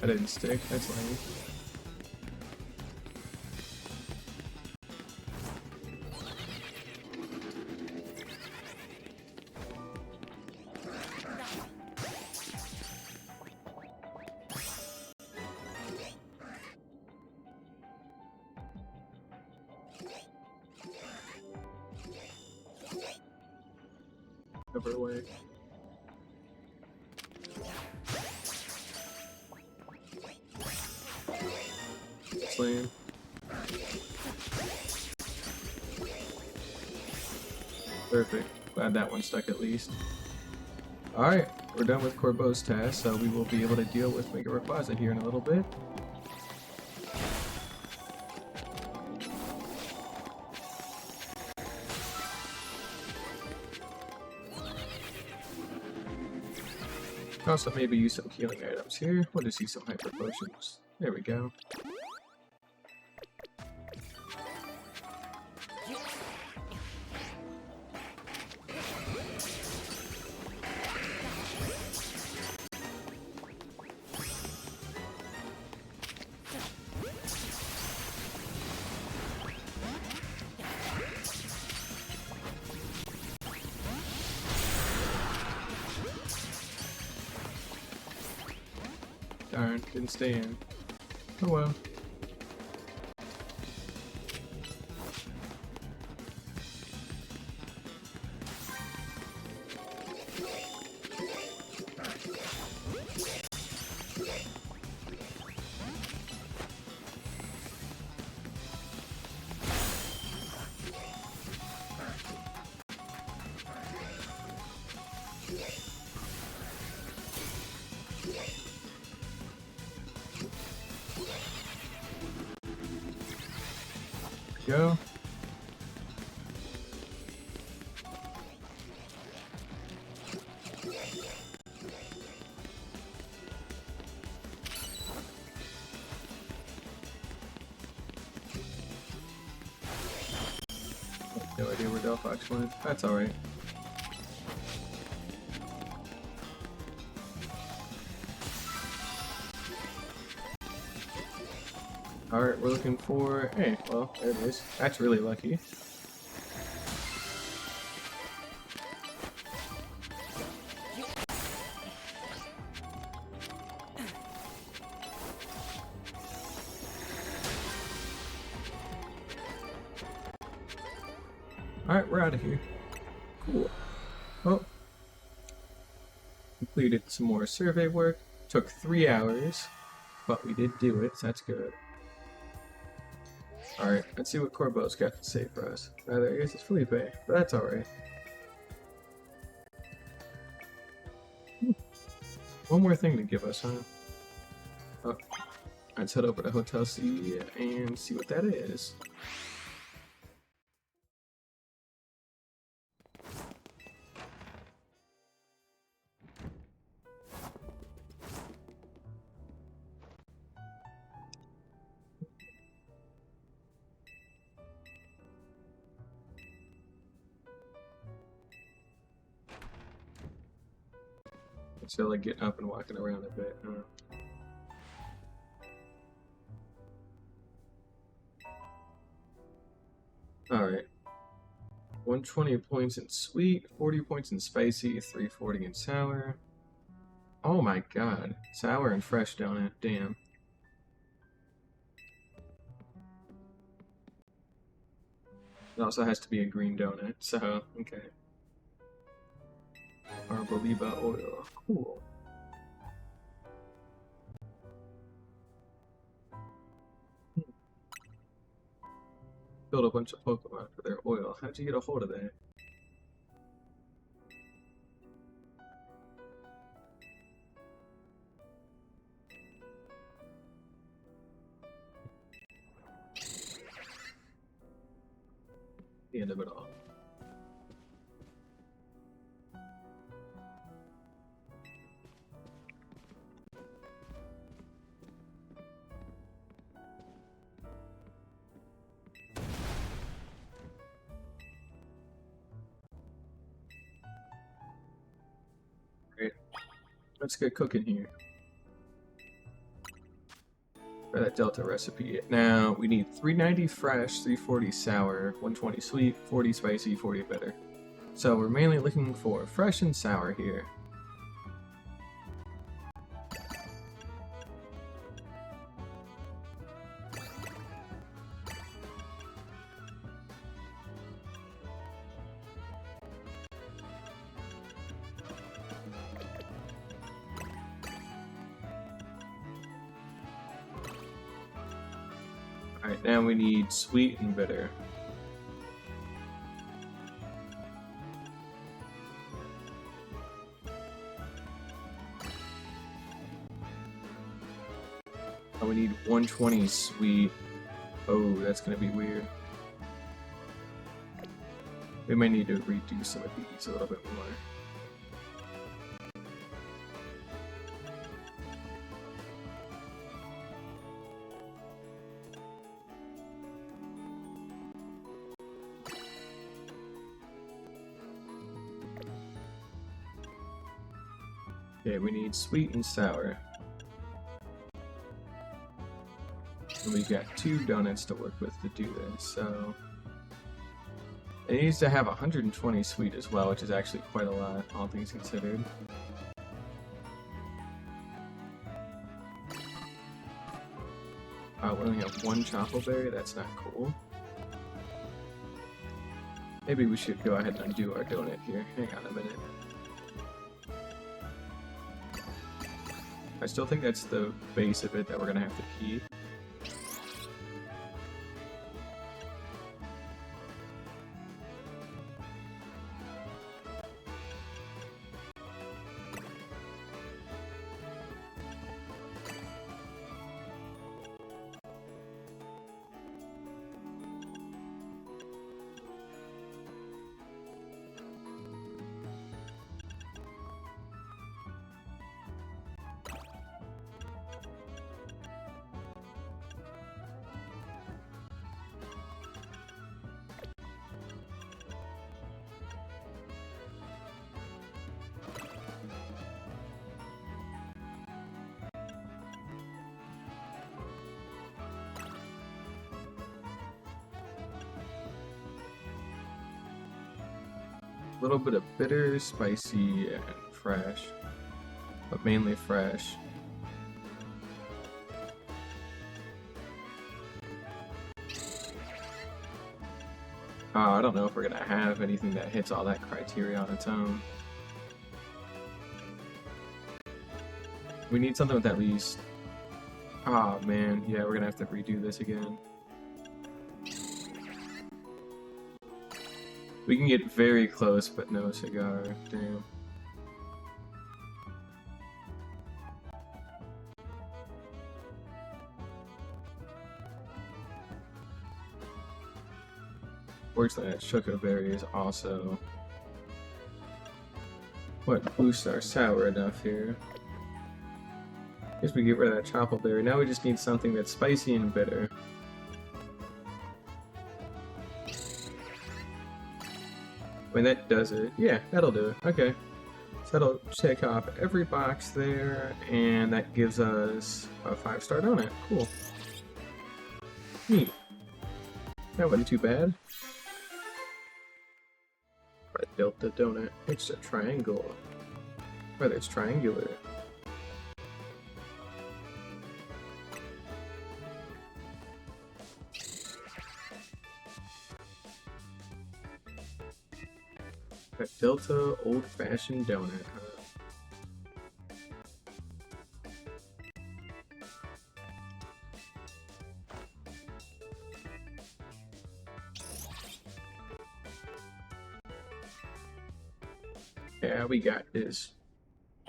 I didn't stick, that's lame. Cover away. Slam. Perfect. Glad that one stuck at least. Alright, we're done with Corbo's task, so we will be able to deal with Mega Rayquaza here in a little bit. Also, maybe use some healing items here. We'll just use some Hyper Potions. There we go. Darn, didn't stay in. Oh well. Go. No idea where Delphox went. That's alright. Alright, we're looking for... Hey, well, there it is. That's really lucky. Alright, we're out of here. Cool. Well, completed some more survey work. Took 3 hours, but we did do it, so that's good. Alright, let's see what Corbo's got to say for us. Rather, I guess it's Felipe, but that's alright. One more thing to give us, huh? Oh, let's head over to Hotel C and see what that is. So like getting up and walking around a bit, huh? Alright. 120 points in sweet, 40 points in spicy, 340 in sour. Oh my god. Sour and fresh donut, damn. It also has to be a green donut, so, okay. Arboliba oil. Cool. Build a bunch of Pokemon for their oil. How'd you get a hold of that? The end of it all. Great. Let's get cooking here. For that Delta recipe. Now, we need 390 fresh, 340 sour, 120 sweet, 40 spicy, 40 bitter. So we're mainly looking for fresh and sour here. Alright, now we need sweet and bitter. Oh, we need 120 sweet. Oh, that's gonna be weird. We may need to redo some of these a little bit more. Okay, we need sweet and sour. And we've got 2 donuts to work with to do this, so... It needs to have 120 sweet as well, which is actually quite a lot, all things considered. We only have 1 chocolate berry, that's not cool. Maybe we should go ahead and undo our donut here. Hang on a minute. I still think that's the base of it that we're gonna have to keep. A little bit of bitter, spicy, and fresh, but mainly fresh. I don't know if we're gonna have anything that hits all that criteria on its own. We need something with at least... Ah, man, yeah, we're gonna have to redo this again. We can get very close, but no cigar. Damn. Fortunately, that sugar berry is also what boosts our sour enough here. Guess we get rid of that chocolate berry. Now we just need something that's spicy and bitter. I mean, that does it. Yeah, that'll do it. Okay. So that'll check off every box there, and that gives us a 5-star donut. Cool. Neat. That wasn't too bad. Red Delta donut. It's a triangle. Whether it's triangular. Delta old-fashioned donut, huh? Yeah, we got this.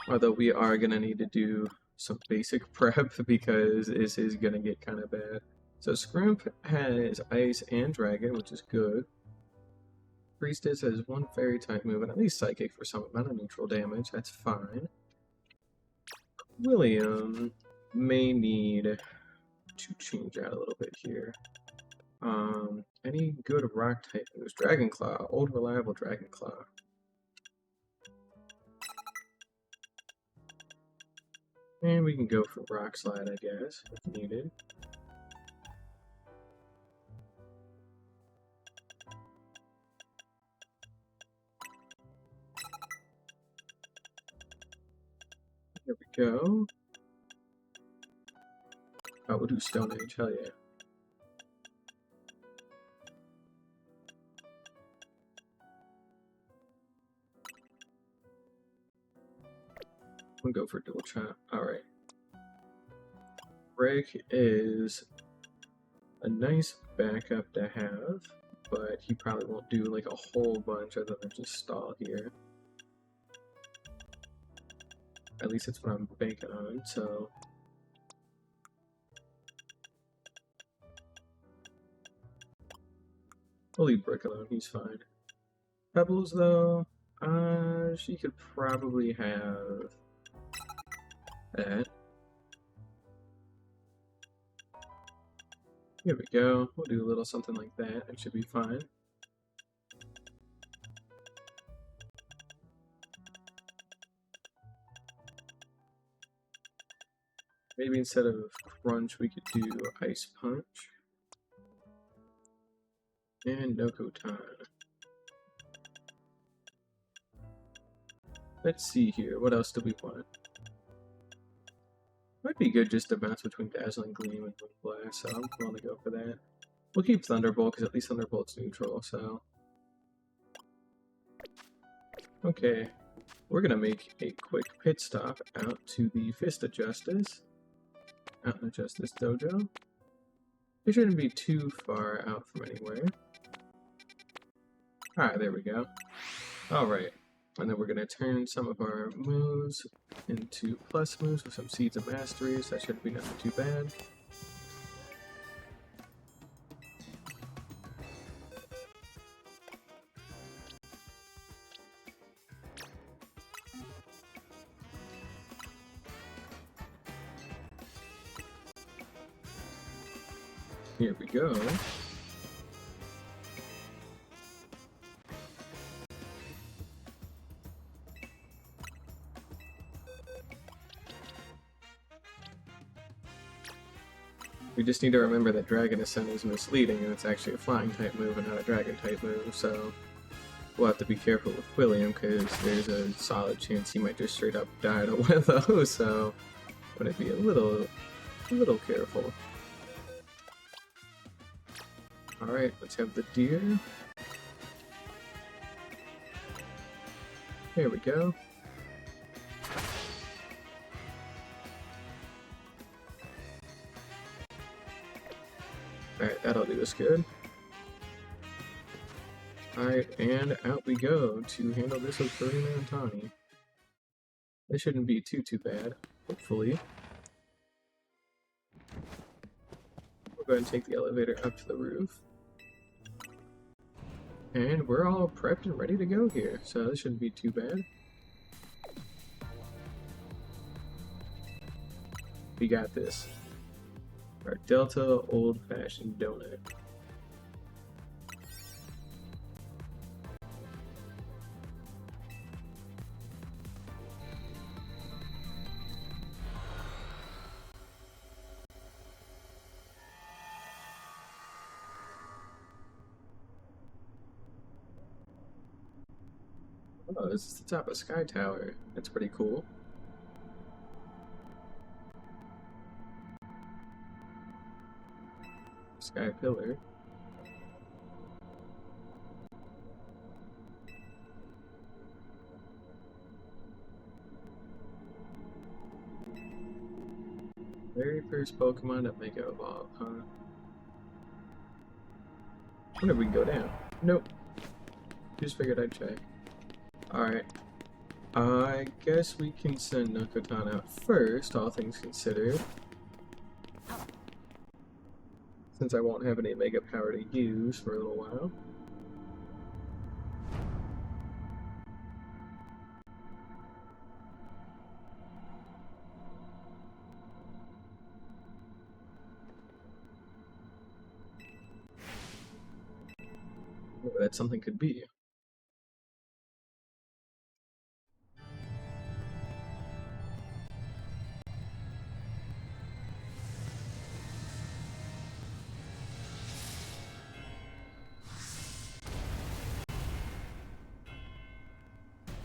Although we are gonna need to do some basic prep because this is gonna get kind of bad. So Scrimp has Ice and Dragon, which is good. Priestess has one Fairy type move and at least Psychic for some amount of neutral damage. That's fine. William may need to change out a little bit here. Any good rock type moves? Dragon Claw, old reliable Dragon Claw. And we can go for Rock Slide, I guess, if needed. There we go. Oh, we'll do Stone Age, hell yeah. We'll go for Dual Chop. Alright. Break is a nice backup to have, but he probably won't do like a whole bunch other than just stall here. At least it's what I'm banking on, so... We'll leave Brick alone, he's fine. Pebbles, though, she could probably have that. Here we go. We'll do a little something like that. It should be fine. Maybe instead of Crunch, we could do Ice Punch. And Nokotan. Let's see here. What else do we want? Might be good just to bounce between Dazzling Gleam and Wind Blast, so I'm going to go for that. We'll keep Thunderbolt, because at least Thunderbolt's neutral, so... Okay, we're going to make a quick pit stop out to the Fist of Justice. Out in the Justice Dojo. It shouldn't be too far out from anywhere. Alright, there we go. Alright. And then we're going to turn some of our moves into plus moves with some Seeds of Mastery, so that shouldn't be nothing too bad. Here we go. We just need to remember that Dragon Ascent is misleading and it's actually a flying type move and not a dragon type move, so we'll have to be careful with William because there's a solid chance he might just straight up die to one of those, so I'm gonna be a little careful. Alright, let's have the deer. Here we go. Alright, that'll do us good. Alright, and out we go to handle this with Ferdinand Tawny. This shouldn't be too bad, hopefully. We'll go ahead and take the elevator up to the roof. And we're all prepped and ready to go here, so this shouldn't be too bad. We got this. Our Delta old-fashioned donut. Oh, this is the top of Sky Tower. That's pretty cool. Sky Pillar. Very first Pokemon that Mega Evolve, huh? I wonder if we can go down. Nope. Just figured I'd check. Alright. I guess we can send Nukotan out first, all things considered. Since I won't have any Mega Power to use for a little while. Whatever that something could be.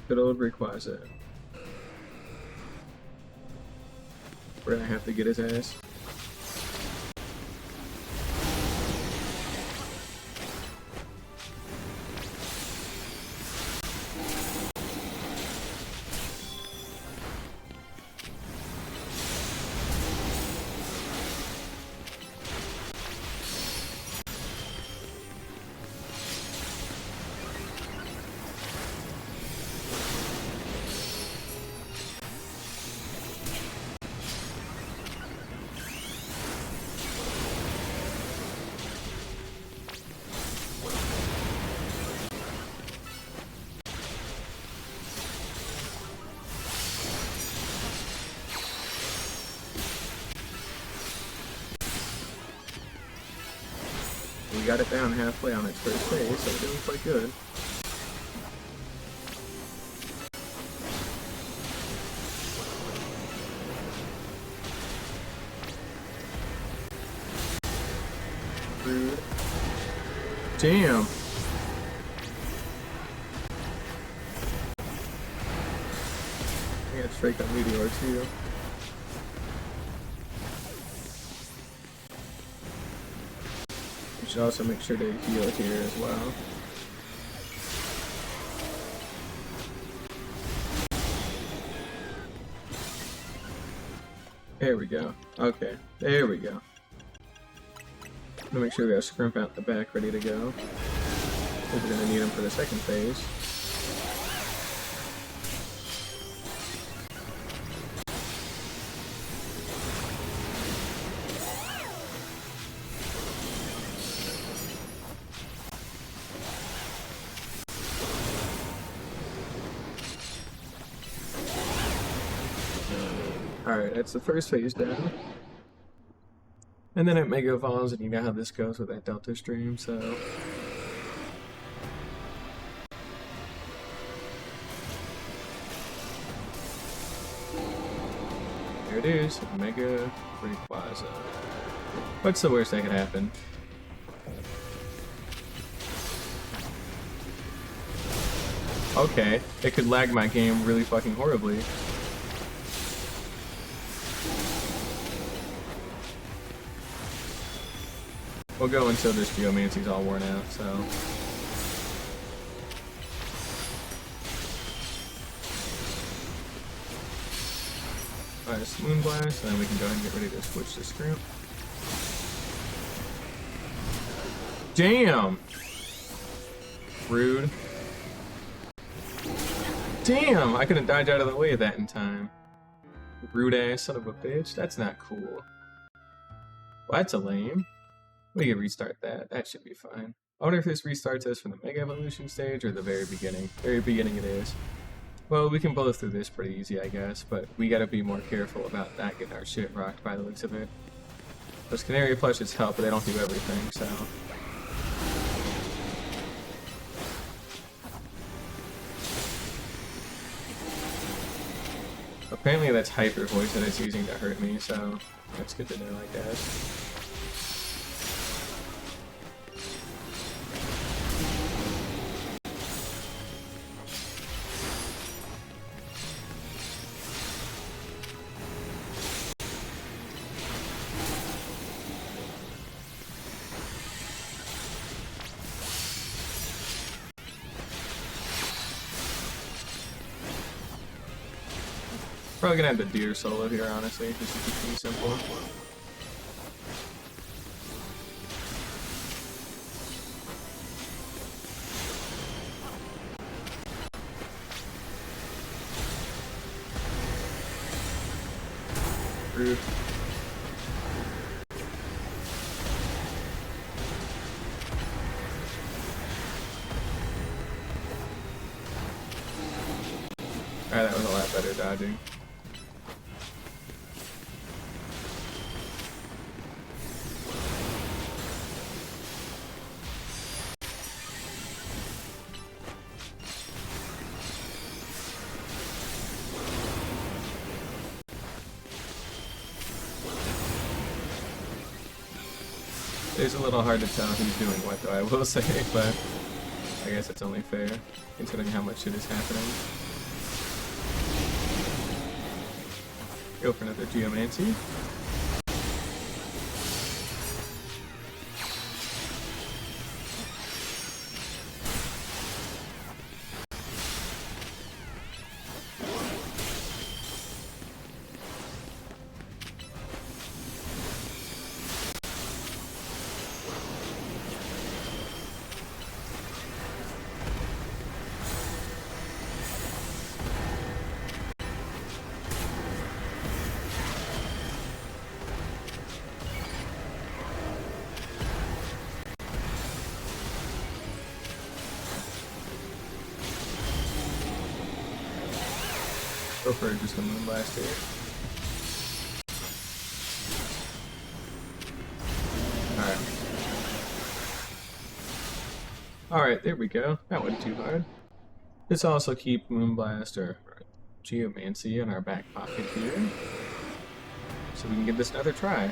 Good old Rayquaza. We're gonna have to get his ass. We got it down halfway on its first phase, so we're doing quite good. Rude. Damn! I got straight on Meteor too. We should also make sure to heal here as well. There we go. Okay, there we go. I'm gonna make sure we got Scrimp out the back ready to go. Because we're gonna need him for the second phase. Alright, that's the first phase done. And then it Mega Evolves, and you know how this goes with that Delta Stream, so... There it is, Mega Rayquaza. What's the worst that could happen? Okay, it could lag my game really fucking horribly. We'll go until this Geomancy's all worn out, so... Alright, Moonblast, and then we can go ahead and get ready to switch to Scrimp. Damn! Rude. Damn! I couldn't dodge out of the way of that in time. Rude ass son of a bitch. That's not cool. Well, that's a lame. We can restart that. That should be fine. I wonder if this restarts us from the Mega Evolution stage or the very beginning. Very beginning it is. Well, we can blow through this pretty easy, I guess, but we gotta be more careful about not getting our shit rocked by the looks of it. Those Canary Plushes help, but they don't do everything, so... Apparently that's Hyper Voice that it's using to hurt me, so that's good to know, I guess. Probably gonna have the deer solo here, honestly, just to keep things simple. Rude. Alright, that was a lot better dodging. It's a little hard to tell who's doing what, though, I will say, but I guess it's only fair, considering how much shit is happening. Go for another Geomancy. Go for just a Moonblast here. Alright, there we go. That wasn't too hard. Let's also keep Moonblast or Geomancy in our back pocket here, so we can give this another try.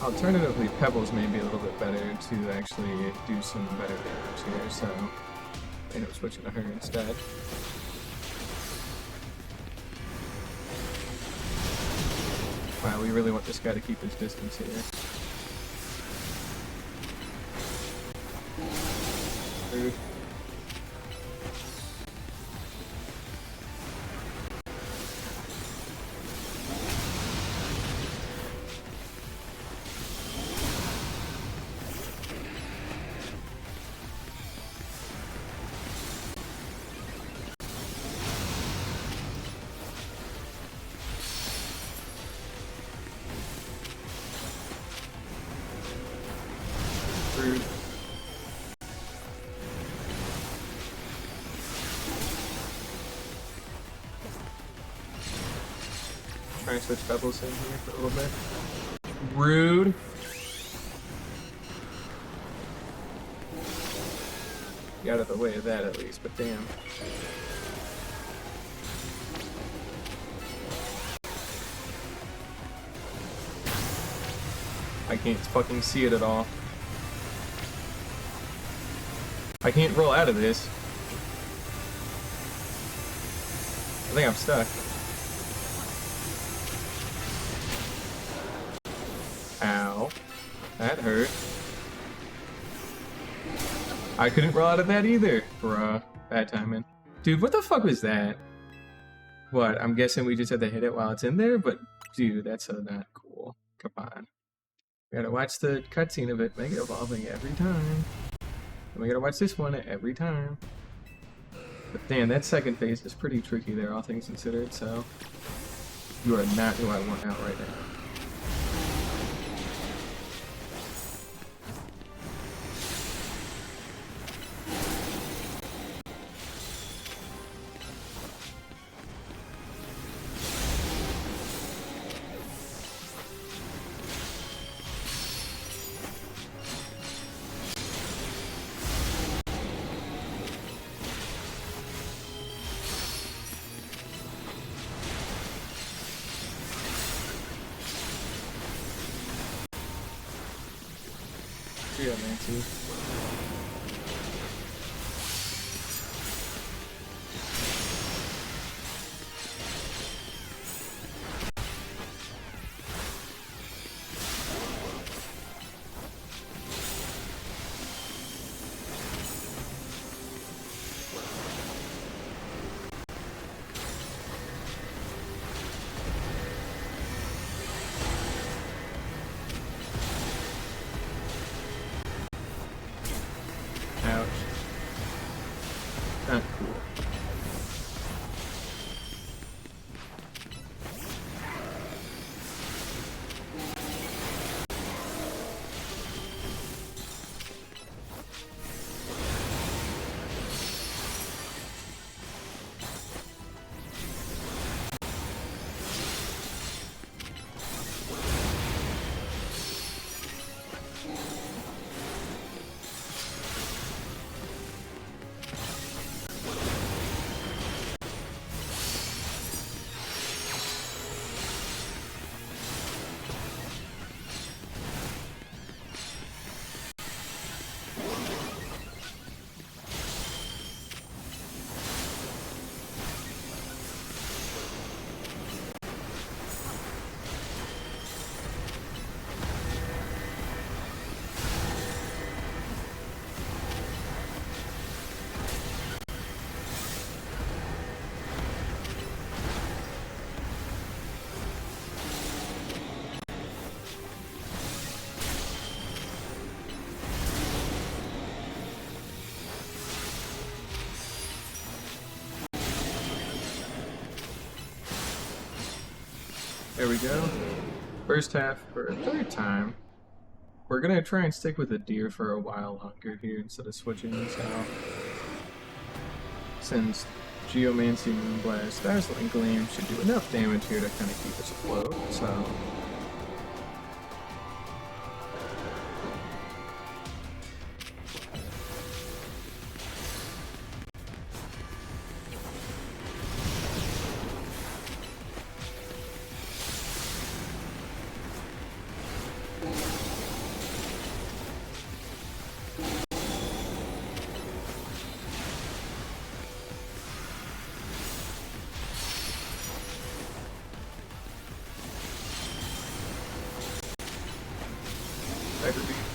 Alternatively, Pebbles may be a little bit better to actually do some better damage here, so I end up switching to her instead. Wow, we really want this guy to keep his distance here. Rude. Rude. Try and switch Pebbles in here for a little bit. Rude. Get out of the way of that at least, but damn. I can't fucking see it at all. I can't roll out of this. I think I'm stuck. Ow. That hurt. I couldn't roll out of that either. Bruh. Bad timing. Dude, what the fuck was that? What? I'm guessing we just had to hit it while it's in there? But, dude, that's so not cool. Come on. We gotta watch the cutscene of it Mega Evolving every time. And we gotta watch this one every time. But damn, that second phase is pretty tricky there, all things considered, so... You are not who I want out right now. Geomancy. There we go. First half for a third time. We're gonna try and stick with the deer for a while longer here instead of switching this out. Since Geomancy, Moonblast, Dazzling Gleam should do enough damage here to kind of keep us afloat, so...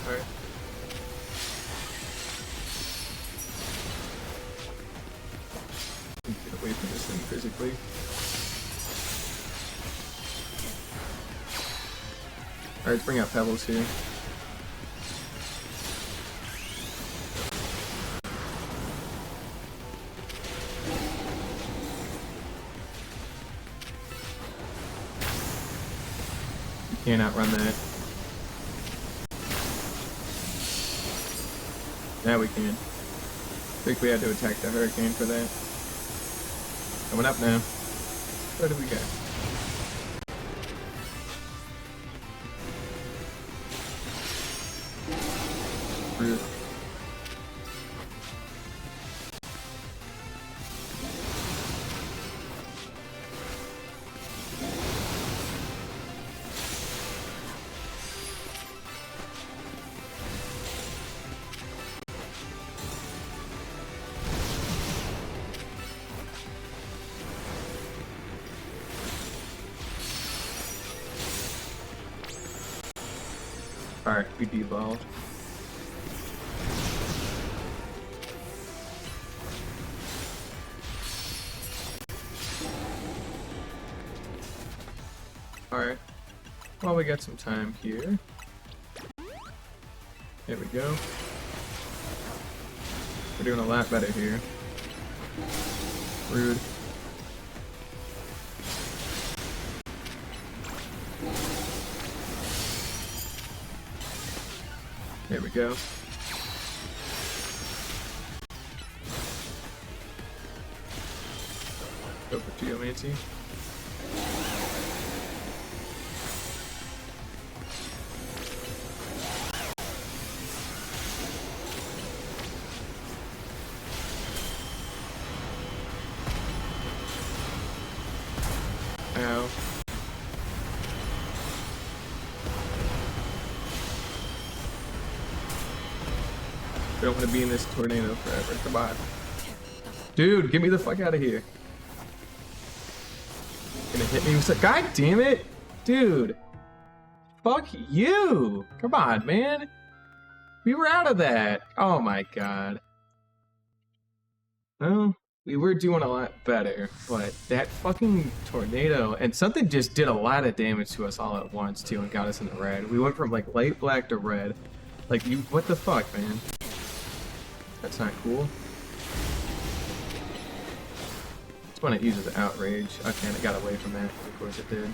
Alright. Get away from this thing physically. Alright, let's bring out Pebbles here. You can't outrun that. Now we can. I think we had to attack the Hurricane for that. Coming up now. What do we got? Rude. Alright, we devolved. Alright. Well, we got some time here. There we go. We're doing a lot better here. Rude. There we go. Go for Geomancy. Ow. I don't want to be in this tornado forever. Come on. Dude, get me the fuck out of here. Gonna hit me with some... God damn it! Dude! Fuck you! Come on, man! We were out of that! Oh my god. Well, we were doing a lot better, but that fucking tornado... And something just did a lot of damage to us all at once, too, and got us in the red. We went from, like, light black to red. Like, you... What the fuck, man? That's not cool. It's when it uses Outrage. Okay, and it got away from that. Of course it did.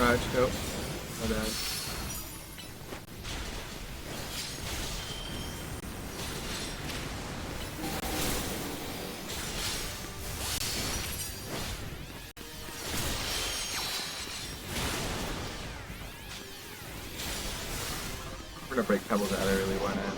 Raj, go. My bad. We're gonna break Pebbles out early, why not?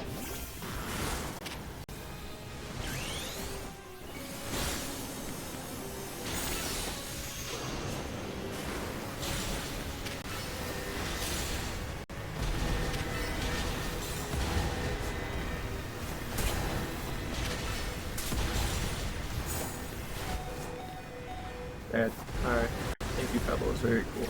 Bad. Alright. Thank you, Pebbles. Very cool.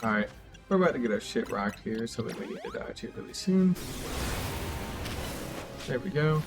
Alright, we're about to get our shit rocked here, so we may need to dodge here really soon. There we go.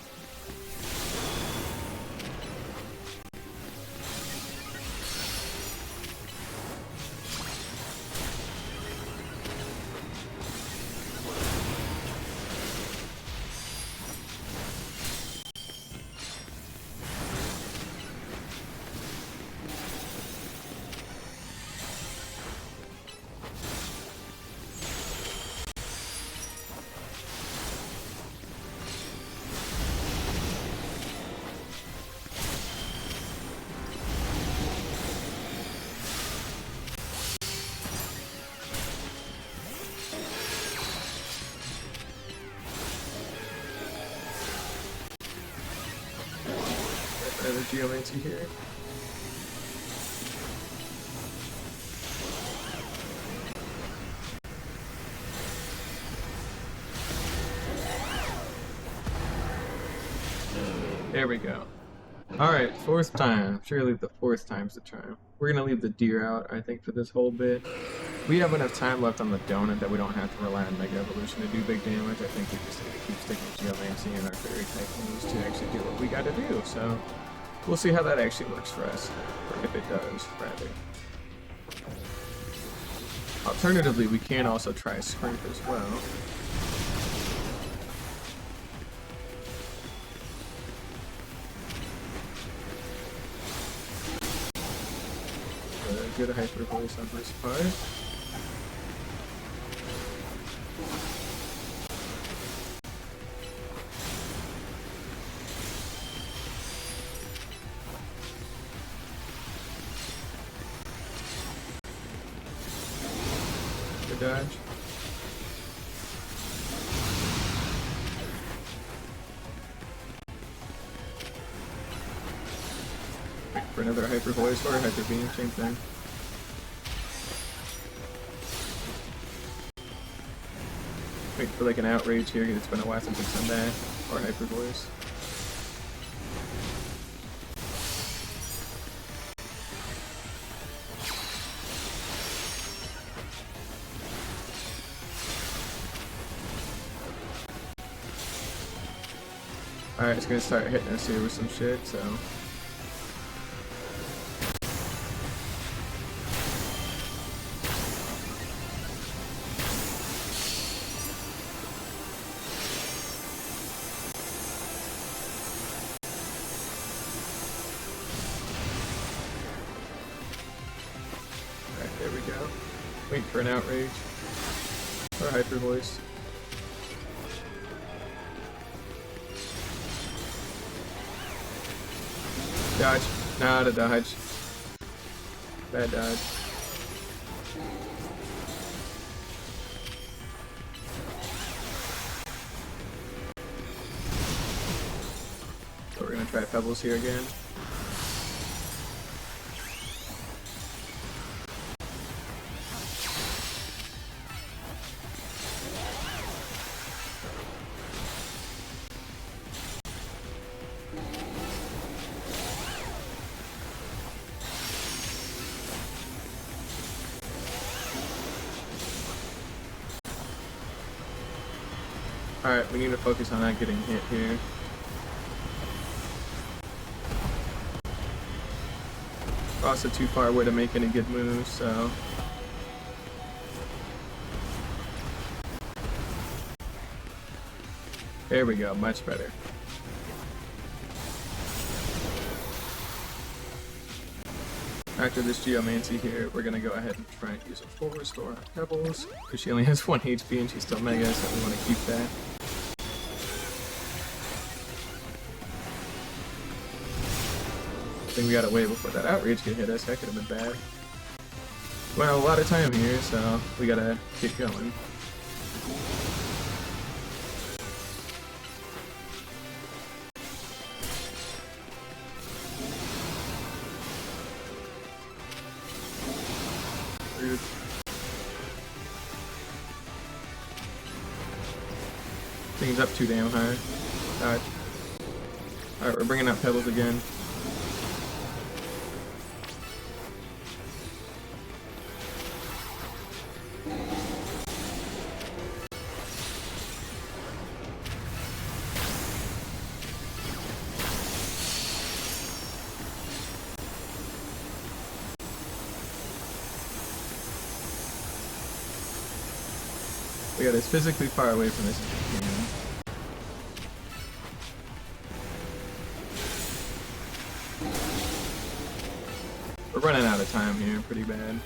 Another geomancy here. There we go. Alright, fourth time. Surely the fourth time's the charm. We're gonna leave the deer out, I think, for this whole bit. We have enough time left on the donut that we don't have to rely on Mega Evolution to do big damage. I think we just need to keep sticking with Geomancy and our fairy type moves to actually do what we gotta do. So we'll see how that actually works for us. Or if it does, rather. Alternatively, we can also try Scrimp as well. Good hyper voice on his part. Good dodge. Wait for another hyper voice or hyper beam, same thing. Wait for like an outrage here, it's been a while since it's done that, or hyper voice. Alright, it's gonna start hitting us here with some shit, so. There we go. Wait for an outrage. Or hyper voice. Dodge. Not a dodge. Bad dodge. So we're gonna try Pebbles here again. Alright, we need to focus on not getting hit here. We're also too far away to make any good moves, so... There we go, much better. After this Geomancy here, we're gonna go ahead and try and use a full restore on Pebbles, because she only has 1 HP and she's still Mega, so we want to keep that. I think we got away before that outrage could hit us. That could have been bad. Well, a lot of time here, so we gotta get going. Rude. Thing's up too damn high. Dodge. Alright, we're bringing out Pebbles again. We got as physically far away from this as we can. We're running out of time here, pretty bad.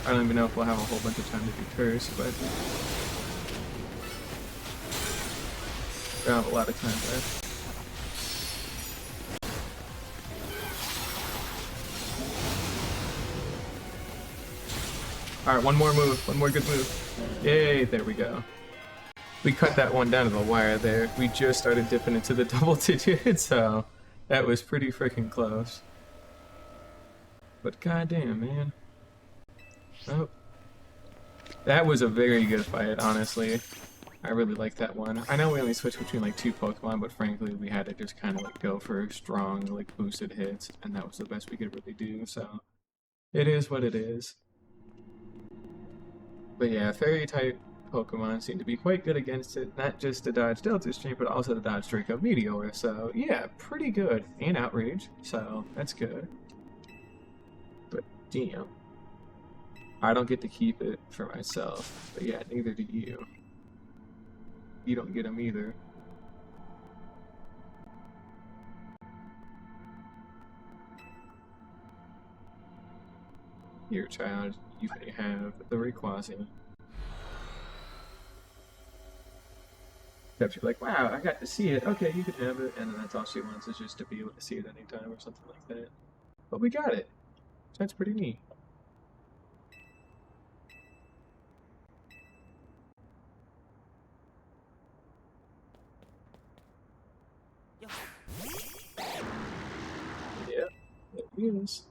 I don't even know if we'll have a whole bunch of time to do curse, but we don't have a lot of time left. Alright, one more move, one more good move. Yay, there we go. We cut that one down to the wire there. We just started dipping into the double digits, so that was pretty freaking close. But goddamn, man. Oh. That was a very good fight, honestly. I really like that one. I know we only switched between like 2 Pokemon, but frankly we had to just kind of like go for strong, like boosted hits, and that was the best we could really do, so it is what it is. But yeah, Fairy-type Pokemon seem to be quite good against it, not just to dodge Delta Stream, but also to dodge Draco Meteor, so yeah, pretty good. And Outrage, so that's good. But damn. I don't get to keep it for myself, but yeah, neither do you. You don't get them either. Here, child, you may have the Rayquaza. Except you're like, wow, I got to see it. Okay, you can have it. And then that's all she wants, is just to be able to see it anytime or something like that. But we got it. That's pretty neat. Yeah, there he is.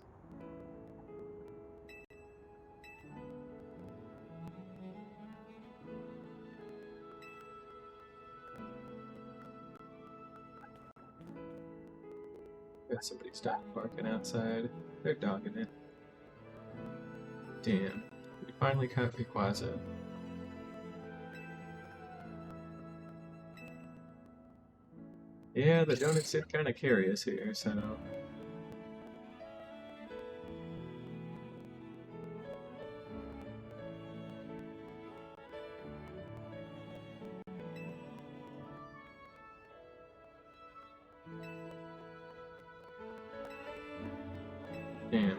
Got somebody stopped barking outside. They're dogging it. Damn. We finally caught Rayquaza. Yeah, the donuts did kind of carry us here, so... Damn.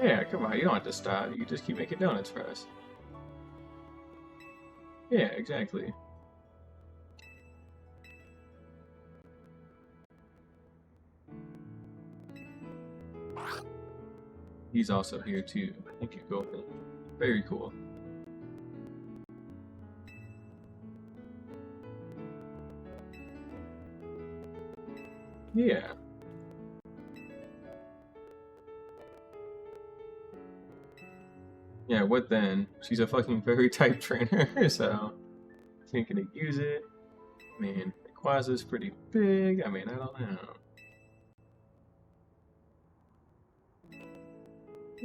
Yeah, come on, you don't have to stop. You just keep making donuts for us. Yeah, exactly. He's also here too. Thank you, Golden. Very cool. Yeah. Yeah, what then? She's a fucking fairy type trainer, so ain't gonna use it. I mean, Rayquaza's pretty big. I mean, I don't know.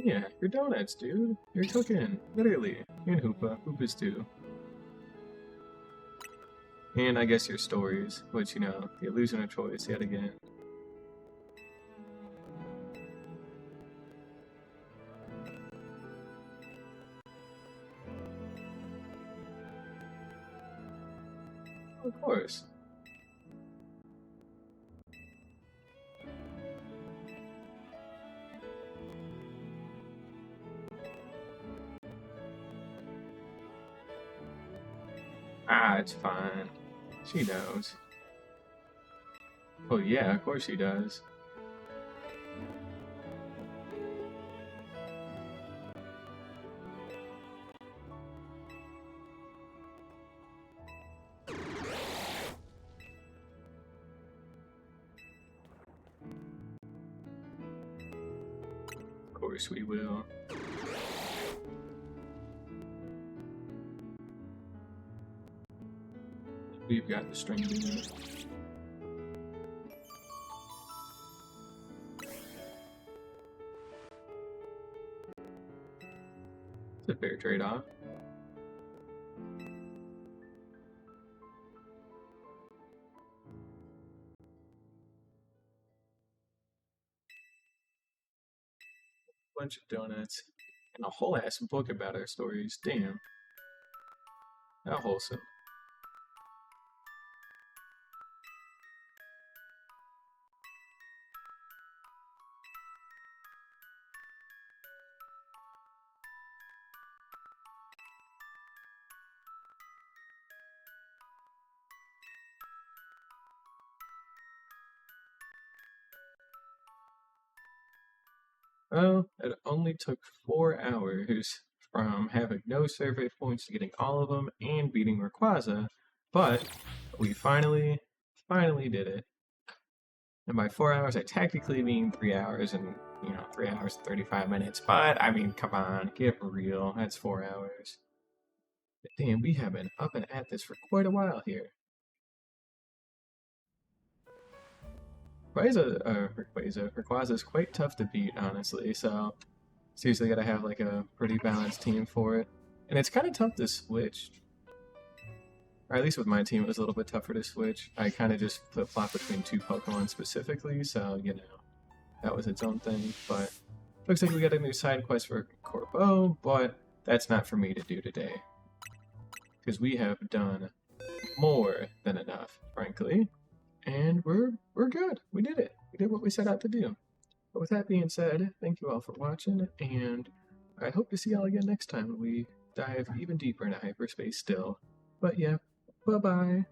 Yeah, your donuts, dude. You're cooking. Literally. And Hoopa. Hoopas too. And I guess your stories, which, you know, the illusion of choice yet again. Of course. Ah, it's fine. She knows. Oh yeah, of course she does. Of course we will. We've got the string unit. It's a fair trade-off. Bunch of donuts and a whole ass book about our stories. Damn. How wholesome. Well, it only took 4 hours from having no survey points to getting all of them and beating Rayquaza, but we finally did it. And by 4 hours, I technically mean 3 hours and, 3 hours and 35 minutes. But, I mean, come on, get real. That's 4 hours. But damn, we have been up and at this for quite a while here. Rayquaza is quite tough to beat, honestly. So, seriously, gotta have like a pretty balanced team for it. And it's kind of tough to switch. Or at least with my team, it was a little bit tougher to switch. I kind of just flip-flop between two Pokemon specifically, so, that was its own thing. But looks like we got a new side quest for Corbeau, but that's not for me to do today. Because we have done more than enough, frankly. And we're good. We did it. We did what we set out to do. But with that being said, thank you all for watching, and I hope to see y'all again next time when we dive even deeper into hyperspace still. But yeah, bye-bye.